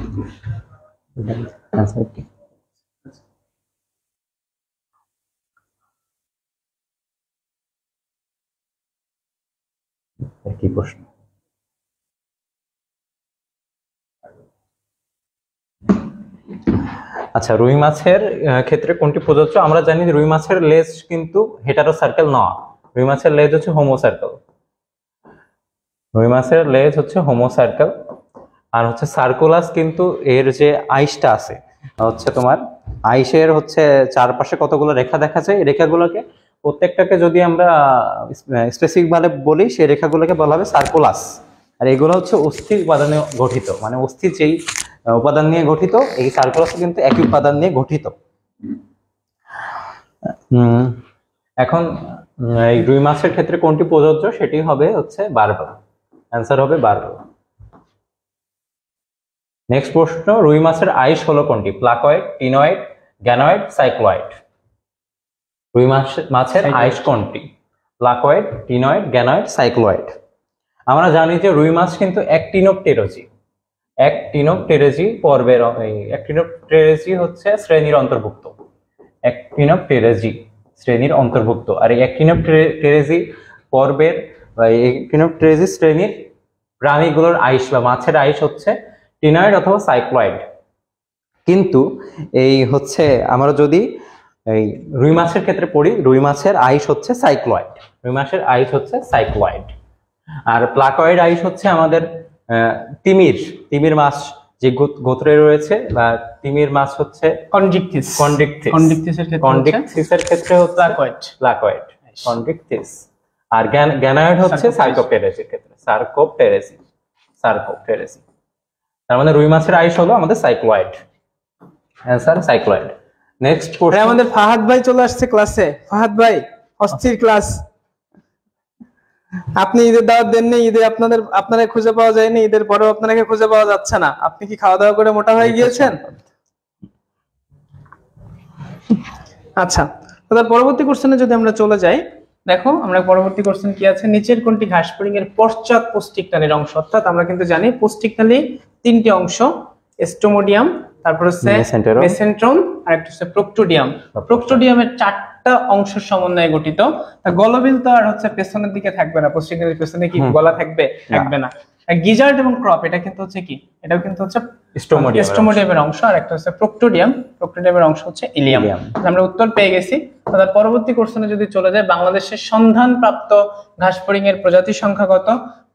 অ্যানসার কি? কি প্রশ্ন? আচ্ছা, রুই মাছের ক্ষেত্রে কোনটি প্রযোজ্য? আমরা জানি রুই মাছের লেজ কিন্তু হেটারোসার্কেল নয়, রুই মাছের লেজ হচ্ছে হোমোসার্কেল। রুই মাছের লেজ হচ্ছে হোমোসার্কেল। আর হচ্ছে সার্কুলাস কিন্তু এর যে আইসটা আছে হচ্ছে তোমার আইসের হচ্ছে চারপাশে কতগুলো রেখা দেখা যায়, এই রেখাগুলোকে প্রত্যেকটাকে যদি আমরা স্পেসিফিক ভাবে বলি, সেই রেখাগুলোকে বলা হবে সার্কুলাস। আর এগুলো হচ্ছে অস্থির উপাদানে গঠিত, মানে অস্থির যেই উপাদান নিয়ে গঠিত, এই সার্কুলাস কিন্তু একই উপাদান নিয়ে গঠিত। এখন এই রুই মাছের ক্ষেত্রে কোনটি প্রযোজ্য, সেটি হবে হচ্ছে বারবেল। অ্যান্সার হবে বারবেল। নেক্সট প্রশ্ন, রুই মাছের আইস হলো কোনটি? প্লাকয়েড, টিনয়েড, গ্যানয়েড, সাইক্লয়েড। রুই মাছের আইস কোনটি? প্লাকয়েড, টিনয়েড, গ্যানয়েড, সাইক্লোয়েড। আমরা জানি যে রুই মাছ কিন্তু অ্যাক্টিনোপটেরোজি। অ্যাক্টিনোপটেরোজি পর্বের অ্যাক্টিনোপটেরোজি হচ্ছে শ্রেণীর অন্তর্ভুক্ত। অ্যাক্টিনোপটেরোজি শ্রেণীর অন্তর্ভুক্ত। আর এই অ্যাক্টিনোপটেরোজি পর্বের বা অ্যাক্টিনোপটেরোজি শ্রেণীর প্রাণীগুলোর আইস বা মাছের আইস হচ্ছে টিনয়েড অথবা সাইক্লোয়েড। কিন্তু এই হচ্ছে আমরা যদি এই রুই মাছের ক্ষেত্রে পড়ি, রুই মাছের আইস হচ্ছে সাইক্লোয়েড। রুই মাছের আইস হচ্ছে সাইক্লোয়েড। আর প্লাকয়েড আইস হচ্ছে আমাদের তিমির মাছ যে গোত্রে রয়েছে, বা তিমির মাছ হচ্ছে কনডিকথিসের ক্ষেত্রে হচ্ছে প্লাকয়েড কনডিকথিস। আর গ্যানয়েড হচ্ছে সার্কোপটেরেসির ক্ষেত্রে সার্কোপটেরেসি। তার মানে রুই মাছের আইস হলো আমাদের cycloid. Answer cycloid. Next question. আমাদের ফাহাদ ভাই চলে আসছে ক্লাসে। ফাহাদ ভাই অস্থির ক্লাস। আপনি ঈদের দাওয়াত দেননি, ঈদে আপনারা খুঁজে পাওয়া যায়নি, ঈদের পরেও আপনাকে খুঁজে পাওয়া যাচ্ছে না। আপনি কি খাওয়া দাওয়া করে মোটা হয়ে গিয়েছেন? আচ্ছা, তার পরবর্তী কোশ্চেনে যদি আমরা চলে যাই, দেখো আমরা পরবর্তী কোশ্চেন কি আছে, নিচের কোনটি ঘাসফড়িং এর পশ্চাৎ পৌষ্টিকনালীর অংশ? অর্থাৎ আমরা কিন্তু জানি পৌষ্টিকনালী তিনটি অংশ, স্টোমোডিয়াম, তারপর হচ্ছে মেসেন্ট্রন, আর একটা হচ্ছে প্রোক্টোডিয়াম। প্রোক্টোডিয়ামের চারটা অংশের সমন্বয়ে গঠিত। গলবিল তো আর হচ্ছে পেছনের দিকে থাকবে না, পৌষ্টিকনালীর পেছনে কি গলা থাকবে? থাকবে না। গিজার্ড এবং ক্রপ এটা কিন্তু হচ্ছে কি, এটাও কিন্তু হচ্ছে স্টোমোডিয়ামের অংশ। আর একটা হচ্ছে প্রোক্টোডিয়ামের অংশ হচ্ছে ইলিয়াম। আমরা উত্তর পেয়ে গেছি। তার পরবর্তী কোশ্চেনে যদি চলে যায়, বাংলাদেশের সন্ধানপ্রাপ্ত ঘাসফড়িং এর প্রজাতি সংখ্যা কত?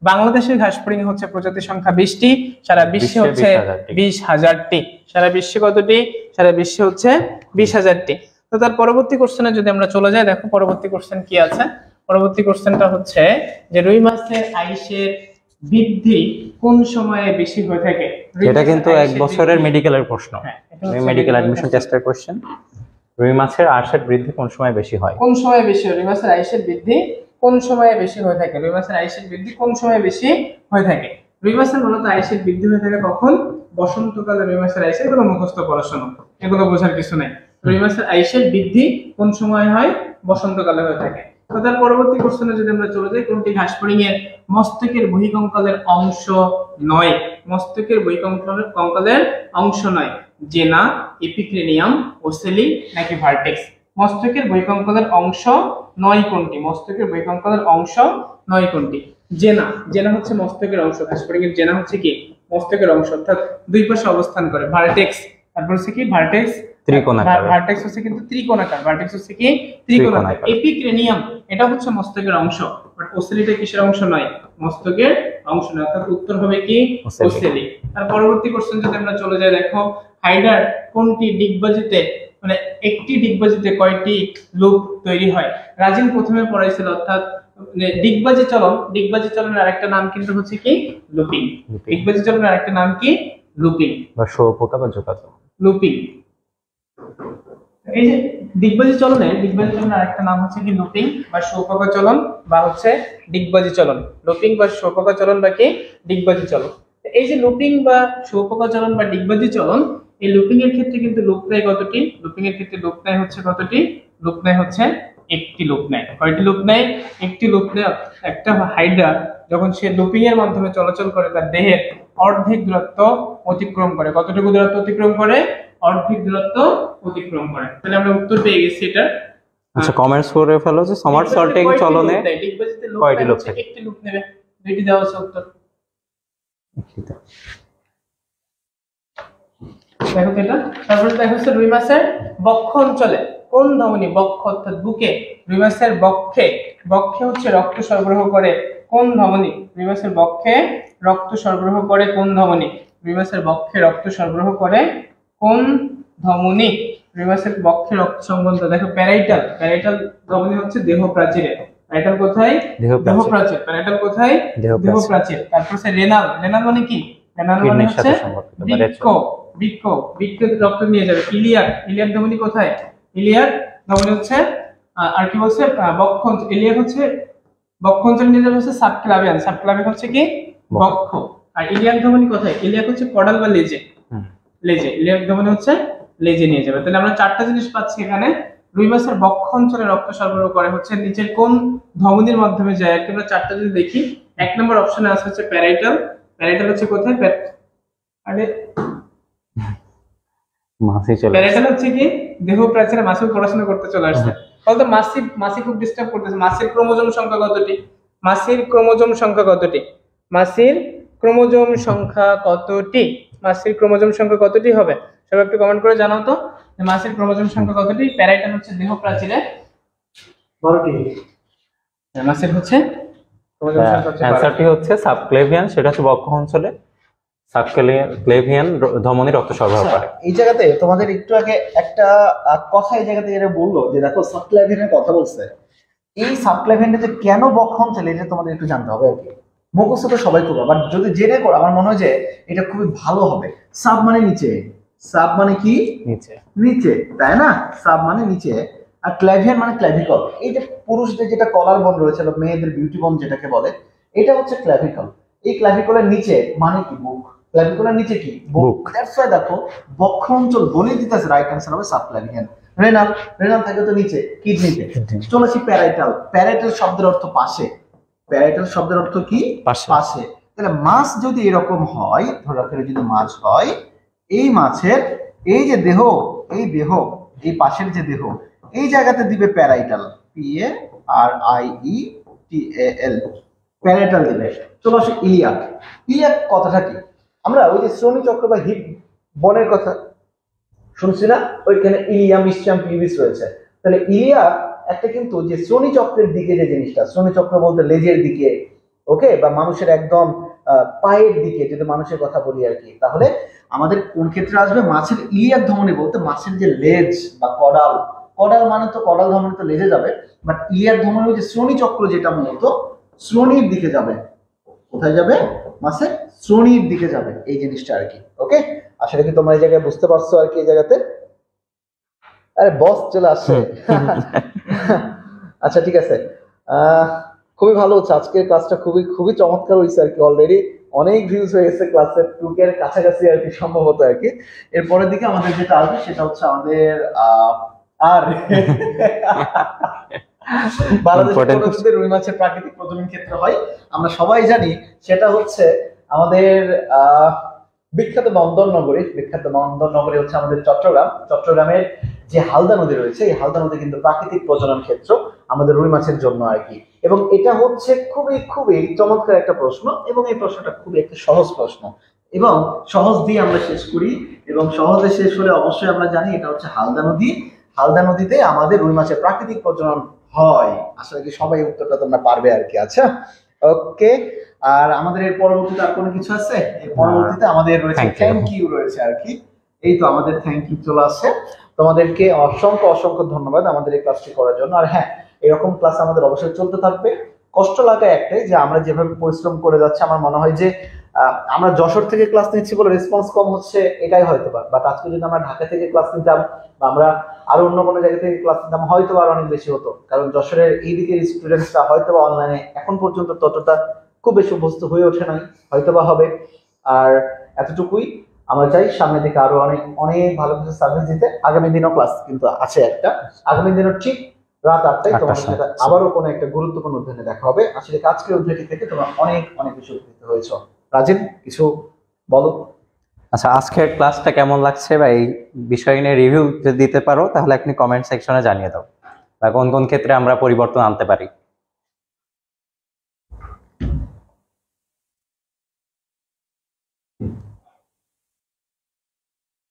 বাংলাদেশের ঘাসফড়িং হচ্ছে প্রজাতি সংখ্যা 20টি, সারা বিশ্বে হচ্ছে 20,000টি। সারা বিশ্বে কতটি? সারা বিশ্বে হচ্ছে 20,000টি। তো তার পরবর্তী কোশ্চেনে যদি আমরা চলে যাই, দেখো পরবর্তী কোশ্চেন কি আছে। পরবর্তী কোশ্চেনটা হচ্ছে যে রুই মাছের আইসের বৃদ্ধি কোন সময়ে বেশি হয়ে থাকে? এটা কিন্তু এক বছরের মেডিকেলের প্রশ্ন, মেডিকেল অ্যাডমিশন টেস্টের কোশ্চেন। রুই মাছের আইসের বৃদ্ধি কোন সময় বেশি হয়? কোন সময় বেশি হয়? রুই মাছের আইসের বৃদ্ধি কোন সময়ে বেশি হয়ে থাকে? রুই মাছের আইসের বৃদ্ধি কোন সময় বেশি হয়ে থাকে? রুই মাছের মূলত আইসের বৃদ্ধি হয়ে থাকে কখন? বসন্তকালে রুই মাছের আইসের, এগুলো মুখস্থ পড়াশোনা, এগুলো বোঝার কিছু নাই। রুই মাছের আইসের বৃদ্ধি কোন সময় হয়? বসন্তকালে হয়ে থাকে। তো তার পরবর্তী কোশ্চেনে যদি আমরা চলে যাই, কোনটি ঘাসফড়িং এর মস্তকের বহিঃকঙ্কালের অংশ নয়? মস্তকের বহিঃকঙ্কালের অংশ নয়। জেনা, এপিক্রেনিয়াম, ওসেলি নাকি ভার্টেক্স? মস্তকের বহিঃকঙ্কালের অংশ নয় কোনটি? মস্তকের বহিঃকঙ্কালের অংশ নয় কোনটি? জেনা হচ্ছে মস্তকের অংশ। ঘাসফড়িং এর জেনা হচ্ছে কি? মস্তকের অংশ, অর্থাৎ দুই পাশে অবস্থান করে। ভার্টেক্স, তারপর হচ্ছে কি? ভার্টেক্স ত্রিকোণাকার। ভার্টেক্স হচ্ছে কিন্তু ত্রিকোণাকার। ভার্টেক্স হচ্ছে কি? ত্রিকোণাকার। এপিক্রেনিয়াম এটা হচ্ছে মস্তকের অংশ, বাট ওসেলিটা কিসের অংশ নয়? মস্তকের অংশ নয়। অর্থাৎ উত্তর হবে কি? ওসেলি। তার পরবর্তী কোশ্চেন যদি আমরা চলে যাই, দেখো হাইডার কোনটি ডিগবাজিতে, মানে একটি ডিগবাজিতে কয়টি লুপ তৈরি হয়? রাজিন প্রথমে পড়াইছিল, অর্থাৎ ডিগবাজি চলনের আরেকটা নাম কিন্তু হচ্ছে কি? লুপিং। ডিগবাজি চলনের আরেকটা নাম কি? লুপিং বা শুঁয়োপোকা বা জোকাতো। লুপিং। এই যে ডিগবাজি চলনের আরেকটা নাম হচ্ছে কি? লুপিং বা শুঁয়োপোকা চলন, বা হচ্ছে ডিগবাজি চলন। লুপিং বা শুঁয়োপোকা চলন বা কি? ডিগবাজি চলন। এই যে লুপিং বা শুঁয়োপোকা চলন বা ডিগবাজি চলন, এই লুপিং এর ক্ষেত্রে কিন্তু লুপ নেয় কতটি? লুপিং এর ক্ষেত্রে লুপ নেয় হচ্ছে কতটি? লুপ নেয় হচ্ছে একটি লুপ নেয়। কয়টি লুপ নেয়? একটি লুপ নেয়। একটা হাইড্রা যখন সে লুপিং এর মাধ্যমে চলাচল করে, তার দেহের অর্ধেক দূরত্ব অতিক্রম করে। কতটুকু দূরত্ব অতিক্রম করে? অর্ধেক দূরত্ব অতিক্রম করে। তাহলে আমরা উত্তর পেয়ে গেছি এটা। আচ্ছা, কমেন্টস করে ফেলো যে সামারসল্টিং চলনে কয়টি লুপ থাকে? একটি লুপ নেবে। দুইটি দেওয়া আছে উত্তর। দেখো এটা। তারপরে দেখো হচ্ছে রুই মাছের বক্ষ অঞ্চলে কোন ধমনী, বক্ষ অর্থাৎ বুকে, রুই মাছের বক্ষে হচ্ছে রক্ত সরবরাহ করে কোন ধমনী? রুই মাছের বক্ষে রক্ত সরবরাহ করে কোন ধমনী? রুই মাছের বক্ষে রক্ত সরবরাহ করে কোন ধমনী? রুই মাছের বক্ষে রক্ত সম্বন্ধ দেখো প্যারাইটাল ধমনী হচ্ছে দেহ প্রাচীরে। প্যারাইটাল কোথায়? দেহ প্রাচীর। প্যারাইটাল কোথায়? দেহ প্রাচীর। তারপর হচ্ছে রেনাল মানে কি? রেনাল মানে হচ্ছে বৃক্ক রক্ত নিয়ে যাবে। ইলিয়াক ধমনী কোথায়? ইলিয়াক ধমনী হচ্ছে আর কি বলছে? বক্ষ। ইলিয়াক হচ্ছে বক্ষ অঞ্চল নিয়ে যাবে হচ্ছে সাবক্লাভিয়ান হচ্ছে কি? বক্ষ। আর ইলিয়াক ধমনী কোথায়? ইলিয়াক হচ্ছে কডাল বা লেজে। ইলিয়াক ধমনী হচ্ছে লেজে নিয়ে যাবে। তাহলে আমরা চারটা জিনিস পাচ্ছি এখানে। রুই মাছের বক্ষ অঞ্চলে রক্ত সরবরাহ করে হচ্ছে নিচের কোন ধমনীর মাধ্যমে যায়? একটা আমরা চারটা যদি দেখি, 1 নম্বর অপশনে আছে হচ্ছে প্যারাইটাল। প্যারাইটাল হচ্ছে কোথায়? আরে মাসি চলে প্যারাইটাল হচ্ছে কি দেহ প্রাচীরে মাসিক পড়াশোনা করতে চলে আসছে। বলতো মাসি মাসি খুব ডিস্টার্ব করতেছে। মাসির ক্রোমোজোম সংখ্যা কতটি? মাসির ক্রোমোজোম সংখ্যা কতটি? মাসির ক্রোমোজোম সংখ্যা কতটি? মাসির ক্রোমোজোম সংখ্যা কতটি হবে? সবাই একটু কমেন্ট করে জানাও তো যে মাসির ক্রোমোজোম সংখ্যা কতটি। প্যারাইটাল হচ্ছে দেহ প্রাচীরে 12টি। মাসির হচ্ছে ক্রোমোজোম সংখ্যা হচ্ছে 12। অ্যান্সারটি হচ্ছে সাবক্লেভিয়ান, সেটা হচ্ছে বক্ষ অঞ্চলে সাবক্লেভিয়ান ধমনী রক্ত সরবরাহ করে। এই জায়গাতে তোমাদের একটু আগে একটা কথা এই জায়গাতে এরা বললো যে দেখো সাবক্লেভিয়ানের কথা বলছে, এই সাবক্লেভিয়ানটা যে কেন বক্ষ অঞ্চলে এটা তোমাদের একটু জানতে হবে আর কি। মুখস্থ তো সবাই করবে, বাট যদি জেনে করো আমার মনে হয় যে এটা খুবই ভালো হবে। সাব মানে নিচে, সাব মানে কি? নিচে। নিচে, তাই না? সাব মানে নিচে, আর ক্ল্যাভিয়ান মানে ক্ল্যাভিকল। এই যে পুরুষদের যেটা কলার বোন রয়েছে বা মেয়েদের বিউটি বোন যেটাকে বলে, এটা হচ্ছে ক্ল্যাভিকল। এই ক্ল্যাভিকলের নিচে মানে কি? বুক। ক্ল্যাভিকলের নিচে কি? বুক। দ্যাটস ওয়াই দেখো বক্ষ অঞ্চল বলে দিতেছে, রাইট অ্যান্সার হবে সাবক্ল্যাভিয়ান। রেনাল, রেনাল থাকে তো নিচে, কিডনিতে। চলেছি প্যারাইটাল। প্যারাইটাল শব্দের অর্থ পাশে। প্যারাইটাল শব্দের অর্থ কি? পাশে। পাশে। তাহলে মাছ যদি এরকম হয়, ধরো করে যদি মাছ হয়, এই মাছের এই যে দেহ, এই দেহ, এই পাশের যে দেহ, এই জায়গাতে দিবে প্যারাইটাল, PARIETAL, প্যারাইটাল দিবে। চলো আসে ইলিয়াক। ইলিয়াক কথাটা কি? আমরা ওই যে শ্রোণী চক্র বা হিপ বনের কথা শুনছি না, ওইখানে ইলিয়াম ইসচাম পিউবিস রয়েছে। তাহলে ইলিয়াক একটা কিন্তু যে শ্রোণী চক্রের দিকে যে জিনিসটা, শ্রোণী চক্র বলতে লেজের দিকে, ওকে, বা মানুষের একদম পায়ের দিকে যদি মানুষের কথা বলি আর কি, তাহলে আমাদের কোন ক্ষেত্রে আসবে? মাছের ইলিয়াক ধমনী বলতে মাছের যে লেজ বা কডাল, কডাল মানে তো কডাল ধমনী তো লেজে যাবে, বাট ইলিয়াক ধমনী যে শ্রোণী চক্র যেটা মূলত শ্রোণীর দিকে যাবে। কোথায় যাবে? মাছের শ্রোণীর দিকে যাবে, এই জিনিসটা আর কি। ওকে, আসলে কি তোমরা এই জায়গায় বুঝতে পারছো আর কি এই জায়গাতে? আরে বস চলে আসছে। আচ্ছা ঠিক আছে, খুবই ভালো হচ্ছে আজকের ক্লাসটা, খুবই খুবই চমৎকার হয়েছে আর কি। অলরেডি অনেক ভিউজ হয়ে গেছে, ক্লাসের 2K এর কাছাকাছি আর কি সম্ভবত আর কি। এরপরের দিকে আমাদের যেটা আসবে সেটা হচ্ছে আমাদের আর বাংলাদেশের রুই মাছের প্রাকৃতিক প্রজনন ক্ষেত্র হয়, আমরা সবাই জানি সেটা হচ্ছে আমাদের বিখ্যাত বন্দর নগরী। বিখ্যাত বন্দর নগরী হচ্ছে আমাদের চট্টগ্রাম। চট্টগ্রামের যে হালদা নদী রয়েছে, এই হালদা নদী কিন্তু প্রাকৃতিক প্রজনন ক্ষেত্র আমাদের রুই মাছের জন্য আর কি। এবং এটা হচ্ছে খুবই খুবই চমৎকার একটা প্রশ্ন, এবং এই প্রশ্নটা খুবই একটা সহজ প্রশ্ন, এবং সহজ দিয়ে আমরা শেষ করি। এবং সহজে শেষ হলে অবশ্যই আমরা জানি এটা হচ্ছে হালদা নদী। হালদা নদীতে আমাদের রুই মাছের প্রাকৃতিক প্রজনন হয়। আসলে কি সবাই উত্তরটা তোমরা পারবে আর কি। আচ্ছা ওকে, আর আমাদের এর পরবর্তীতে আর কোনো কিছু আছে? এর পরবর্তীতে আমাদের রয়েছে থ্যাংক ইউ রয়েছে আর কি। এই তো আমাদের থ্যাংক ইউ চলে আসছে। তোমাদেরকে অসংখ্য অসংখ্য ধন্যবাদ আমাদের এই ক্লাসটি করার জন্য। আর হ্যাঁ, এরকম ক্লাস আমাদের অবশ্যই চলতে থাকবে। কষ্ট লাগা একটাই যে আমরা যেভাবে পরিশ্রম করে যাচ্ছি, আমার মনে হয় যে আমরা যশোর থেকে ক্লাস নিচ্ছি বলে রেসপন্স কম হচ্ছে, এটাই হয়তো বা, বাট আজকে যদি আমরা ঢাকা থেকে ক্লাস নিতাম বা আমরা আরো অন্য কোনো জায়গা থেকে ক্লাস নিতাম, হয়তো আর অনেক বেশি হতো। কারণ যশোরের এই দিকের স্টুডেন্টসরা হয়তো বা অনলাইনে এখন পর্যন্ত ততটা খুব বেশি অভ্যস্ত হয়ে ওঠে নাই, হয়তো বা হবে। আর এতটুকুই আমরা চাই সামনের দিকে আরো অনেক অনেক ভালো কিছু সার্ভিস দিতে। আগামী দিনও ক্লাস কিন্তু আছে একটা, আগামী দিনও ঠিক রাত 8টায় তোমাদের সাথে আবারও কোনো একটা গুরুত্বপূর্ণ অধ্যয়নে দেখা হবে। আসলে আজকের অধ্যায়টি থেকে তোমরা অনেক অনেক কিছু উপকৃত হয়েছ। রাজিন কিছু বলো। আচ্ছা, আজকের ক্লাসটা কেমন লাগছে বা এই বিষয় নিয়ে রিভিউ যদি দিতে পারো তাহলে আপনি কমেন্ট সেকশনে জানিয়ে দাও, বা কোন কোন ক্ষেত্রে আমরা পরিবর্তন আনতে পারি।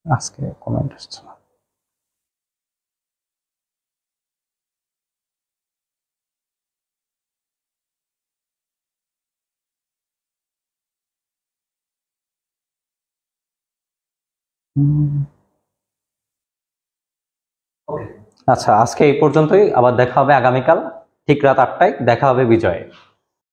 আজকে কমেন্ট আসছে না। আচ্ছা, আজকে এই পর্যন্তই। আবার দেখা হবে আগামীকাল ঠিক রাত 8টায়। দেখা হবে বিজয়ে।